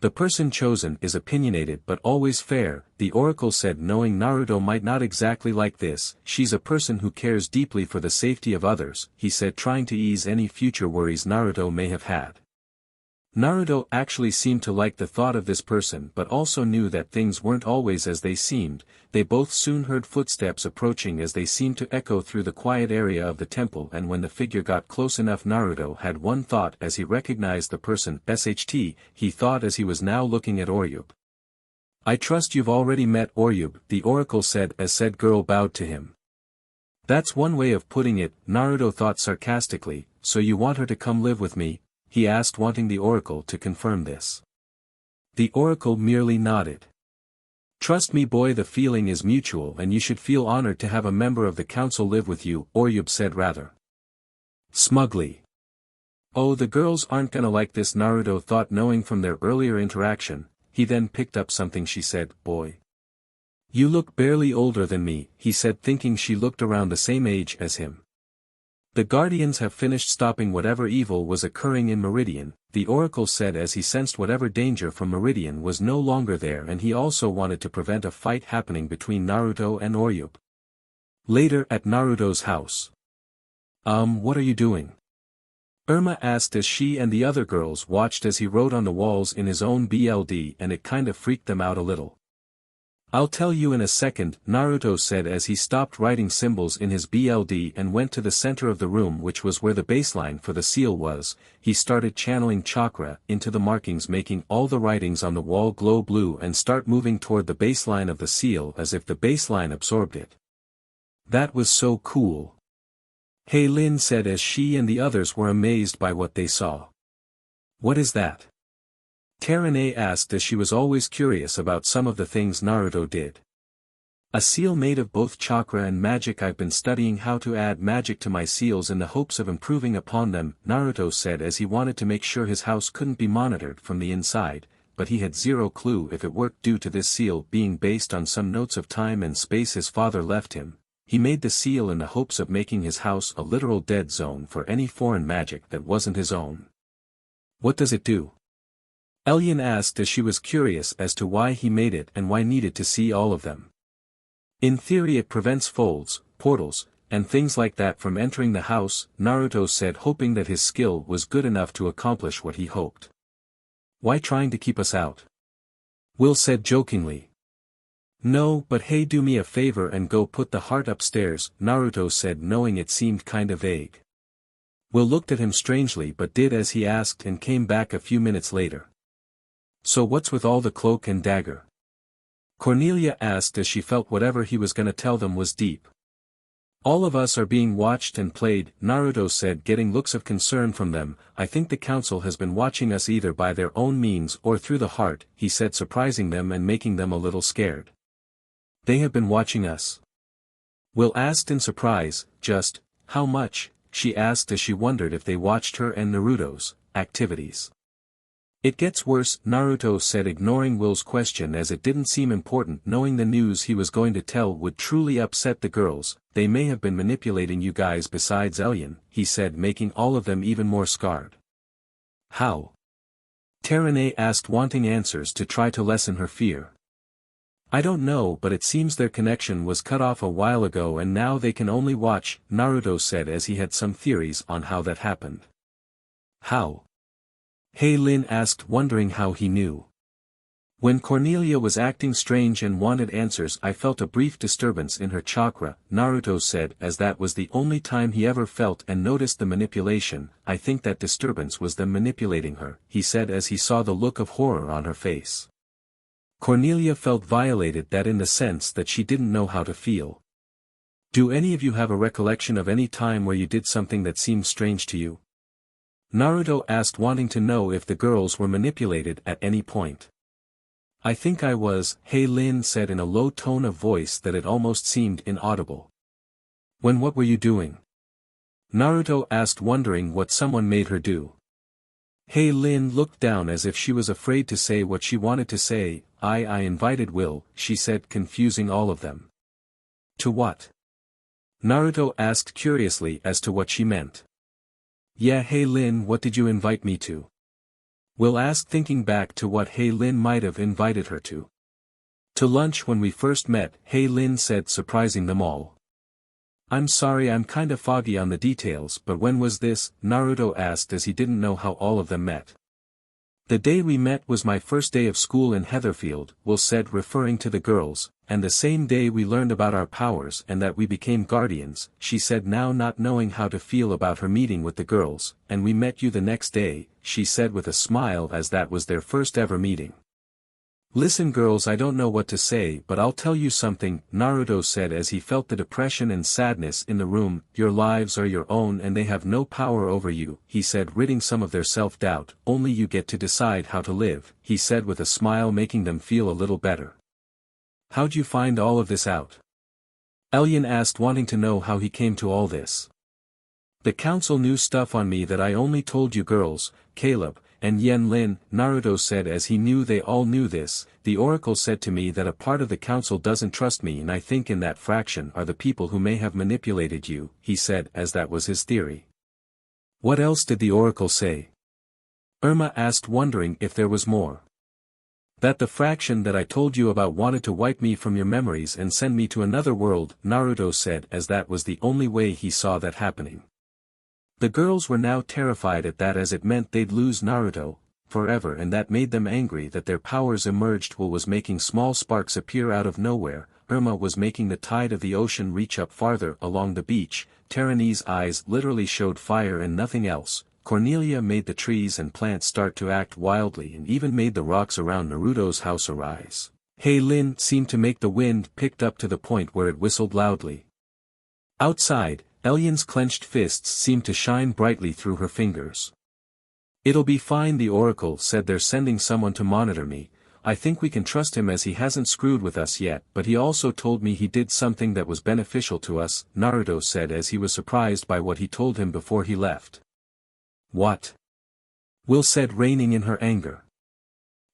The person chosen is opinionated but always fair, the oracle said, knowing Naruto might not exactly like this. She's a person who cares deeply for the safety of others, he said, trying to ease any future worries Naruto may have had. Naruto actually seemed to like the thought of this person but also knew that things weren't always as they seemed. They both soon heard footsteps approaching as they seemed to echo through the quiet area of the temple, and when the figure got close enough Naruto had one thought as he recognized the person. SHT, he thought as he was now looking at Orube. I trust you've already met Orube, the oracle said as said girl bowed to him. That's one way of putting it, Naruto thought sarcastically. So you want her to come live with me? He asked, wanting the oracle to confirm this. The oracle merely nodded. Trust me boy, the feeling is mutual and you should feel honored to have a member of the council live with you, Orube said rather smugly. Oh, the girls aren't gonna like this, Naruto thought, knowing from their earlier interaction. He then picked up something she said. Boy, you look barely older than me, he said, thinking she looked around the same age as him. The Guardians have finished stopping whatever evil was occurring in Meridian, the oracle said as he sensed whatever danger from Meridian was no longer there, and he also wanted to prevent a fight happening between Naruto and Orube. Later at Naruto's house. What are you doing? Irma asked as she and the other girls watched as he wrote on the walls in his own BLD, and it kind of freaked them out a little. I'll tell you in a second, Naruto said as he stopped writing symbols in his BLD and went to the center of the room, which was where the baseline for the seal was. He started channeling chakra into the markings, making all the writings on the wall glow blue and start moving toward the baseline of the seal as if the baseline absorbed it. That was so cool. Hey Lin said as she and the others were amazed by what they saw. What is that? Karane asked as she was always curious about some of the things Naruto did. A seal made of both chakra and magic. I've been studying how to add magic to my seals in the hopes of improving upon them, Naruto said as he wanted to make sure his house couldn't be monitored from the inside, but he had zero clue if it worked due to this seal being based on some notes of time and space his father left him. He made the seal in the hopes of making his house a literal dead zone for any foreign magic that wasn't his own. What does it do? Elian asked as she was curious as to why he made it and why needed to see all of them. In theory it prevents folds, portals, and things like that from entering the house, Naruto said, hoping that his skill was good enough to accomplish what he hoped. Why trying to keep us out? Will said jokingly. No, but hey, do me a favor and go put the heart upstairs, Naruto said, knowing it seemed kinda vague. Will looked at him strangely but did as he asked and came back a few minutes later. So what's with all the cloak and dagger? Cornelia asked as she felt whatever he was gonna tell them was deep. All of us are being watched and played, Naruto said, getting looks of concern from them. I think the council has been watching us either by their own means or through the heart, he said, surprising them and making them a little scared. They have been watching us? Will asked in surprise. Just how much? She asked as she wondered if they watched her and Naruto's activities. It gets worse, Naruto said, ignoring Will's question as it didn't seem important, knowing the news he was going to tell would truly upset the girls. They may have been manipulating you guys besides Elian, he said, making all of them even more scarred. How? Terane asked, wanting answers to try to lessen her fear. I don't know, but it seems their connection was cut off a while ago and now they can only watch, Naruto said as he had some theories on how that happened. How? Hey Lin asked, wondering how he knew. When Cornelia was acting strange and wanted answers, I felt a brief disturbance in her chakra, Naruto said, as that was the only time he ever felt and noticed the manipulation. I think that disturbance was them manipulating her, he said as he saw the look of horror on her face. Cornelia felt violated, that in the sense that she didn't know how to feel. Do any of you have a recollection of any time where you did something that seemed strange to you? Naruto asked, wanting to know if the girls were manipulated at any point. I think I was, Hey Lin said in a low tone of voice that it almost seemed inaudible. When? What were you doing? Naruto asked, wondering what someone made her do. Hey Lin looked down as if she was afraid to say what she wanted to say. I invited Will, she said, confusing all of them. To what? Naruto asked curiously as to what she meant. Yeah, Hey Lin, what did you invite me to? Will asked, thinking back to what Hey Lin might have invited her to. To lunch when we first met, Hey Lin said, surprising them all. I'm sorry, I'm kinda foggy on the details, but when was this? Naruto asked as he didn't know how all of them met. The day we met was my first day of school in Heatherfield, Will said, referring to the girls, and the same day we learned about our powers and that we became guardians, she said, now not knowing how to feel about her meeting with the girls. And we met you the next day, she said with a smile, as that was their first ever meeting. Listen girls, I don't know what to say, but I'll tell you something, Naruto said as he felt the depression and sadness in the room. Your lives are your own and they have no power over you, he said, ridding some of their self-doubt. Only you get to decide how to live, he said with a smile, making them feel a little better. How'd you find all of this out? Elian asked, wanting to know how he came to all this. The council knew stuff on me that I only told you girls, Caleb, and Yen Lin, Naruto said as he knew they all knew this. The oracle said to me that a part of the council doesn't trust me, and I think in that fraction are the people who may have manipulated you, he said, as that was his theory. What else did the oracle say? Irma asked, wondering if there was more. That the fraction that I told you about wanted to wipe me from your memories and send me to another world, Naruto said, as that was the only way he saw that happening. The girls were now terrified at that, as it meant they'd lose Naruto forever, and that made them angry that their powers emerged. Will was making small sparks appear out of nowhere. Irma was making the tide of the ocean reach up farther along the beach. Terani's eyes literally showed fire and nothing else. Cornelia made the trees and plants start to act wildly and even made the rocks around Naruto's house arise. Hey Lin seemed to make the wind picked up to the point where it whistled loudly. Outside, Elian's clenched fists seemed to shine brightly through her fingers. It'll be fine, the oracle said. They're sending someone to monitor me. I think we can trust him as he hasn't screwed with us yet, but he also told me he did something that was beneficial to us, Naruto said as he was surprised by what he told him before he left. What? Will said, reining in her anger.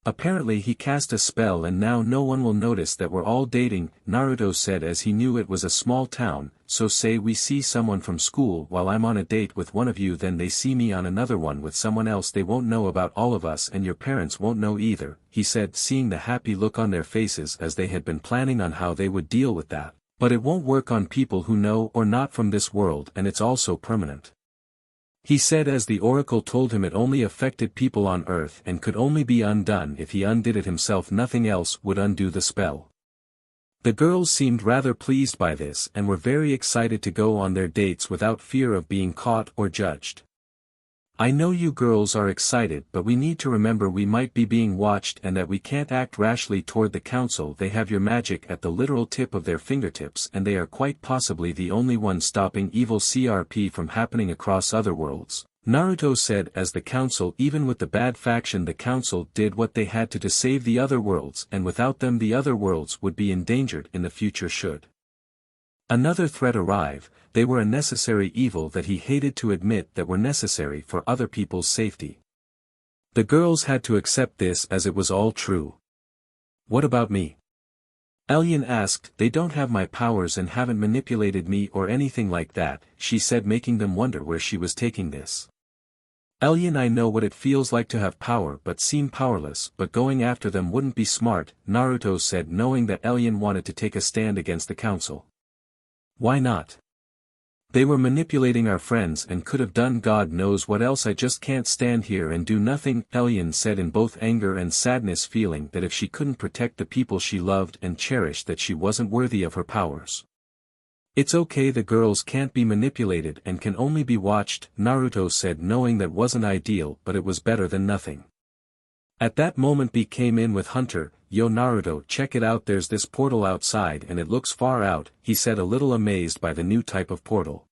Apparently he cast a spell and now no one will notice that we're all dating, Naruto said as he knew it was a small town. So say we see someone from school while I'm on a date with one of you, then they see me on another one with someone else, they won't know about all of us and your parents won't know either, he said, seeing the happy look on their faces as they had been planning on how they would deal with that. But it won't work on people who know or not from this world, and it's also permanent. He said as the oracle told him it only affected people on Earth and could only be undone if he undid it himself. Nothing else would undo the spell. The girls seemed rather pleased by this and were very excited to go on their dates without fear of being caught or judged. I know you girls are excited, but we need to remember we might be being watched and that we can't act rashly toward the council. They have your magic at the literal tip of their fingertips and they are quite possibly the only ones stopping evil CRP from happening across other worlds, Naruto said as the council, even with the bad faction, the council did what they had to save the other worlds, and without them the other worlds would be endangered in the future should another threat arrive. They were a necessary evil that he hated to admit that were necessary for other people's safety. The girls had to accept this as it was all true. What about me? Elian asked. They don't have my powers and haven't manipulated me or anything like that, she said, making them wonder where she was taking this. Elian, I know what it feels like to have power but seem powerless, but going after them wouldn't be smart, Naruto said, knowing that Elian wanted to take a stand against the council. Why not? They were manipulating our friends and could have done God knows what else. I just can't stand here and do nothing, Elian said in both anger and sadness, feeling that if she couldn't protect the people she loved and cherished, that she wasn't worthy of her powers. It's okay, the girls can't be manipulated and can only be watched, Naruto said, knowing that wasn't ideal but it was better than nothing. At that moment B came in with Hunter. Yo Naruto, check it out, there's this portal outside and it looks far out, he said, a little amazed by the new type of portal.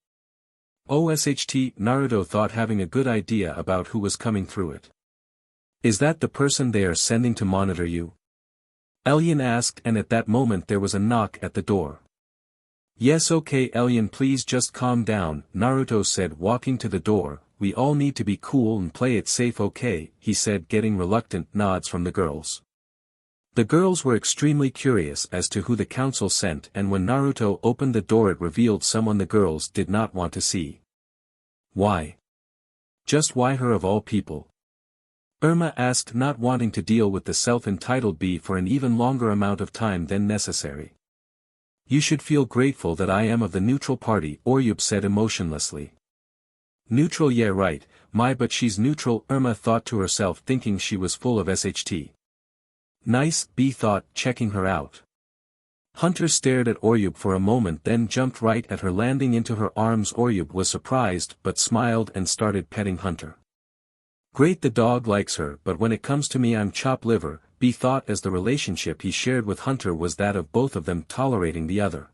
OSHT, Naruto thought, having a good idea about who was coming through it. Is that the person they are sending to monitor you? Elian asked, and at that moment there was a knock at the door. Yes, okay Elian, please just calm down, Naruto said, walking to the door. We all need to be cool and play it safe, okay, he said, getting reluctant nods from the girls. The girls were extremely curious as to who the council sent, and when Naruto opened the door it revealed someone the girls did not want to see. Why? Just why her of all people? Irma asked, not wanting to deal with the self-entitled B for an even longer amount of time than necessary. You should feel grateful that I am of the neutral party, Orube said emotionlessly. Neutral, yeah right, but she's neutral, Irma thought to herself, thinking she was full of SHT. Nice, B thought, checking her out. Hunter stared at Orube for a moment, then jumped right at her, landing into her arms. Orube was surprised but smiled and started petting Hunter. Great, the dog likes her, but when it comes to me I'm chop liver. B thought, as the relationship he shared with Hunter was that of both of them tolerating the other.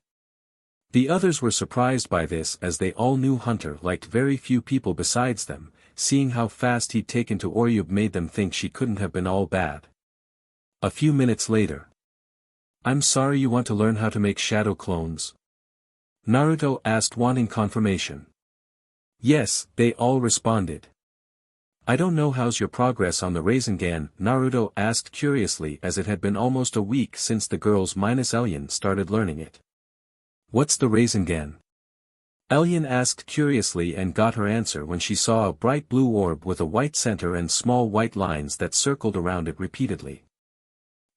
The others were surprised by this, as they all knew Hunter liked very few people besides them. Seeing how fast he'd taken to Orube made them think she couldn't have been all bad. A few minutes later. I'm sorry, you want to learn how to make shadow clones? Naruto asked, wanting confirmation. Yes, they all responded. I don't know, how's your progress on the Rasengan? Naruto asked curiously, as it had been almost a week since the girls minus Elyon started learning it. What's the Rasengan? Elyon asked curiously and got her answer when she saw a bright blue orb with a white center and small white lines that circled around it repeatedly.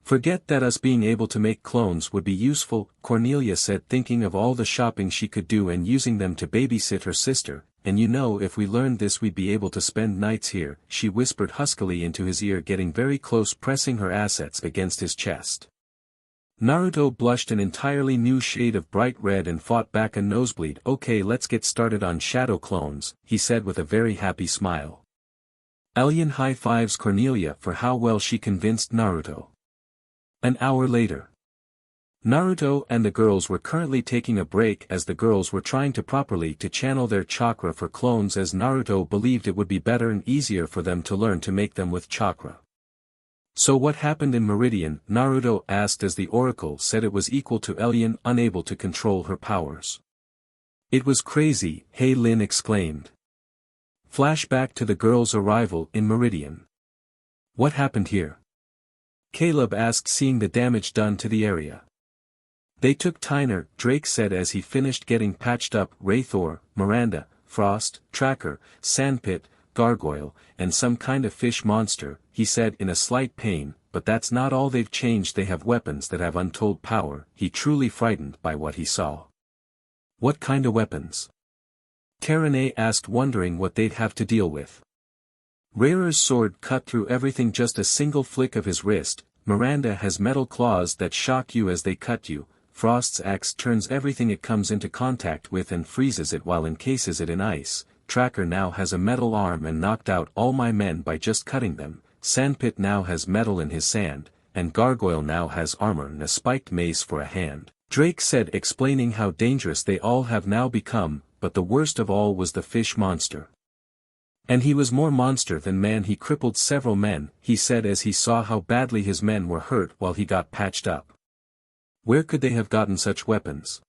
Forget that, us being able to make clones would be useful, Cornelia said, thinking of all the shopping she could do and using them to babysit her sister, and you know, if we learned this we'd be able to spend nights here, she whispered huskily into his ear, getting very close, pressing her assets against his chest. Naruto blushed an entirely new shade of bright red and fought back a nosebleed. Okay, let's get started on shadow clones, he said with a very happy smile. Elyon high-fives Cornelia for how well she convinced Naruto. An hour later. Naruto and the girls were currently taking a break, as the girls were trying to properly channel their chakra for clones, as Naruto believed it would be better and easier for them to learn to make them with chakra. So what happened in Meridian? Naruto asked, as the oracle said it was equal to Elyon unable to control her powers. It was crazy, Hey Lin exclaimed. Flashback to the girls' arrival in Meridian. What happened here? Caleb asked, seeing the damage done to the area. They took Tyner, Drake said as he finished getting patched up. Raythor, Miranda, Frost, Tracker, Sandpit, Gargoyle, and some kind of fish monster, he said in a slight pain, but that's not all they've changed. They have weapons that have untold power. He truly frightened by what he saw. What kind of weapons? Karane asked, wondering what they'd have to deal with. Rare's sword cut through everything, just a single flick of his wrist. Miranda has metal claws that shock you as they cut you. Frost's axe turns everything it comes into contact with and freezes it while encases it in ice. Tracker now has a metal arm and knocked out all my men by just cutting them. Sandpit now has metal in his sand, and Gargoyle now has armor and a spiked mace for a hand, Drake said, explaining how dangerous they all have now become, but the worst of all was the fish monster. And he was more monster than man. He crippled several men, he said as he saw how badly his men were hurt while he got patched up. Where could they have gotten such weapons?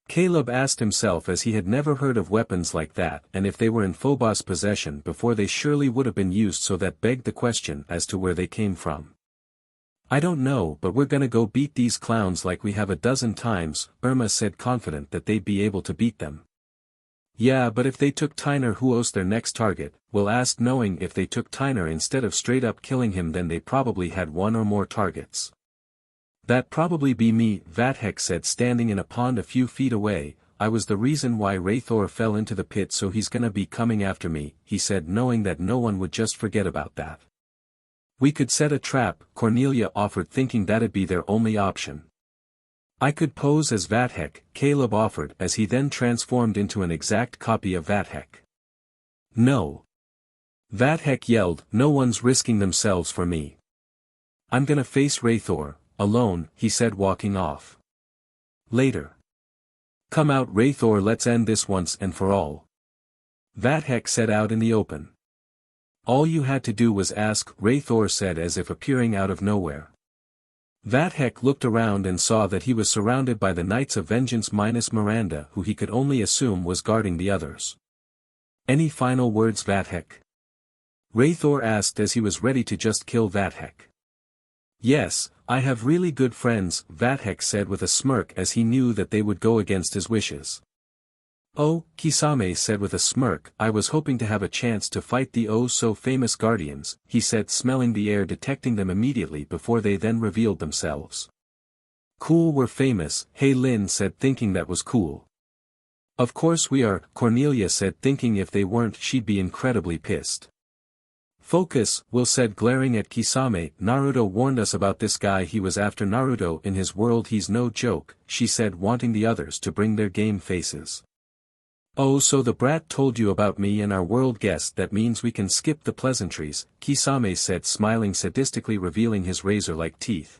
Caleb asked himself, as he had never heard of weapons like that, and if they were in Phobos' possession before, they surely would have been used, so that begged the question as to where they came from. I don't know, but we're gonna go beat these clowns like we have a dozen times, Irma said, confident that they'd be able to beat them. Yeah, but if they took Tyner, who's their next target? Will asked, knowing if they took Tyner instead of straight up killing him, then they probably had one or more targets. That'd probably be me, Vathek said, standing in a pond a few feet away. I was the reason why Raythor fell into the pit, so he's gonna be coming after me, he said, knowing that no one would just forget about that. We could set a trap, Cornelia offered, thinking that'd be their only option. I could pose as Vathek, Caleb offered, as he then transformed into an exact copy of Vathek. No. Vathek yelled, no one's risking themselves for me. I'm gonna face Raythor, alone, he said, walking off. Later. Come out, Raythor, let's end this once and for all. Vathek said out in the open. All you had to do was ask, Raythor said as if appearing out of nowhere. Vathek looked around and saw that he was surrounded by the Knights of Vengeance minus Miranda, who he could only assume was guarding the others. Any final words, Vathek? Raythor asked as he was ready to just kill Vathek. Yes, I have really good friends, Vathek said with a smirk as he knew that they would go against his wishes. Oh, Kisame said with a smirk, I was hoping to have a chance to fight the oh-so-famous guardians, he said, smelling the air, detecting them immediately before they then revealed themselves. Cool, we're famous, Hey Lin said, thinking that was cool. Of course we are, Cornelia said, thinking if they weren't she'd be incredibly pissed. Focus, Will said, glaring at Kisame. Naruto warned us about this guy, he was after Naruto in his world, he's no joke, she said, wanting the others to bring their game faces. "Oh, so the brat told you about me and our world guest. That means we can skip the pleasantries," Kisame said, smiling sadistically, revealing his razor-like teeth.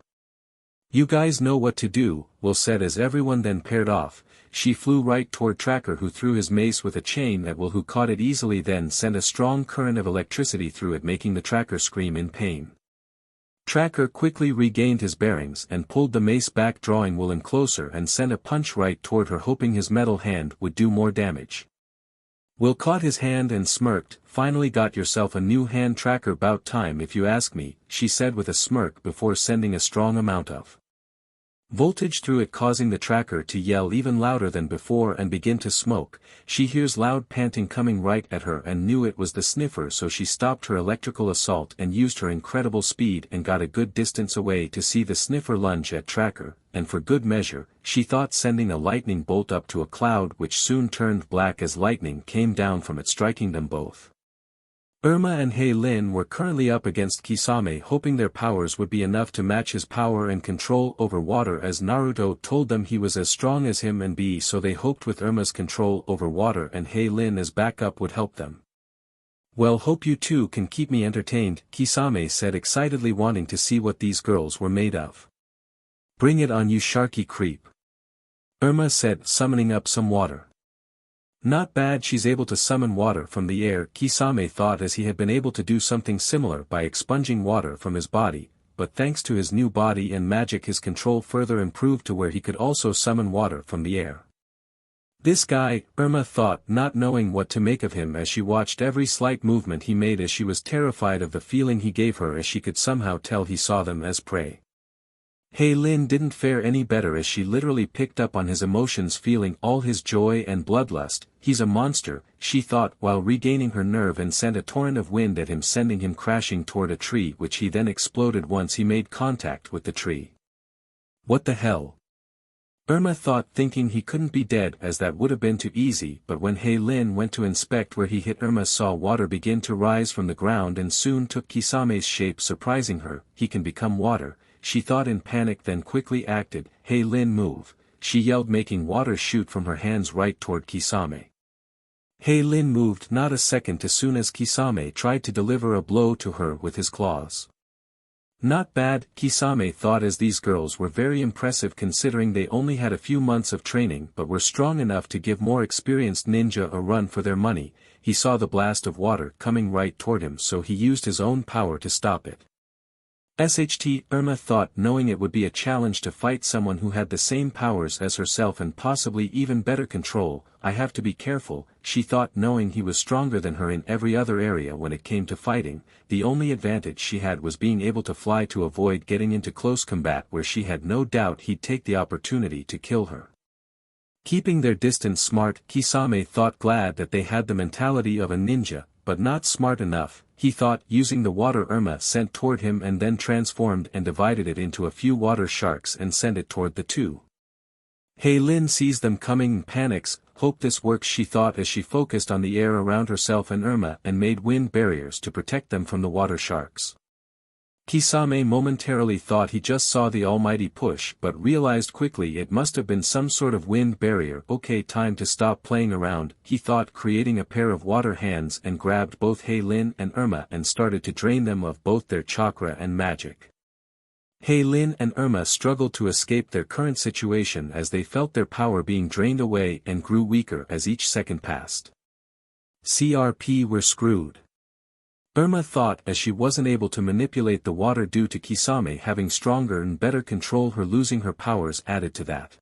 "You guys know what to do," Will said as everyone then paired off. She flew right toward Tracker, who threw his mace with a chain at Will, who caught it easily, then sent a strong current of electricity through it, making the Tracker scream in pain. Tracker quickly regained his bearings and pulled the mace back, drawing Will in closer, and sent a punch right toward her, hoping his metal hand would do more damage. Will caught his hand and smirked. "Finally got yourself a new hand, Tracker. 'Bout time if you ask me," she said with a smirk before sending a strong amount of voltage through it, causing the Tracker to yell even louder than before and begin to smoke. She hears loud panting coming right at her and knew it was the sniffer, so she stopped her electrical assault and used her incredible speed and got a good distance away to see the sniffer lunge at Tracker, and for good measure, she thought, sending a lightning bolt up to a cloud which soon turned black as lightning came down from it, striking them both. Irma and Lin were currently up against Kisame, hoping their powers would be enough to match his power and control over water, as Naruto told them he was as strong as him, and so they hoped with Irma's control over water and Lin as backup would help them. "Well, hope you two can keep me entertained," Kisame said excitedly, wanting to see what these girls were made of. "Bring it on, you sharky creep," Irma said, summoning up some water. "Not bad, she's able to summon water from the air," Kisame thought, as he had been able to do something similar by expunging water from his body, but thanks to his new body and magic his control further improved to where he could also summon water from the air. "This guy," Irma thought, not knowing what to make of him as she watched every slight movement he made, as she was terrified of the feeling he gave her, as she could somehow tell he saw them as prey. Lin didn't fare any better, as she literally picked up on his emotions, feeling all his joy and bloodlust. "He's a monster," she thought while regaining her nerve, and sent a torrent of wind at him, sending him crashing toward a tree, which he then exploded once he made contact with the tree. "What the hell?" Irma thought, thinking he couldn't be dead, as that would have been too easy, but when Lin went to inspect where he hit, Irma saw water begin to rise from the ground and soon took Kisame's shape, surprising her. "He can become water," she thought in panic, then quickly acted. "Lin, move," she yelled, making water shoot from her hands right toward Kisame. Lin moved not a second too soon, as Kisame tried to deliver a blow to her with his claws. Not bad, Kisame thought, as these girls were very impressive considering they only had a few months of training, but were strong enough to give more experienced ninja a run for their money. He saw the blast of water coming right toward him, so he used his own power to stop it. Irma thought, knowing it would be a challenge to fight someone who had the same powers as herself and possibly even better control. "I have to be careful," she thought, knowing he was stronger than her in every other area when it came to fighting. The only advantage she had was being able to fly to avoid getting into close combat, where she had no doubt he'd take the opportunity to kill her. Keeping their distance smart, Kisame thought, glad that they had the mentality of a ninja, but not smart enough, he thought, using the water Irma sent toward him, and then transformed and divided it into a few water sharks and sent it toward the two. Lin sees them coming and panics. "Hope this works," she thought, as she focused on the air around herself and Irma and made wind barriers to protect them from the water sharks. Kisame momentarily thought he just saw the almighty push, but realized quickly it must have been some sort of wind barrier. "Okay, time to stop playing around," he thought, creating a pair of water hands, and grabbed both Lin and Irma and started to drain them of both their chakra and magic. Lin and Irma struggled to escape their current situation, as they felt their power being drained away and grew weaker as each second passed. "CRP, we're screwed," Irma thought, as she wasn't able to manipulate the water due to Kisame having stronger and better control. Her losing her powers added to that.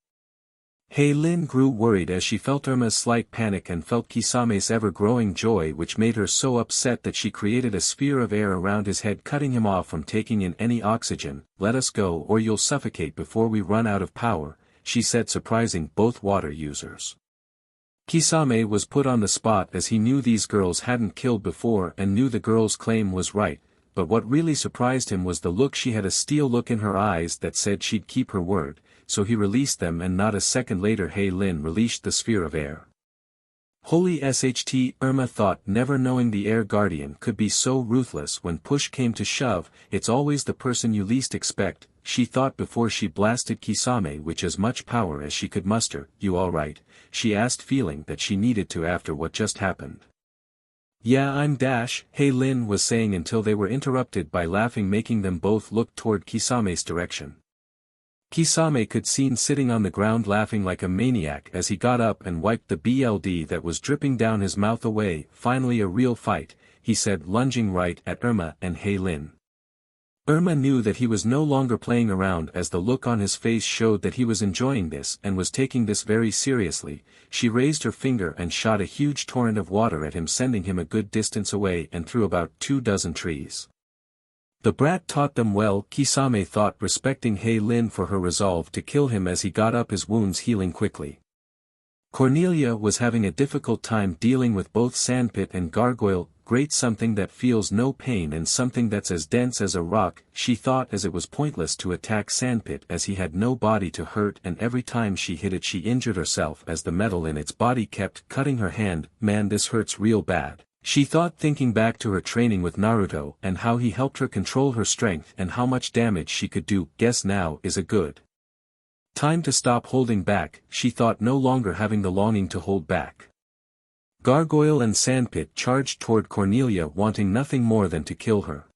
Lin grew worried as she felt Irma's slight panic and felt Kisame's ever-growing joy, which made her so upset that she created a sphere of air around his head, cutting him off from taking in any oxygen. "Let us go, or you'll suffocate before we run out of power," she said, surprising both water users. Kisame was put on the spot, as he knew these girls hadn't killed before and knew the girl's claim was right, but what really surprised him was the look. She had a steel look in her eyes that said she'd keep her word, so he released them, and not a second later Lin released the sphere of air. Holy SHT, Irma thought, never knowing the air guardian could be so ruthless when push came to shove. It's always the person you least expect, she thought before she blasted Kisame with as much power as she could muster. You alright? She asked, feeling that she needed to after what just happened. Yeah, I'm Dash, Hey Lin was saying until they were interrupted by laughing, making them both look toward Kisame's direction. Kisame could seen sitting on the ground laughing like a maniac as he got up and wiped the blood that was dripping down his mouth away. Finally a real fight, he said, lunging right at Irma and Hey Lin. Irma knew that he was no longer playing around, as the look on his face showed that he was enjoying this and was taking this very seriously. She raised her finger and shot a huge torrent of water at him, sending him a good distance away and through about 24 trees. The brat taught them well, Kisame thought, respecting Hey Lin for her resolve to kill him as he got up, his wounds healing quickly. Cornelia was having a difficult time dealing with both Sandpit and Gargoyle. Great, something that feels no pain and something that's as dense as a rock, she thought, as it was pointless to attack Sandpit as he had no body to hurt, and every time she hit it she injured herself as the metal in its body kept cutting her hand. Man, this hurts real bad, she thought, thinking back to her training with Naruto and how he helped her control her strength and how much damage she could do. Guess now is a good time to stop holding back, she thought, no longer having the longing to hold back. Gargoyle and Sandpit charged toward Cornelia, wanting nothing more than to kill her.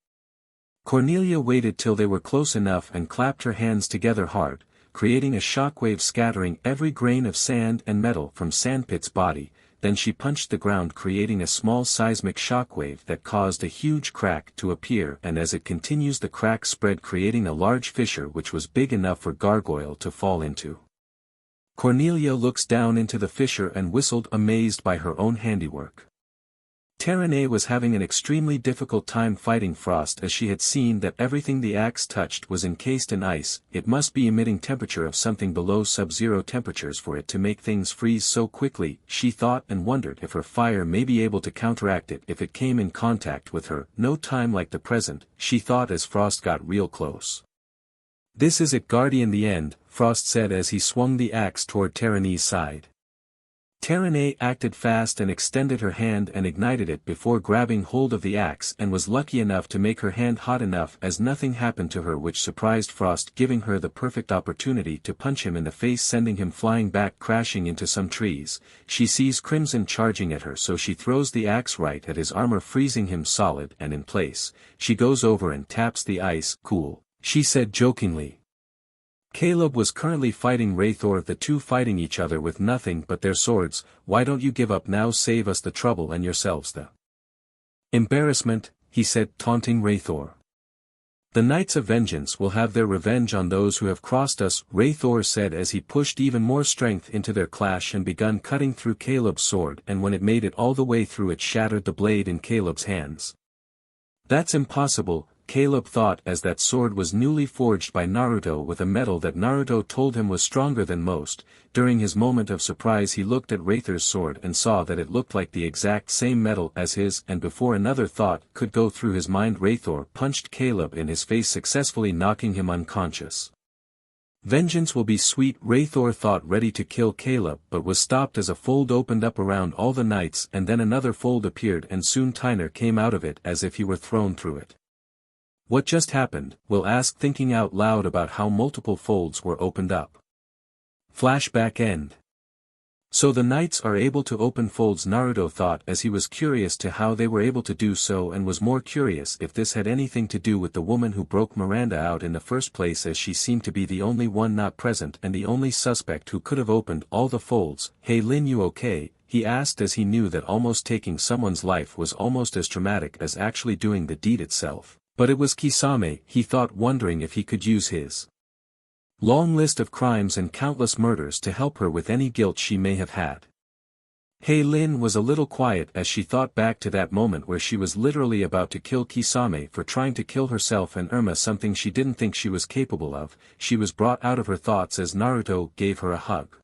Cornelia waited till they were close enough and clapped her hands together hard, creating a shockwave scattering every grain of sand and metal from Sandpit's body. Then she punched the ground, creating a small seismic shockwave that caused a huge crack to appear, and as it continues the crack spread, creating a large fissure which was big enough for Gargoyle to fall into. Cornelia looks down into the fissure and whistled, amazed by her own handiwork. Terene was having an extremely difficult time fighting Frost, as she had seen that everything the axe touched was encased in ice. It must be emitting temperature of something below sub-zero temperatures for it to make things freeze so quickly, she thought, and wondered if her fire may be able to counteract it if it came in contact with her. No time like the present, she thought as Frost got real close. This is it, Guardian, the end, Frost said as he swung the axe toward Terene's side. Terene acted fast and extended her hand and ignited it before grabbing hold of the axe, and was lucky enough to make her hand hot enough as nothing happened to her, which surprised Frost, giving her the perfect opportunity to punch him in the face, sending him flying back, crashing into some trees. She sees Crimson charging at her, so she throws the axe right at his armor, freezing him solid and in place. She goes over and taps the ice. Cool, she said jokingly. Caleb was currently fighting Raythor, the two fighting each other with nothing but their swords. Why don't you give up now? Save us the trouble and yourselves the embarrassment, he said, taunting Raythor. The Knights of Vengeance will have their revenge on those who have crossed us, Raythor said as he pushed even more strength into their clash and begun cutting through Caleb's sword, and when it made it all the way through, it shattered the blade in Caleb's hands. That's impossible, Caleb thought, as that sword was newly forged by Naruto with a metal that Naruto told him was stronger than most. During his moment of surprise he looked at Raythor's sword and saw that it looked like the exact same metal as his, and before another thought could go through his mind, Raythor punched Caleb in his face, successfully knocking him unconscious. Vengeance will be sweet, Raythor thought, ready to kill Caleb, but was stopped as a fold opened up around all the knights, and then another fold appeared, and soon Tyner came out of it as if he were thrown through it. What just happened? Will asked, thinking out loud about how multiple folds were opened up. Flashback end. So the knights are able to open folds, Naruto thought as he was curious to how they were able to do so, and was more curious if this had anything to do with the woman who broke Miranda out in the first place, as she seemed to be the only one not present and the only suspect who could have opened all the folds. Hey Lin, you okay? He asked as he knew that almost taking someone's life was almost as traumatic as actually doing the deed itself. But it was Kisame, he thought, wondering if he could use his long list of crimes and countless murders to help her with any guilt she may have had. Hey Lin was a little quiet as she thought back to that moment where she was literally about to kill Kisame for trying to kill herself and Irma, something she didn't think she was capable of. She was brought out of her thoughts as Naruto gave her a hug.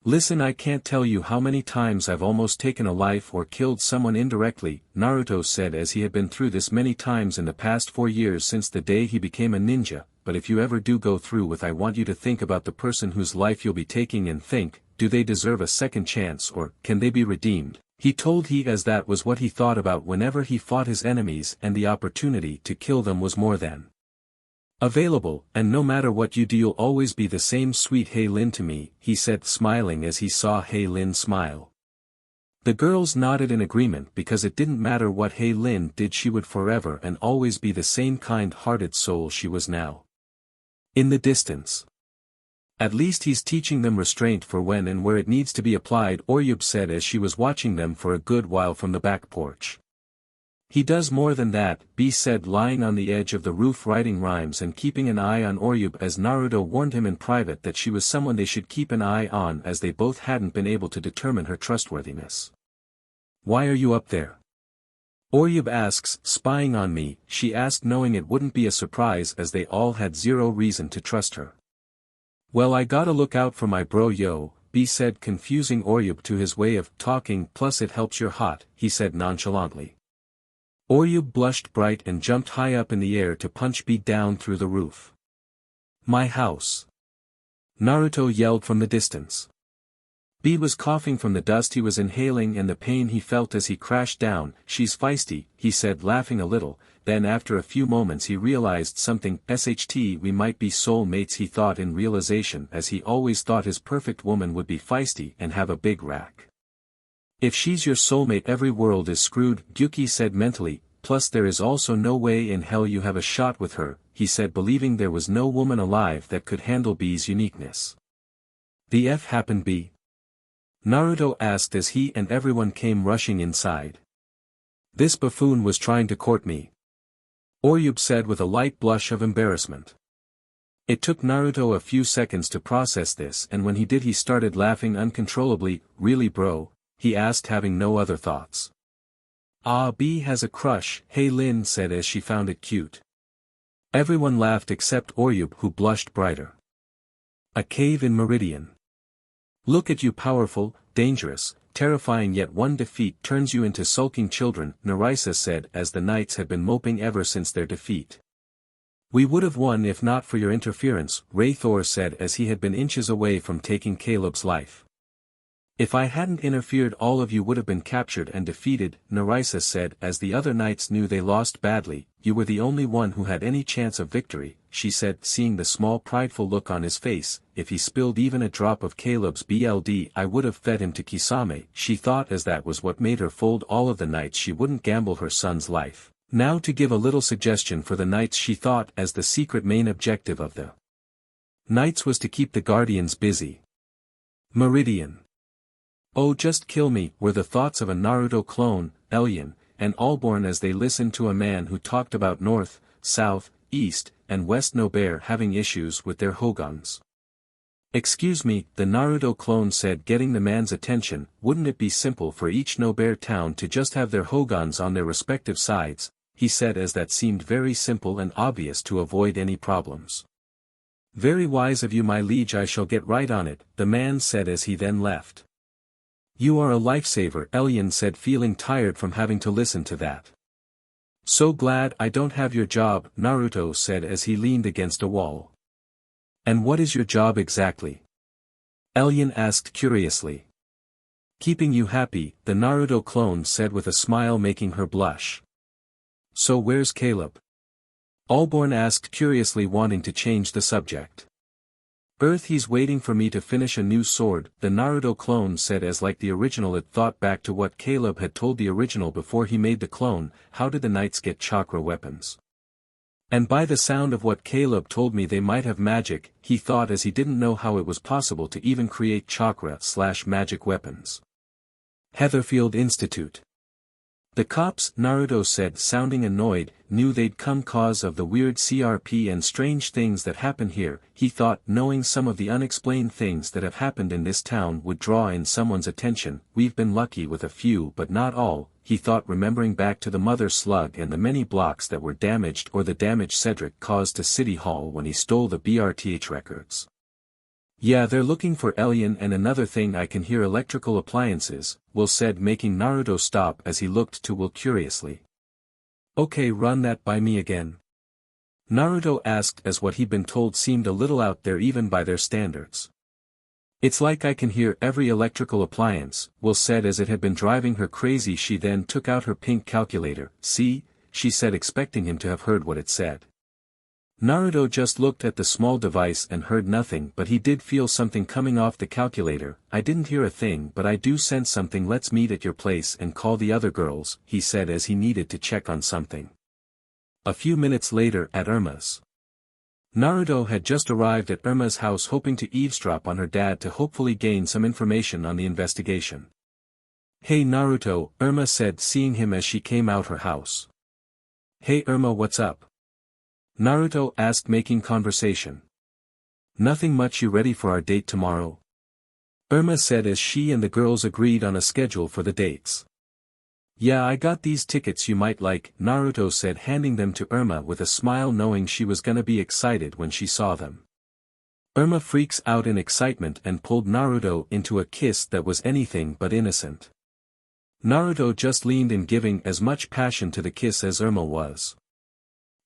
Listen, I can't tell you how many times I've almost taken a life or killed someone indirectly, Naruto said as he had been through this many times in the past 4 years since the day he became a ninja. But if you ever do go through with, I want you to think about the person whose life you'll be taking and think, do they deserve a second chance or, can they be redeemed? He told he as that was what he thought about whenever he fought his enemies and the opportunity to kill them was more than available, and no matter what you do you'll always be the same sweet Hei Lin to me, he said smiling as he saw Hei Lin smile. The girls nodded in agreement because it didn't matter what Hei Lin did, she would forever and always be the same kind-hearted soul she was now. In the distance. At least he's teaching them restraint for when and where it needs to be applied, Orube said as she was watching them for a good while from the back porch. He does more than that, B said lying on the edge of the roof writing rhymes and keeping an eye on Orube as Naruto warned him in private that she was someone they should keep an eye on as they both hadn't been able to determine her trustworthiness. Why are you up there? Orube asks, spying on me, she asked knowing it wouldn't be a surprise as they all had zero reason to trust her. Well, I gotta look out for my bro yo, B said confusing Orube to his way of talking, plus it helps you're hot, he said nonchalantly. Orube blushed bright and jumped high up in the air to punch B down through the roof. My house. Naruto yelled from the distance. B was coughing from the dust he was inhaling and the pain he felt as he crashed down. She's feisty, he said laughing a little, then after a few moments he realized something. SHT, we might be soul mates, he thought in realization, as he always thought his perfect woman would be feisty and have a big rack. If she's your soulmate every world is screwed, Gyuki said mentally, plus there is also no way in hell you have a shot with her, he said believing there was no woman alive that could handle B's uniqueness. The F happened B? Naruto asked as he and everyone came rushing inside. This buffoon was trying to court me. Orube said with a light blush of embarrassment. It took Naruto a few seconds to process this, and when he did he started laughing uncontrollably. Really bro? He asked having no other thoughts. Ah, B has a crush, Hei Lin said as she found it cute. Everyone laughed except Orube who blushed brighter. A cave in Meridian. Look at you, powerful, dangerous, terrifying, yet one defeat turns you into sulking children, Narissa said as the knights had been moping ever since their defeat. We would have won if not for your interference, Raythor said as he had been inches away from taking Caleb's life. If I hadn't interfered all of you would have been captured and defeated, Narissa said as the other knights knew they lost badly. You were the only one who had any chance of victory, she said seeing the small prideful look on his face. If he spilled even a drop of Caleb's blood I would have fed him to Kisame, she thought as that was what made her fold all of the knights. She wouldn't gamble her son's life. Now to give a little suggestion for the knights, she thought as the secret main objective of the knights was to keep the guardians busy. Meridian. Oh, just kill me, were the thoughts of a Naruto clone, Elian, and Allborn as they listened to a man who talked about North, South, East, and West Nobear having issues with their Hogons. Excuse me, the Naruto clone said, getting the man's attention, wouldn't it be simple for each Nobear town to just have their Hogons on their respective sides, he said as that seemed very simple and obvious to avoid any problems. Very wise of you my liege, I shall get right on it, the man said as he then left. You are a lifesaver, Elian said feeling tired from having to listen to that. So glad I don't have your job, Naruto said as he leaned against a wall. And what is your job exactly? Elian asked curiously. Keeping you happy, the Naruto clone said with a smile making her blush. So where's Caleb? Allborn asked curiously wanting to change the subject. Earth, he's waiting for me to finish a new sword, the Naruto clone said as like the original it thought back to what Caleb had told the original before he made the clone. How did the knights get chakra weapons? And by the sound of what Caleb told me they might have magic, he thought as he didn't know how it was possible to even create chakra/magic weapons. Heatherfield Institute. The cops, Naruto said sounding annoyed, knew they'd come cause of the weird CRP and strange things that happen here. He thought knowing some of the unexplained things that have happened in this town would draw in someone's attention. We've been lucky with a few but not all, he thought remembering back to the mother slug and the many blocks that were damaged or the damage Cedric caused to City Hall when he stole the BRTH records. Yeah, they're looking for Elian and another thing I can hear electrical appliances, Will said making Naruto stop as he looked to Will curiously. Okay, run that by me again. Naruto asked as what he'd been told seemed a little out there even by their standards. It's like I can hear every electrical appliance, Will said as it had been driving her crazy. She then took out her pink calculator. See, she said, expecting him to have heard what it said. Naruto just looked at the small device and heard nothing, but he did feel something coming off the calculator. I didn't hear a thing, but I do sense something. Let's meet at your place and call the other girls, he said as he needed to check on something. A few minutes later at Irma's. Naruto had just arrived at Irma's house hoping to eavesdrop on her dad to hopefully gain some information on the investigation. Hey Naruto, Irma said, seeing him as she came out her house. Hey Irma, what's up? Naruto asked, making conversation. Nothing much. You ready for our date tomorrow? Irma said as she and the girls agreed on a schedule for the dates. Yeah, I got these tickets you might like, Naruto said, handing them to Irma with a smile, knowing she was gonna be excited when she saw them. Irma freaks out in excitement and pulled Naruto into a kiss that was anything but innocent. Naruto just leaned in, giving as much passion to the kiss as Irma was.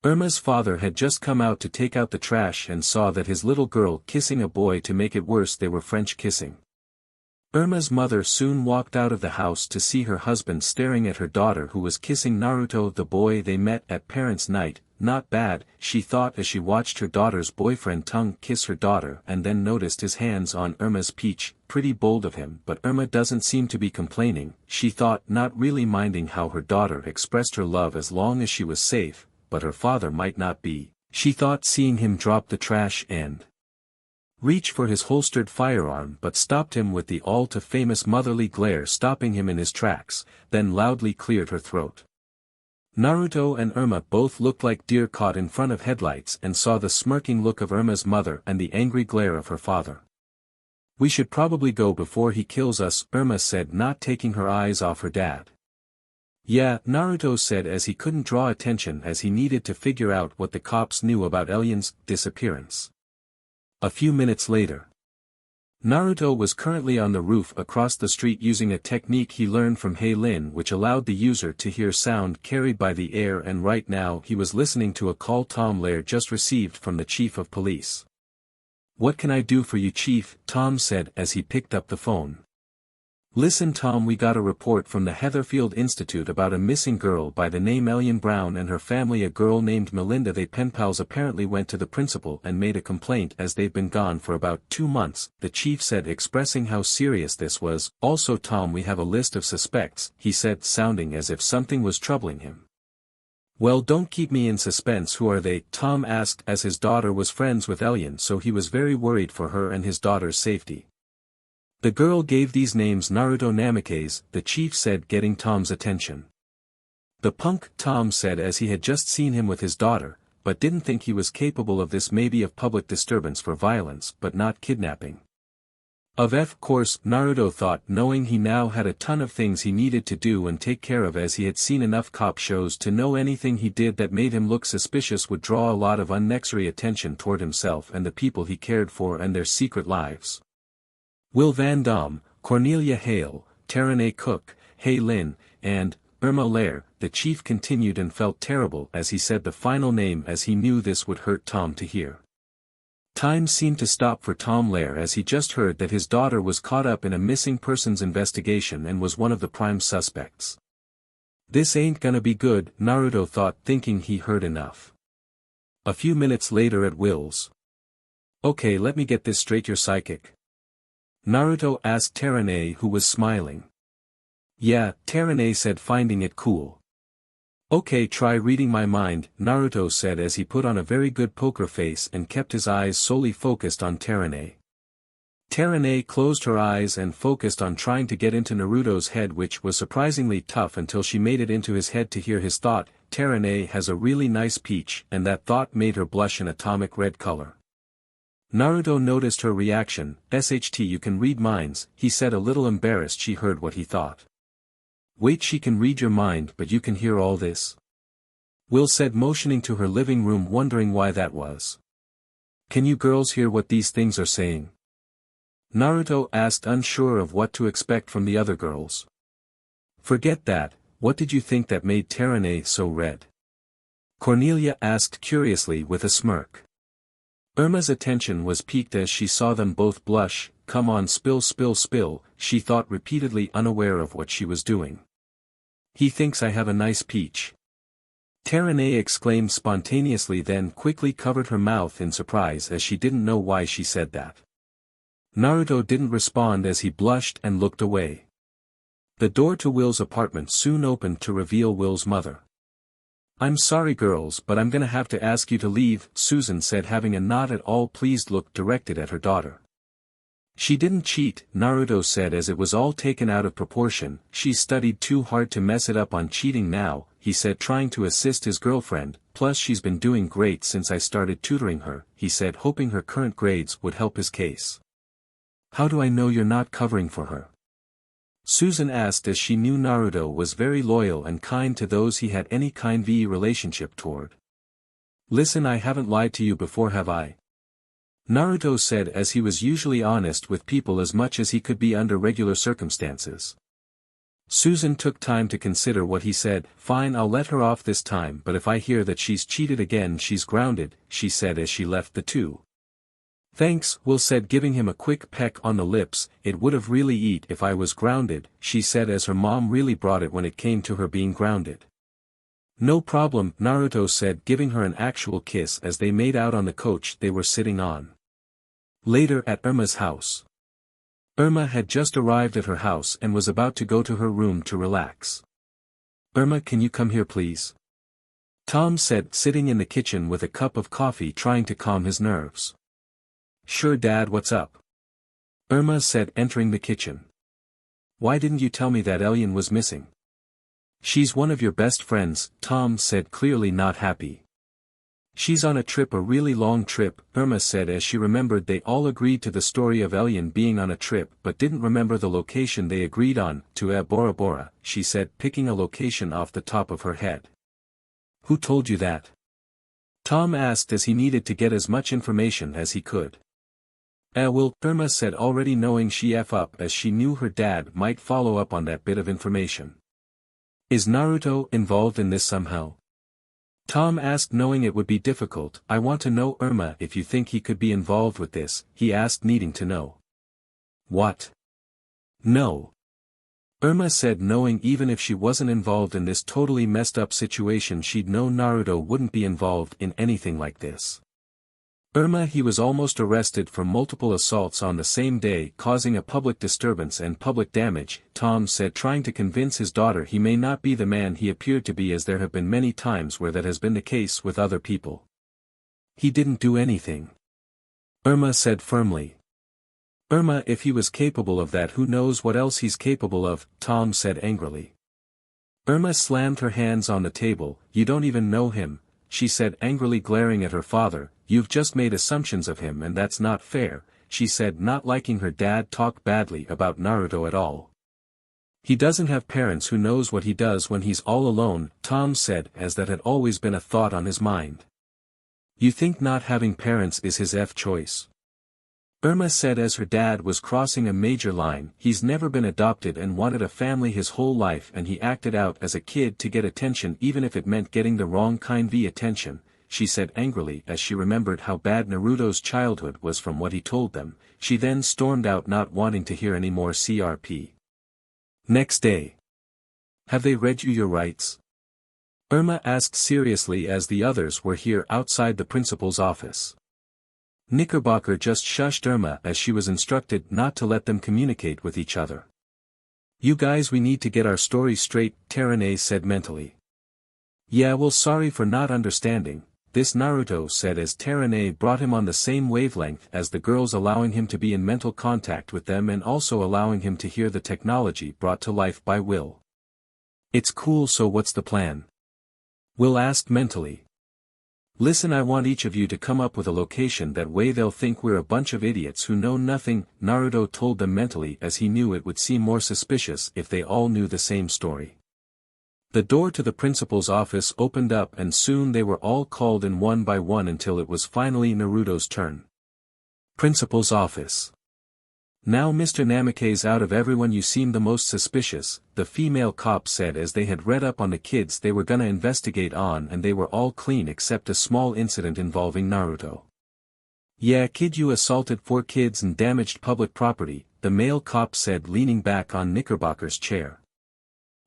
Irma's father had just come out to take out the trash and saw that his little girl kissing a boy. To make it worse, they were French kissing. Irma's mother soon walked out of the house to see her husband staring at her daughter, who was kissing Naruto, the boy they met at parents' night. Not bad, she thought as she watched her daughter's boyfriend tongue kiss her daughter, and then noticed his hands on Irma's peach. Pretty bold of him, but Irma doesn't seem to be complaining, she thought, not really minding how her daughter expressed her love as long as she was safe, but her father might not be, she thought, seeing him drop the trash and reach for his holstered firearm, but stopped him with the all-too-famous motherly glare, stopping him in his tracks, then loudly cleared her throat. Naruto and Irma both looked like deer caught in front of headlights and saw the smirking look of Irma's mother and the angry glare of her father. We should probably go before he kills us, Irma said, not taking her eyes off her dad. Yeah, Naruto said as he couldn't draw attention as he needed to figure out what the cops knew about Elion's disappearance. A few minutes later. Naruto was currently on the roof across the street using a technique he learned from Lin, which allowed the user to hear sound carried by the air, and right now he was listening to a call Tom Lair just received from the chief of police. What can I do for you, chief? Tom said as he picked up the phone. Listen Tom, we got a report from the Heatherfield Institute about a missing girl by the name Elion Brown and her family, a girl named Melinda. They pen pals apparently went to the principal and made a complaint as they've been gone for about 2 months, the chief said, expressing how serious this was. Also Tom, we have a list of suspects, he said, sounding as if something was troubling him. Well, don't keep me in suspense. Who are they? Tom asked as his daughter was friends with Elion, so he was very worried for her and his daughter's safety. The girl gave these names Naruto Namikaze, the chief said, getting Tom's attention. The punk, Tom said as he had just seen him with his daughter, but didn't think he was capable of this, maybe of public disturbance for violence but not kidnapping. Of course, Naruto thought, knowing he now had a ton of things he needed to do and take care of, as he had seen enough cop shows to know anything he did that made him look suspicious would draw a lot of unnecessary attention toward himself and the people he cared for and their secret lives. Will Vandom, Cornelia Hale, Terene Cook, Lin, and Irma Lair, the chief continued, and felt terrible as he said the final name, as he knew this would hurt Tom to hear. Time seemed to stop for Tom Lair as he just heard that his daughter was caught up in a missing persons investigation and was one of the prime suspects. This ain't gonna be good, Naruto thought, thinking he heard enough. A few minutes later at Will's. Okay, let me get this straight, you're psychic? Naruto asked Terene, who was smiling. Yeah, Terene said, finding it cool. Okay, try reading my mind, Naruto said as he put on a very good poker face and kept his eyes solely focused on Terene. Terene closed her eyes and focused on trying to get into Naruto's head, which was surprisingly tough until she made it into his head to hear his thought. Terene has a really nice peach, and that thought made her blush an atomic red color. Naruto noticed her reaction. SHT, you can read minds, he said, a little embarrassed she heard what he thought. Wait, she can read your mind but you can hear all this? Will said, motioning to her living room, wondering why that was. Can you girls hear what these things are saying? Naruto asked, unsure of what to expect from the other girls. Forget that, what did you think that made Terene so red? Cornelia asked curiously with a smirk. Irma's attention was piqued as she saw them both blush. Come on, spill spill spill, she thought repeatedly, unaware of what she was doing. He thinks I have a nice peach. Terene exclaimed spontaneously, then quickly covered her mouth in surprise as she didn't know why she said that. Naruto didn't respond as he blushed and looked away. The door to Will's apartment soon opened to reveal Will's mother. I'm sorry girls, but I'm gonna have to ask you to leave, Susan said, having a not at all pleased look directed at her daughter. She didn't cheat, Naruto said, as it was all taken out of proportion. She studied too hard to mess it up on cheating now, he said, trying to assist his girlfriend. Plus she's been doing great since I started tutoring her, he said, hoping her current grades would help his case. How do I know you're not covering for her? Susan asked, as she knew Naruto was very loyal and kind to those he had any kind of relationship toward. Listen, I haven't lied to you before, have I? Naruto said, as he was usually honest with people as much as he could be under regular circumstances. Susan took time to consider what he said. Fine, I'll let her off this time, but if I hear that she's cheated again she's grounded, she said as she left the two. Thanks, Will said, giving him a quick peck on the lips. It would have really eat if I was grounded, she said, as her mom really brought it when it came to her being grounded. No problem, Naruto said, giving her an actual kiss as they made out on the couch they were sitting on. Later at Irma's house. Irma had just arrived at her house and was about to go to her room to relax. Irma, can you come here please? Tom said, sitting in the kitchen with a cup of coffee, trying to calm his nerves. Sure Dad, what's up? Irma said, entering the kitchen. Why didn't you tell me that Elian was missing? She's one of your best friends, Tom said, clearly not happy. She's on a trip, a really long trip, Irma said, as she remembered they all agreed to the story of Elian being on a trip but didn't remember the location they agreed on. To Bora Bora, she said, picking a location off the top of her head. Who told you that? Tom asked, as he needed to get as much information as he could. Well, Irma said, already knowing she f up, as she knew her dad might follow up on that bit of information. Is Naruto involved in this somehow? Tom asked, knowing it would be difficult. I want to know, Irma, if you think he could be involved with this, he asked, needing to know. What? No. Irma said, knowing even if she wasn't involved in this totally messed up situation she'd know Naruto wouldn't be involved in anything like this. Irma, he was almost arrested for multiple assaults on the same day, causing a public disturbance and public damage, Tom said, trying to convince his daughter he may not be the man he appeared to be, as there have been many times where that has been the case with other people. He didn't do anything. Irma said firmly. Irma, if he was capable of that, who knows what else he's capable of, Tom said angrily. Irma slammed her hands on the table. You don't even know him, she said angrily, glaring at her father. You've just made assumptions of him and that's not fair, she said, not liking her dad talk badly about Naruto at all. He doesn't have parents. Who knows what he does when he's all alone, Tom said, as that had always been a thought on his mind. You think not having parents is his choice? Irma said, as her dad was crossing a major line. He's never been adopted and wanted a family his whole life, and he acted out as a kid to get attention, even if it meant getting the wrong kind of attention, she said angrily, as she remembered how bad Naruto's childhood was from what he told them. She then stormed out, not wanting to hear any more CRP. Next day. Have they read you your rights? Irma asked seriously, as the others were here outside the principal's office. Knickerbocker just shushed Irma, as she was instructed not to let them communicate with each other. You guys, we need to get our story straight, Terene said mentally. Yeah, well, sorry for not understanding this, Naruto said, as Terene brought him on the same wavelength as the girls, allowing him to be in mental contact with them and also allowing him to hear the technology brought to life by Will. It's cool, so what's the plan? Will asked mentally. Listen, I want each of you to come up with a location, that way they'll think we're a bunch of idiots who know nothing, Naruto told them mentally, as he knew it would seem more suspicious if they all knew the same story. The door to the principal's office opened up and soon they were all called in one by one until it was finally Naruto's turn. Principal's office. Now Mr. Namikaze, out of everyone you seem the most suspicious, the female cop said, as they had read up on the kids they were gonna investigate on and they were all clean except a small incident involving Naruto. Yeah kid, you assaulted 4 kids and damaged public property, the male cop said, leaning back on Knickerbocker's chair.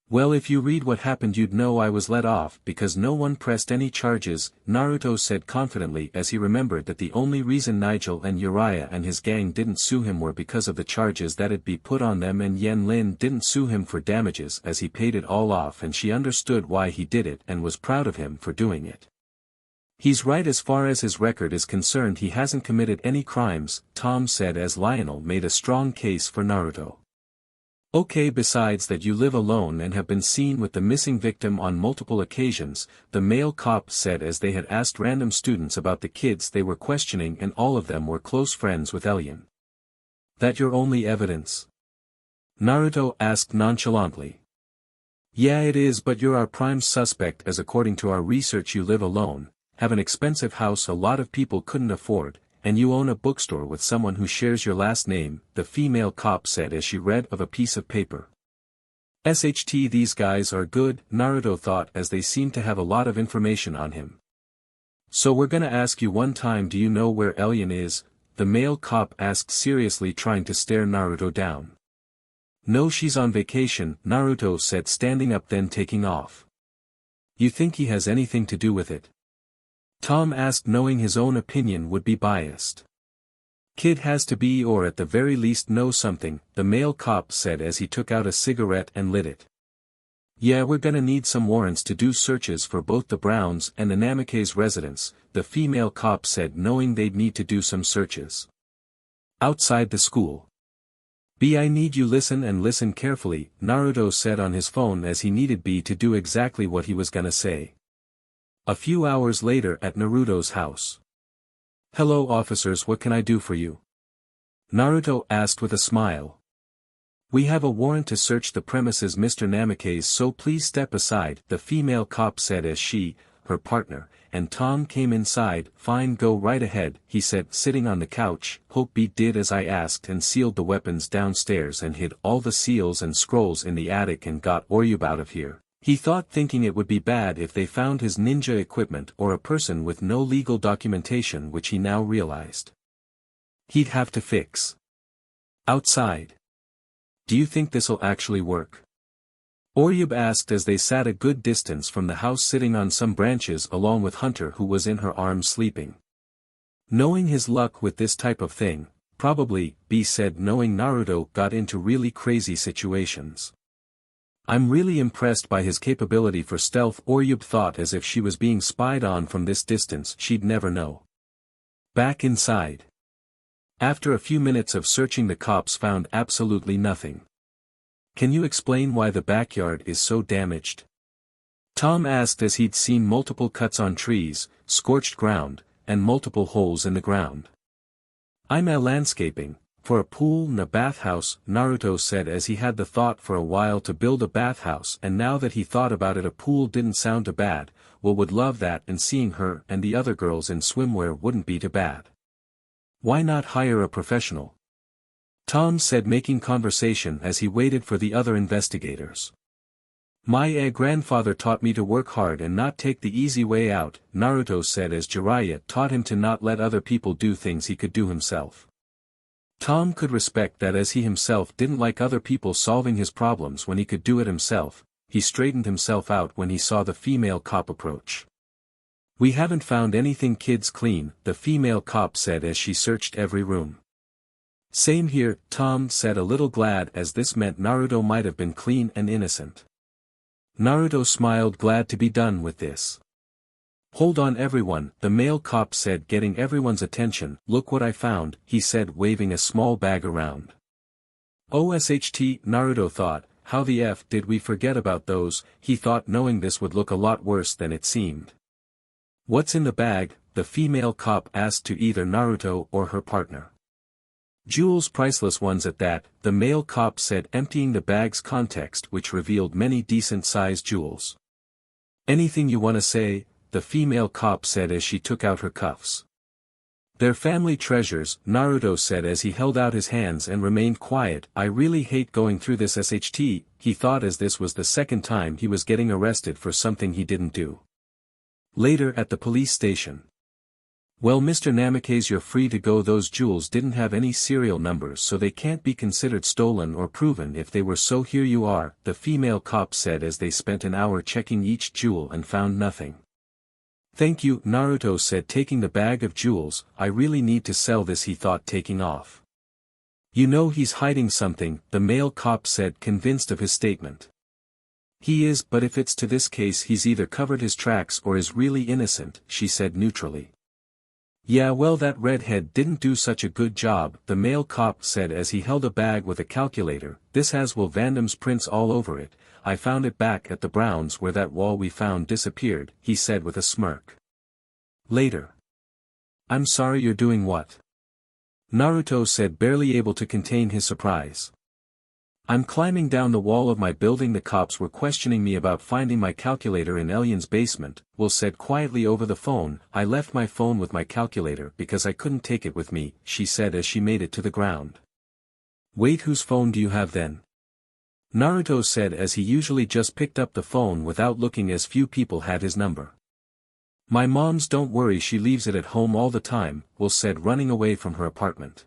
Well, if you read what happened you'd know I was let off because no one pressed any charges, Naruto said confidently as he remembered that the only reason Nigel and Uriah and his gang didn't sue him were because of the charges that'd be put on them, and Yen Lin didn't sue him for damages as he paid it all off, and she understood why he did it and was proud of him for doing it. He's right as far as his record is concerned, he hasn't committed any crimes, Tom said as Lionel made a strong case for Naruto. Okay, besides that you live alone and have been seen with the missing victim on multiple occasions, the male cop said as they had asked random students about the kids they were questioning and all of them were close friends with Elian. That your only evidence? Naruto asked nonchalantly. Yeah it is, but you're our prime suspect as according to our research you live alone, have an expensive house a lot of people couldn't afford, and you own a bookstore with someone who shares your last name, the female cop said as she read of a piece of paper. SHT, these guys are good, Naruto thought as they seemed to have a lot of information on him. So we're gonna ask you one time, do you know where Elian is? The male cop asked seriously, trying to stare Naruto down. No, she's on vacation, Naruto said, standing up then taking off. You think he has anything to do with it? Tom asked, knowing his own opinion would be biased. Kid has to be, or at the very least know something, the male cop said as he took out a cigarette and lit it. Yeah, we're gonna need some warrants to do searches for both the Browns and Anamike's residence, the female cop said, knowing they'd need to do some searches outside the school. B, I need you listen and listen carefully, Naruto said on his phone as he needed B to do exactly what he was gonna say. A few hours later at Naruto's house. Hello officers, what can I do for you? Naruto asked with a smile. We have a warrant to search the premises Mr. Namikaze, so please step aside, the female cop said as she, her partner, and Tom came inside. Fine, go right ahead, he said, sitting on the couch. Hope B did as I asked and sealed the weapons downstairs and hid all the seals and scrolls in the attic and got Orube out of here. He thought, thinking it would be bad if they found his ninja equipment or a person with no legal documentation, which he now realized he'd have to fix outside. Do you think this'll actually work? Orube asked as they sat a good distance from the house, sitting on some branches along with Hunter, who was in her arms sleeping. Knowing his luck with this type of thing, probably, B said, knowing Naruto got into really crazy situations. I'm really impressed by his capability for stealth, Orube thought, as if she was being spied on from this distance she'd never know. Back inside. After a few minutes of searching, the cops found absolutely nothing. Can you explain why the backyard is so damaged? Tom asked as he'd seen multiple cuts on trees, scorched ground, and multiple holes in the ground. I'm a landscaping. For a pool and a bathhouse, Naruto said as he had the thought for a while to build a bathhouse, and now that he thought about it, a pool didn't sound too bad. Well, would love that, and seeing her and the other girls in swimwear wouldn't be too bad. Why not hire a professional? Tom said, making conversation as he waited for the other investigators. My grandfather taught me to work hard and not take the easy way out, Naruto said as Jiraiya taught him to not let other people do things he could do himself. Tom could respect that, as he himself didn't like other people solving his problems when he could do it himself. He straightened himself out when he saw the female cop approach. We haven't found anything kids clean, the female cop said as she searched every room. Same here, Tom said, a little glad as this meant Naruto might have been clean and innocent. Naruto smiled, glad to be done with this. Hold on everyone, the male cop said, getting everyone's attention. Look what I found, he said, waving a small bag around. OSHT, Naruto thought, how the F did we forget about those, he thought, knowing this would look a lot worse than it seemed. What's in the bag? The female cop asked to either Naruto or her partner. Jewels, priceless ones at that, the male cop said, emptying the bag's contents, which revealed many decent-sized jewels. Anything you want to say? The female cop said as she took out her cuffs. They're family treasures, Naruto said as he held out his hands and remained quiet. I really hate going through this SHT, he thought, as this was the second time he was getting arrested for something he didn't do. Later at the police station. Well, Mr. Namikaze, you're free to go. Those jewels didn't have any serial numbers, so they can't be considered stolen or proven if they were, so here you are, the female cop said as they spent an hour checking each jewel and found nothing. Thank you, Naruto said, taking the bag of jewels. I really need to sell this, he thought, taking off. You know he's hiding something, the male cop said, convinced of his statement. He is, but if it's to this case, he's either covered his tracks or is really innocent, she said neutrally. Yeah, well, that redhead didn't do such a good job, the male cop said as he held a bag with a calculator. This has Will Vandom's prints all over it. I found it back at the Browns where that wall we found disappeared, he said with a smirk. Later. I'm sorry, you're doing what? Naruto said, barely able to contain his surprise. I'm climbing down the wall of my building. The cops were questioning me about finding my calculator in Elion's basement, Will said quietly over the phone. I left my phone with my calculator because I couldn't take it with me, she said as she made it to the ground. Wait, whose phone do you have then? Naruto said as he usually just picked up the phone without looking, as few people had his number. My mom's, don't worry, she leaves it at home all the time, Will said, running away from her apartment.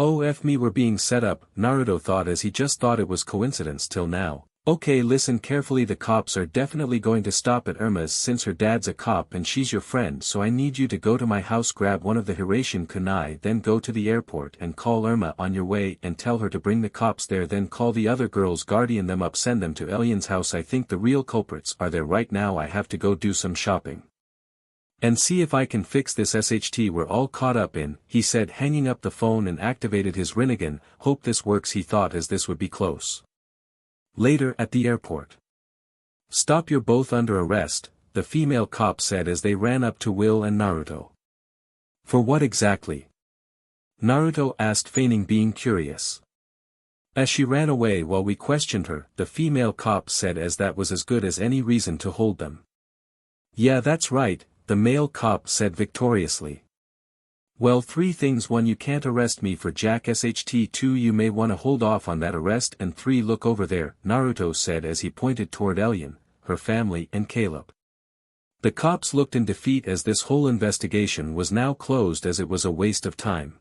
Oh, F me, we're being set up, Naruto thought as he just thought it was coincidence till now. Okay, listen carefully, the cops are definitely going to stop at Irma's since her dad's a cop and she's your friend, so I need you to go to my house, grab one of the HAREM kunai, then go to the airport and call Irma on your way and tell her to bring the cops there, then call the other girls, guardian them up, send them to Elion's house. I think the real culprits are there right now. I have to go do some shopping. And see if I can fix this SHT we're all caught up in, he said, hanging up the phone and activated his Rinnegan. Hope this works, he thought, as this would be close. Later at the airport. Stop, you're both under arrest, the female cop said as they ran up to Will and Naruto. For what exactly? Naruto asked, feigning being curious. As she ran away while we questioned her, the female cop said, as that was as good as any reason to hold them. Yeah, that's right, the male cop said victoriously. Well, 3 things: 1, you can't arrest me for Jack SHT; 2, you may want to hold off on that arrest; and 3, look over there, Naruto said as he pointed toward Elion, her family and Caleb. The cops looked in defeat as this whole investigation was now closed, as it was a waste of time.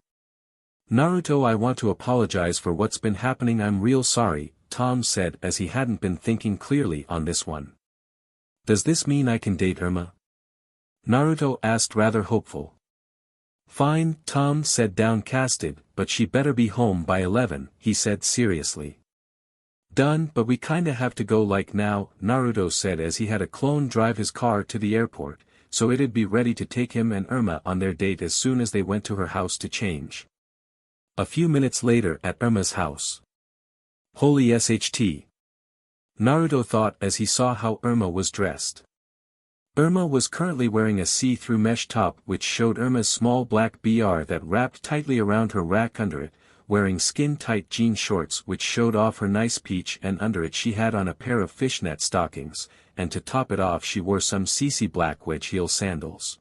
Naruto, I want to apologize for what's been happening. I'm real sorry, Tom said as he hadn't been thinking clearly on this one. Does this mean I can date Irma? Naruto asked, rather hopeful. Fine, Tom said, downcasted, but she better be home by 11, he said seriously. Done, but we kinda have to go like now, Naruto said as he had a clone drive his car to the airport, so it'd be ready to take him and Irma on their date as soon as they went to her house to change. A few minutes later at Irma's house. Holy SHT! Naruto thought as he saw how Irma was dressed. Irma was currently wearing a see-through mesh top which showed Irma's small black BR that wrapped tightly around her rack under it, wearing skin-tight jean shorts which showed off her nice peach, and under it she had on a pair of fishnet stockings, and to top it off she wore some CC black wedge heel sandals.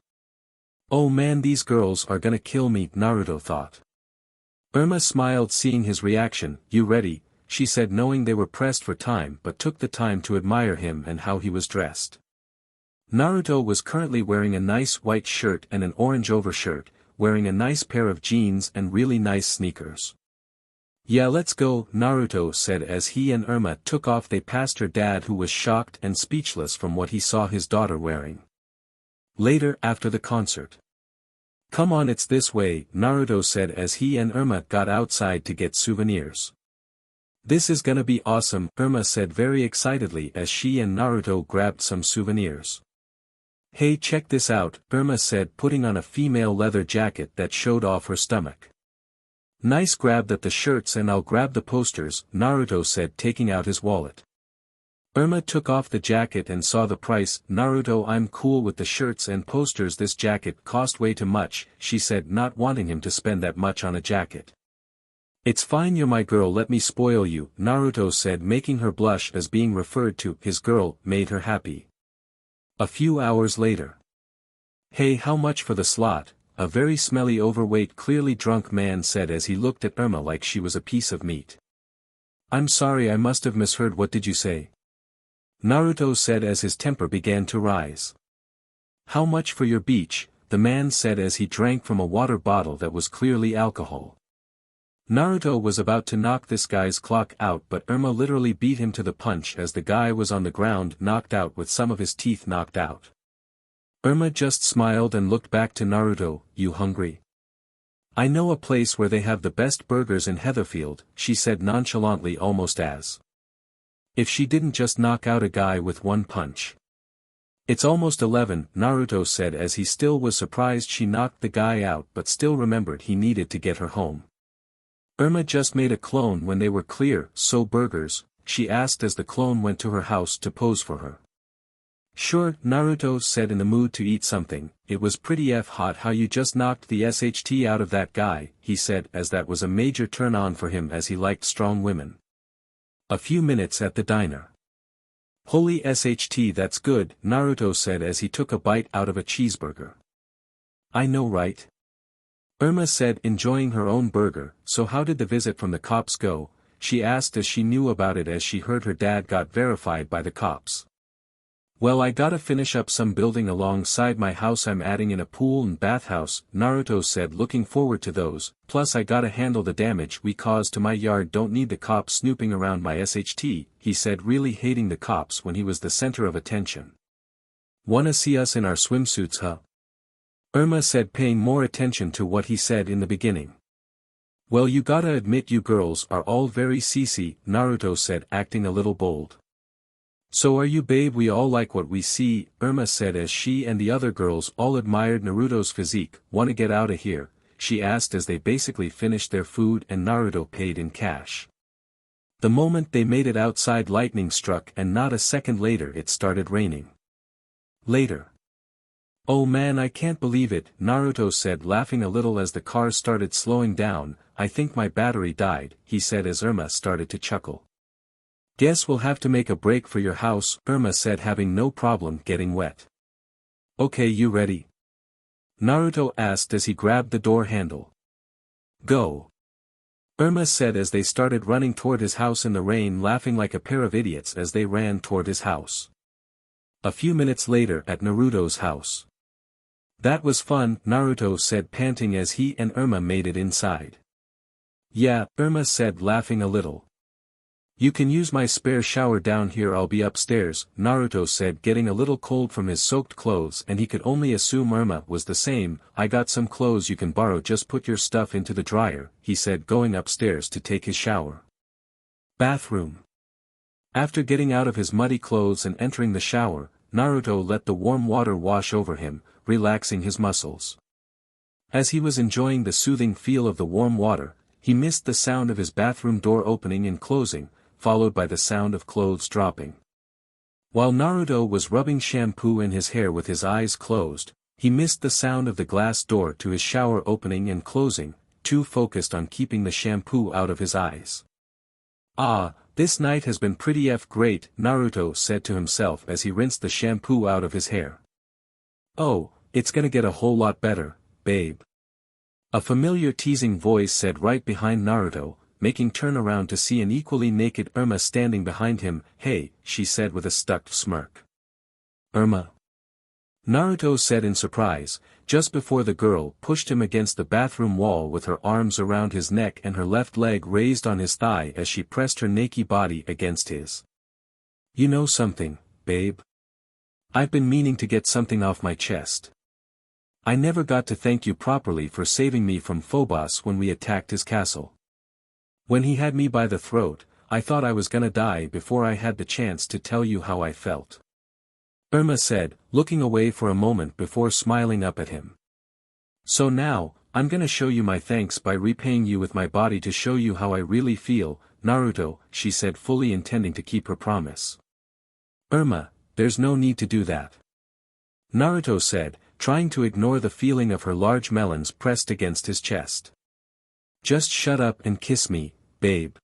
Oh man, these girls are gonna kill me, Naruto thought. Irma smiled seeing his reaction. You ready? She said, knowing they were pressed for time, but took the time to admire him and how he was dressed. Naruto was currently wearing a nice white shirt and an orange overshirt, wearing a nice pair of jeans and really nice sneakers. Yeah, let's go, Naruto said as he and Irma took off. They passed her dad, who was shocked and speechless from what he saw his daughter wearing. Later after the concert. Come on, it's this way, Naruto said as he and Irma got outside to get souvenirs. This is gonna be awesome, Irma said very excitedly as she and Naruto grabbed some souvenirs. Hey, check this out, Irma said, putting on a female leather jacket that showed off her stomach. Nice, grab that the shirts and I'll grab the posters, Naruto said, taking out his wallet. Irma took off the jacket and saw the price. Naruto, I'm cool with the shirts and posters, this jacket cost way too much, she said, not wanting him to spend that much on a jacket. It's fine, you're my girl, let me spoil you, Naruto said, making her blush as being referred to his girl made her happy. A few hours later. Hey, how much for the slot? A very smelly, overweight, clearly drunk man said as he looked at Irma like she was a piece of meat. I'm sorry, I must have misheard, what did you say? Naruto said as his temper began to rise. How much for your beach? the man said as he drank from a water bottle that was clearly alcohol. Naruto was about to knock this guy's clock out, but Irma literally beat him to the punch as the guy was on the ground knocked out with some of his teeth knocked out. Irma just smiled and looked back to Naruto. "You hungry? I know a place where they have the best burgers in Heatherfield," she said nonchalantly, almost as if she didn't just knock out a guy with one punch. "It's almost 11, Naruto said as he still was surprised she knocked the guy out but still remembered he needed to get her home. "Irma just made a clone when they were clear, so burgers?" she asked as the clone went to her house to pose for her. "Sure," Naruto said, in the mood to eat something. "It was pretty hot how you just knocked the SHT out of that guy," he said, as that was a major turn on for him as he liked strong women. A few minutes at the diner. "Holy SHT, that's good," Naruto said as he took a bite out of a cheeseburger. "I know, right?" Irma said, enjoying her own burger. "So how did the visit from the cops go?" she asked as she knew about it as she heard her dad got verified by the cops. "Well, I gotta finish up some building alongside my house. I'm adding in a pool and bathhouse," Naruto said, looking forward to those, "plus I gotta handle the damage we caused to my yard. Don't need the cops snooping around my SHT, he said, really hating the cops when he was the center of attention. "Wanna see us in our swimsuits, huh?" Irma said, paying more attention to what he said in the beginning. "Well, you gotta admit you girls are all very CC, Naruto said, acting a little bold. "So are you, babe, we all like what we see," Irma said as she and the other girls all admired Naruto's physique. "Wanna get outta here?" she asked as they basically finished their food and Naruto paid in cash. The moment they made it outside, lightning struck and not a second later it started raining. Later. "Oh man, I can't believe it," Naruto said, laughing a little as the car started slowing down. "I think my battery died," he said as Irma started to chuckle. "Guess we'll have to make a break for your house," Irma said, having no problem getting wet. "Okay, you ready?" Naruto asked as he grabbed the door handle. "Go," Irma said as they started running toward his house in the rain, laughing like a pair of idiots as they ran toward his house. A few minutes later at Naruto's house. "That was fun," Naruto said, panting as he and Irma made it inside. "Yeah," Irma said, laughing a little. "You can use my spare shower down here, I'll be upstairs," Naruto said, getting a little cold from his soaked clothes, and he could only assume Irma was the same. "I got some clothes you can borrow, just put your stuff into the dryer," he said, going upstairs to take his shower. Bathroom. After getting out of his muddy clothes and entering the shower, Naruto let the warm water wash over him, relaxing his muscles. As he was enjoying the soothing feel of the warm water, he missed the sound of his bathroom door opening and closing, followed by the sound of clothes dropping. While Naruto was rubbing shampoo in his hair with his eyes closed, he missed the sound of the glass door to his shower opening and closing, too focused on keeping the shampoo out of his eyes. "Ah, this night has been pretty great," Naruto said to himself as he rinsed the shampoo out of his hair. "Oh, it's gonna get a whole lot better, babe," a familiar teasing voice said right behind Naruto, making turn around to see an equally naked Irma standing behind him. "Hey," she said with a stuck smirk. "Irma?" Naruto said in surprise, just before the girl pushed him against the bathroom wall with her arms around his neck and her left leg raised on his thigh as she pressed her naked body against his. "You know something, babe? I've been meaning to get something off my chest. I never got to thank you properly for saving me from Phobos when we attacked his castle. When he had me by the throat, I thought I was gonna die before I had the chance to tell you how I felt," Irma said, looking away for a moment before smiling up at him. "So now, I'm gonna show you my thanks by repaying you with my body to show you how I really feel, Naruto," she said, fully intending to keep her promise. "Irma, there's no need to do that," Naruto said, trying to ignore the feeling of her large melons pressed against his chest. "Just shut up and kiss me, babe,"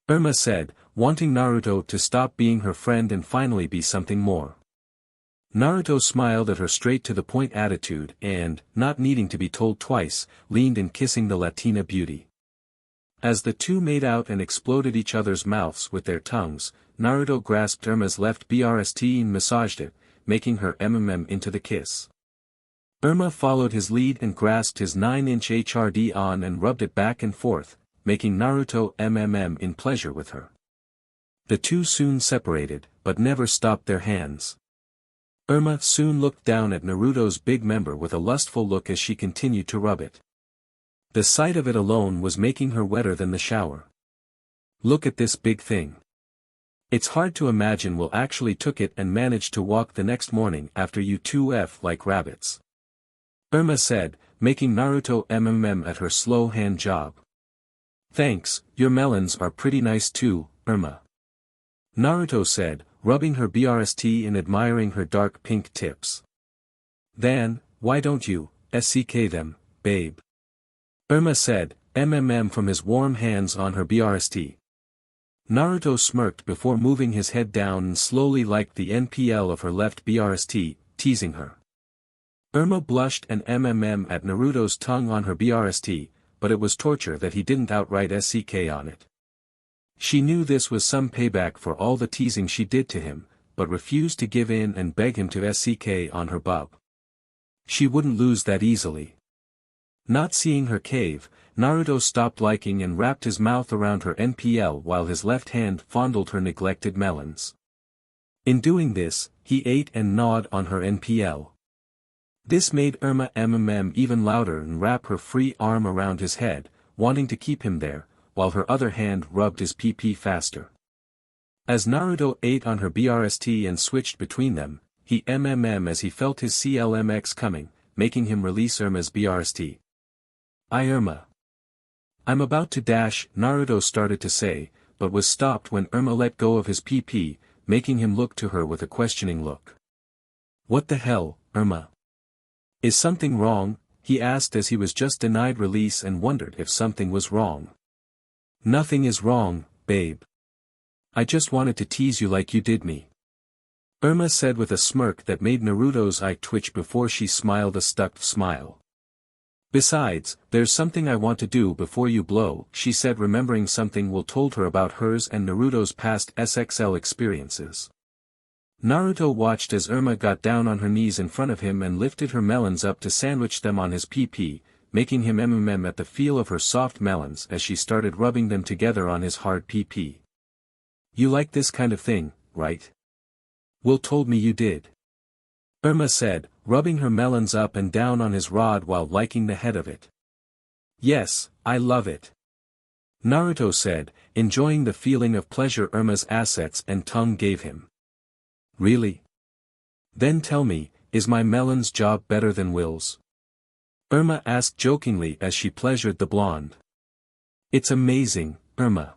Irma said, wanting Naruto to stop being her friend and finally be something more. Naruto smiled at her straight-to-the-point attitude and, not needing to be told twice, leaned in kissing the Latina beauty. As the two made out and exploded each other's mouths with their tongues, Naruto grasped Irma's left BRST and massaged it, making her into the kiss. Irma followed his lead and grasped his 9-inch HRD on and rubbed it back and forth, making Naruto in pleasure with her. The two soon separated, but never stopped their hands. Irma soon looked down at Naruto's big member with a lustful look as she continued to rub it. The sight of it alone was making her wetter than the shower. Look at this big thing. It's hard to imagine we'll actually took it and managed to walk the next morning after you two F like rabbits. Irma said, making Naruto at her slow hand job. Thanks, your melons are pretty nice too, Irma. Naruto said, rubbing her BRST and admiring her dark pink tips. Then, why don't you, SCK them, babe? Irma said, from his warm hands on her BRST. Naruto smirked before moving his head down and slowly liked the NPL of her left BRST, teasing her. Irma blushed and at Naruto's tongue on her BRST, but it was torture that he didn't outright SCK on it. She knew this was some payback for all the teasing she did to him, but refused to give in and beg him to SCK on her bub. She wouldn't lose that easily. Not seeing her cave, Naruto stopped liking and wrapped his mouth around her NPL while his left hand fondled her neglected melons. In doing this, he ate and gnawed on her NPL. This made Irma even louder and wrap her free arm around his head, wanting to keep him there, while her other hand rubbed his PP faster. As Naruto ate on her BRST and switched between them, he as he felt his CLMX coming, making him release Irma's BRST. Irma. I'm about to dash, Naruto started to say, but was stopped when Irma let go of his PP, making him look to her with a questioning look. What the hell, Irma? Is something wrong? He asked as he was just denied release and wondered if something was wrong. Nothing is wrong, babe. I just wanted to tease you like you did me. Irma said with a smirk that made Naruto's eye twitch before she smiled a stuck smile. Besides, there's something I want to do before you blow, she said, remembering something Will told her about hers and Naruto's past SXL experiences. Naruto watched as Irma got down on her knees in front of him and lifted her melons up to sandwich them on his PP, making him at the feel of her soft melons as she started rubbing them together on his hard PP. You like this kind of thing, right? Will told me you did. Irma said, rubbing her melons up and down on his rod while liking the head of it. Yes, I love it. Naruto said, enjoying the feeling of pleasure Irma's assets and tongue gave him. Really? Then tell me, is my melon's job better than Will's? Irma asked jokingly as she pleasured the blonde. It's amazing, Irma.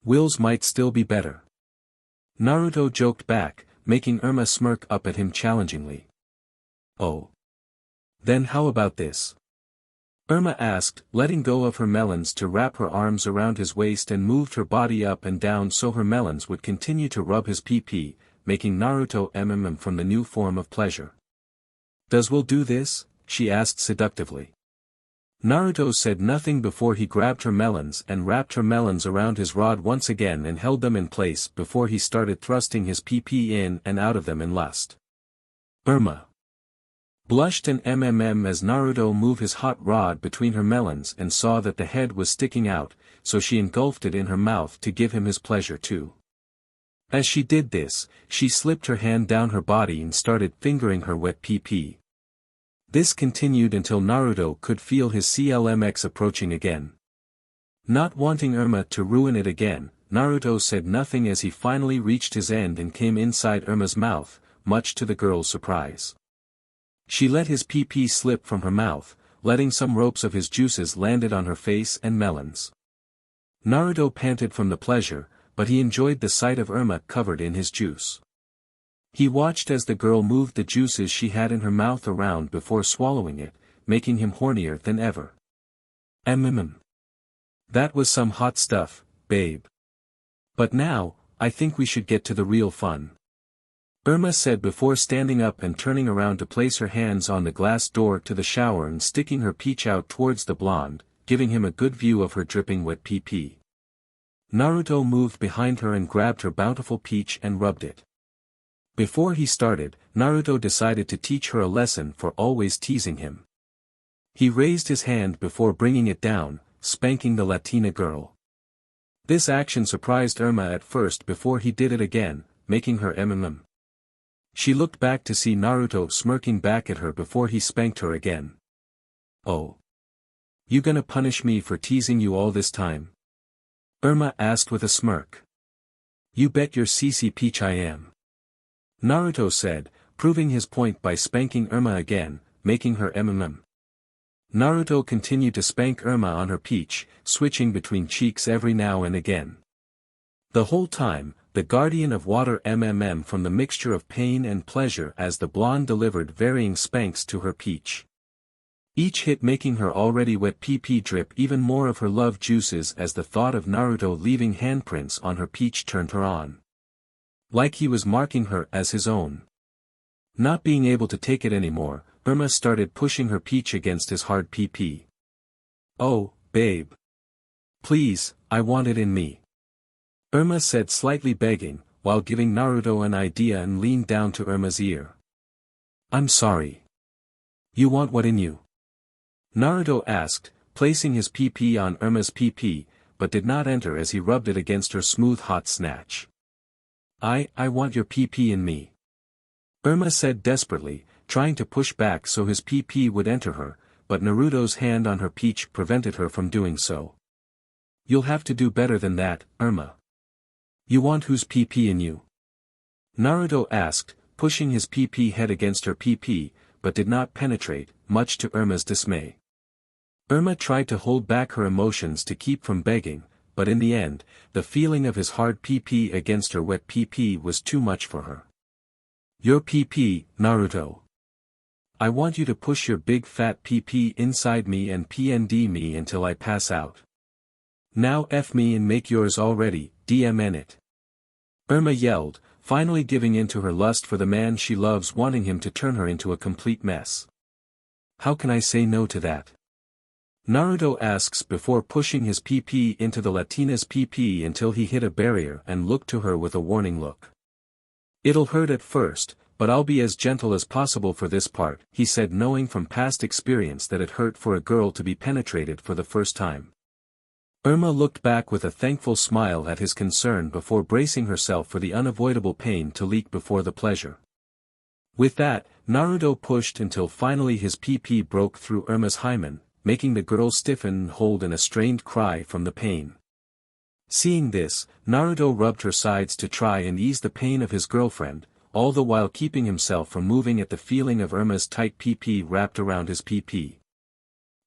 Will's might still be better. Naruto joked back, making Irma smirk up at him challengingly. Oh. Then how about this? Irma asked, letting go of her melons to wrap her arms around his waist and moved her body up and down so her melons would continue to rub his PP, making Naruto from the new form of pleasure. Does Will do this? She asked seductively. Naruto said nothing before he grabbed her melons and wrapped her melons around his rod once again and held them in place before he started thrusting his PP in and out of them in lust. Irma blushed and as Naruto moved his hot rod between her melons and saw that the head was sticking out, so she engulfed it in her mouth to give him his pleasure too. As she did this, she slipped her hand down her body and started fingering her wet PP. This continued until Naruto could feel his CLMX approaching again. Not wanting Irma to ruin it again, Naruto said nothing as he finally reached his end and came inside Irma's mouth, much to the girl's surprise. She let his PP slip from her mouth, letting some ropes of his juices landed on her face and melons. Naruto panted from the pleasure, but he enjoyed the sight of Irma covered in his juice. He watched as the girl moved the juices she had in her mouth around before swallowing it, making him hornier than ever. That was some hot stuff, babe. But now, I think we should get to the real fun. Irma said before standing up and turning around to place her hands on the glass door to the shower and sticking her peach out towards the blonde, giving him a good view of her dripping wet PP. Naruto moved behind her and grabbed her bountiful peach and rubbed it. Before he started, Naruto decided to teach her a lesson for always teasing him. He raised his hand before bringing it down, spanking the Latina girl. This action surprised Irma at first before he did it again, making her mm. She looked back to see Naruto smirking back at her before he spanked her again. "Oh. You gonna punish me for teasing you all this time?" Irma asked with a smirk. "You bet your CC Peach I am," Naruto said, proving his point by spanking Irma again, making her mm. Naruto continued to spank Irma on her peach, switching between cheeks every now and again. The whole time, the guardian of water from the mixture of pain and pleasure as the blonde delivered varying spanks to her peach. Each hit making her already wet PP drip even more of her love juices as the thought of Naruto leaving handprints on her peach turned her on. Like he was marking her as his own. Not being able to take it anymore, Irma started pushing her peach against his hard PP. "Oh, babe. Please, I want it in me," Irma said slightly begging, while giving Naruto an idea and leaned down to Irma's ear. "I'm sorry. You want what in you?" Naruto asked, placing his PP on Irma's PP, but did not enter as he rubbed it against her smooth hot snatch. I want your PP in me," Irma said desperately, trying to push back so his PP would enter her, but Naruto's hand on her peach prevented her from doing so. "You'll have to do better than that, Irma." "You want whose PP in you?" Naruto asked, pushing his PP head against her PP, but did not penetrate, much to Irma's dismay. Irma tried to hold back her emotions to keep from begging, but in the end, the feeling of his hard PP against her wet PP was too much for her. "Your PP, Naruto. I want you to push your big fat PP inside me and PND me until I pass out. Now F me and make yours already, DMN it." Irma yelled, finally giving in to her lust for the man she loves, wanting him to turn her into a complete mess. "How can I say no to that?" Naruto asks before pushing his PP into the Latina's PP until he hit a barrier and looked to her with a warning look. "It'll hurt at first, but I'll be as gentle as possible for this part," he said, knowing from past experience that it hurt for a girl to be penetrated for the first time. Irma looked back with a thankful smile at his concern before bracing herself for the unavoidable pain to leak before the pleasure. With that, Naruto pushed until finally his PP broke through Irma's hymen, making the girl stiffen and hold in a strained cry from the pain. Seeing this, Naruto rubbed her sides to try and ease the pain of his girlfriend, all the while keeping himself from moving at the feeling of Irma's tight PP wrapped around his PP.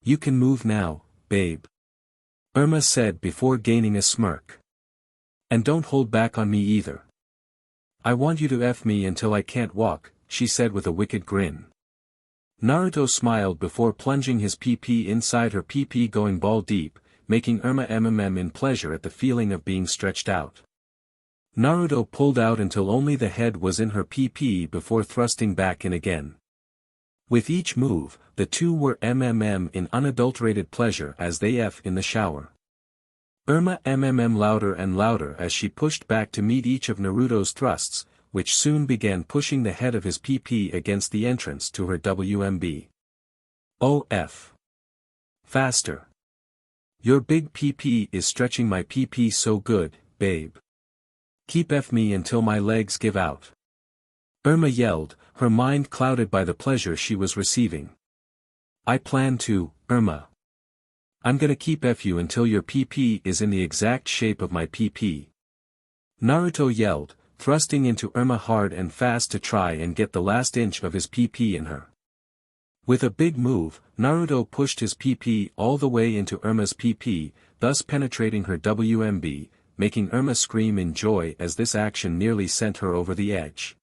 "You can move now, babe," Irma said before gaining a smirk. "And don't hold back on me either. I want you to F me until I can't walk," she said with a wicked grin. Naruto smiled before plunging his PP inside her PP, going ball deep, making Irma in pleasure at the feeling of being stretched out. Naruto pulled out until only the head was in her PP before thrusting back in again. With each move, the two were in unadulterated pleasure as they F in the shower. Irma louder and louder as she pushed back to meet each of Naruto's thrusts, which soon began pushing the head of his PP against the entrance to her WMB. "Oh F. Faster. Your big PP is stretching my PP so good, babe. Keep F me until my legs give out," Irma yelled, her mind clouded by the pleasure she was receiving. "I plan to, Irma. I'm gonna keep F you until your PP is in the exact shape of my PP," Naruto yelled, thrusting into Irma hard and fast to try and get the last inch of his PP in her. With a big move, Naruto pushed his PP all the way into Irma's PP, thus penetrating her WMB, making Irma scream in joy as this action nearly sent her over the edge.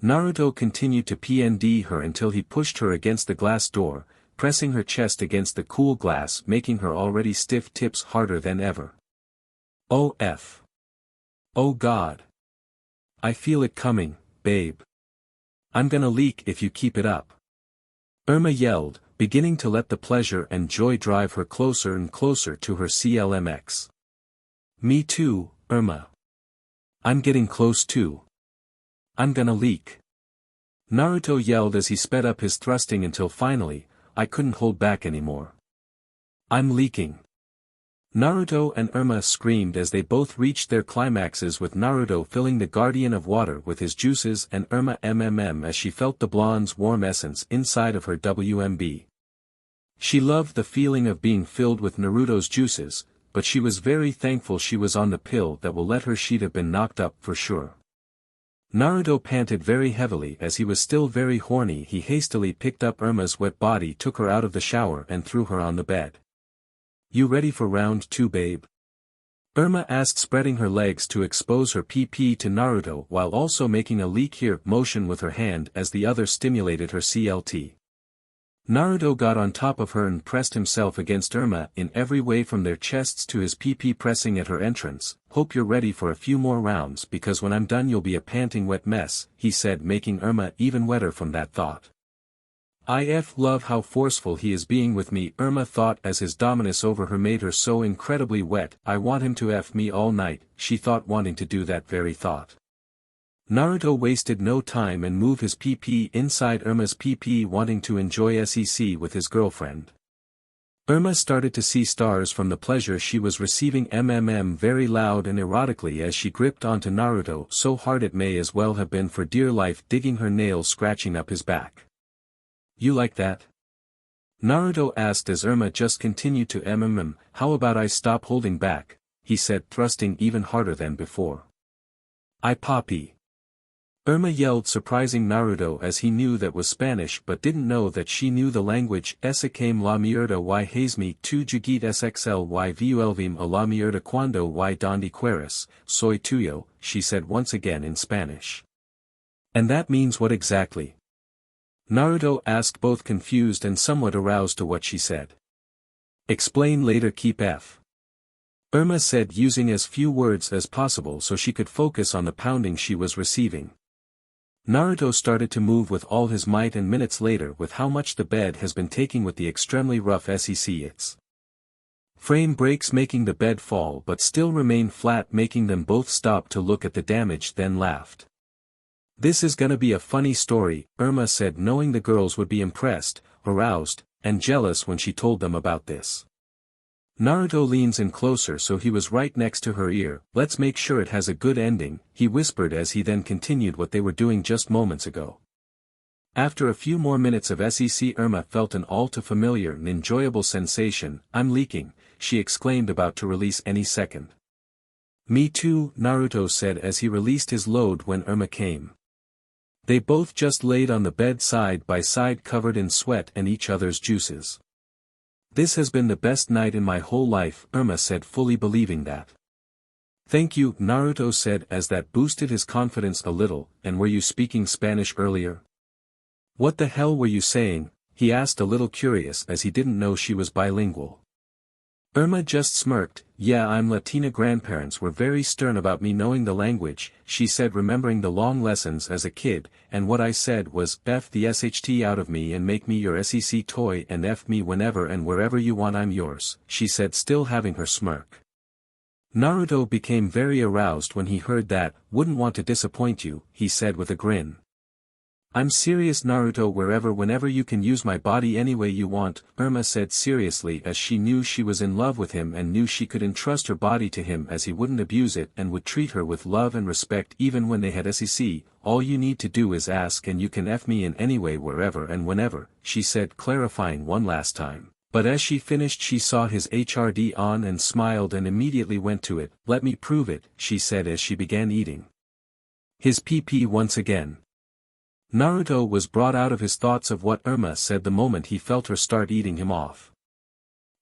Naruto continued to PND her until he pushed her against the glass door, pressing her chest against the cool glass, making her already stiff tips harder than ever. "Oh F. Oh God. I feel it coming, babe. I'm gonna leak if you keep it up," Irma yelled, beginning to let the pleasure and joy drive her closer and closer to her CLMX. "Me too, Irma. I'm getting close too. I'm gonna leak. Naruto yelled as he sped up his thrusting until finally, I couldn't hold back anymore. I'm leaking. Naruto and Irma screamed as they both reached their climaxes, with Naruto filling the Guardian of Water with his juices and Irma as she felt the blonde's warm essence inside of her WMB. She loved the feeling of being filled with Naruto's juices, but she was very thankful she was on the pill that will let her. She'd have been knocked up for sure. Naruto panted very heavily as he was still very horny. He hastily picked up Irma's wet body, took her out of the shower and threw her on the bed. You ready for round 2, babe? Irma asked, spreading her legs to expose her PP to Naruto while also making a leak here motion with her hand as the other stimulated her CLT. Naruto got on top of her and pressed himself against Irma in every way, from their chests to his PP, pressing at her entrance. Hope you're ready for a few more rounds, because when I'm done you'll be a panting wet mess, he said, making Irma even wetter from that thought. I love how forceful he is being with me, Irma thought as his dominance over her made her so incredibly wet. I want him to F me all night, she thought, wanting to do that very thought. Naruto wasted no time and moved his PP inside Irma's PP, wanting to enjoy SEC with his girlfriend. Irma started to see stars from the pleasure she was receiving, very loud and erotically as she gripped onto Naruto so hard it may as well have been for dear life, digging her nails scratching up his back. You like that? Naruto asked as Irma just continued to how about I stop holding back, he said, thrusting even harder than before. I poppy. Irma yelled, surprising Naruto as he knew that was Spanish but didn't know that she knew the language. Esa came la mierda y hazme tu jugit sxl y vuelvim a la mierda cuando y donde quieras, soy tuyo, she said once again in Spanish. And that means what exactly? Naruto asked, both confused and somewhat aroused to what she said. Explain later, keep F. Irma said, using as few words as possible so she could focus on the pounding she was receiving. Naruto started to move with all his might, and minutes later, with how much the bed has been taking with the extremely rough SEC, its frame breaks, making the bed fall but still remain flat, making them both stop to look at the damage, then laughed. This is gonna be a funny story, Irma said, knowing the girls would be impressed, aroused, and jealous when she told them about this. Naruto leans in closer so he was right next to her ear. Let's make sure it has a good ending, he whispered as he then continued what they were doing just moments ago. After a few more minutes of SEC, Irma felt an all too familiar and enjoyable sensation. I'm leaking, she exclaimed, about to release any second. Me too, Naruto said as he released his load when Irma came. They both just laid on the bed side by side, covered in sweat and each other's juices. This has been the best night in my whole life, Irma said, fully believing that. Thank you, Naruto said as that boosted his confidence a little. And were you speaking Spanish earlier? What the hell were you saying? He asked, a little curious as he didn't know she was bilingual. Irma just smirked. Yeah, I'm Latina. Grandparents were very stern about me knowing the language, she said, remembering the long lessons as a kid, and what I said was, F the SHT out of me and make me your SEC toy and F me whenever and wherever you want, I'm yours, she said, still having her smirk. Naruto became very aroused when he heard that. Wouldn't want to disappoint you, he said with a grin. I'm serious, Naruto, whenever you can use my body any way you want, Irma said seriously as she knew she was in love with him and knew she could entrust her body to him as he wouldn't abuse it and would treat her with love and respect even when they had SEC. All you need to do is ask and you can F me in any way, wherever and whenever, she said, clarifying one last time. But as she finished she saw his HRD on and smiled and immediately went to it. Let me prove it, she said as she began eating his PP once again. Naruto was brought out of his thoughts of what Irma said the moment he felt her start eating him off.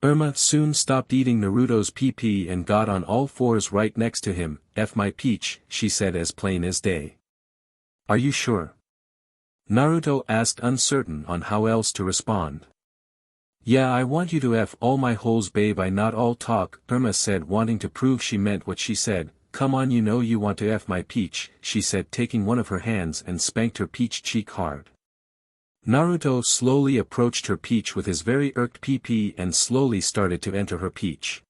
Irma soon stopped eating Naruto's PP and got on all fours right next to him. F my peach, she said as plain as day. Are you sure? Naruto asked, uncertain on how else to respond. Yeah, I want you to F all my holes, babe. I not all talk, Irma said, wanting to prove she meant what she said. Come on, you know you want to F my peach, she said, taking one of her hands and spanked her peach cheek hard. Naruto slowly approached her peach with his very irked PP and slowly started to enter her peach.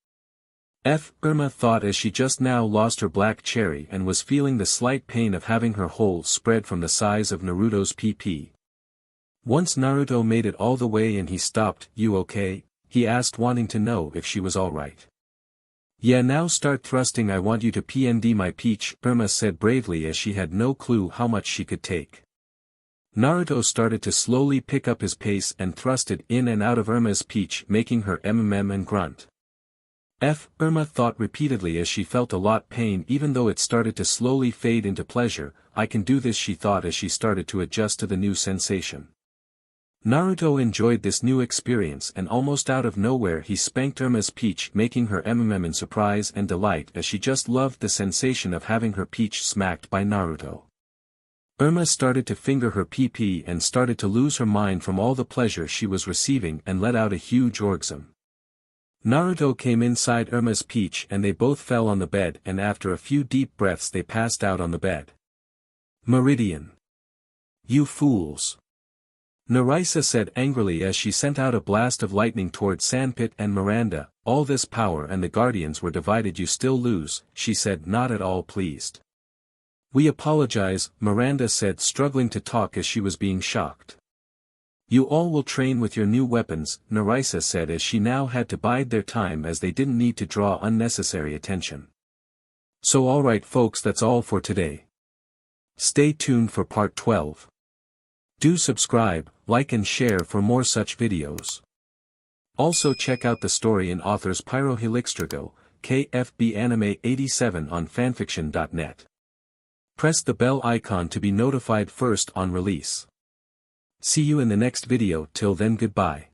Irma thought as she just now lost her black cherry and was feeling the slight pain of having her hole spread from the size of Naruto's PP. Once Naruto made it all the way and he stopped. "You okay?" he asked, wanting to know if she was alright. "Yeah, now start thrusting. I want you to PND my peach," Irma said bravely as she had no clue how much she could take. Naruto started to slowly pick up his pace and thrusted in and out of Irma's peach, making her and grunt. Irma thought repeatedly as she felt a lot pain, even though it started to slowly fade into pleasure. "I can do this," she thought as she started to adjust to the new sensation. Naruto enjoyed this new experience and almost out of nowhere he spanked Irma's peach, making her in surprise and delight as she just loved the sensation of having her peach smacked by Naruto. Irma started to finger her PP and started to lose her mind from all the pleasure she was receiving and let out a huge orgasm. Naruto came inside Irma's peach and they both fell on the bed, and after a few deep breaths they passed out on the bed. "Meridian! You fools!" Narissa said angrily as she sent out a blast of lightning toward Sandpit and Miranda. "All this power and the Guardians were divided, you still lose," she said, not at all pleased. "We apologize," Miranda said, struggling to talk as she was being shocked. "You all will train with your new weapons," Narissa said as she now had to bide their time as they didn't need to draw unnecessary attention. So alright folks, that's all for today. Stay tuned for part 12. Do subscribe, like and share for more such videos. Also check out the story in author's pyrohelixdrago, KFB Anime 87 on fanfiction.net. Press the bell icon to be notified first on release. See you in the next video. Till then, goodbye.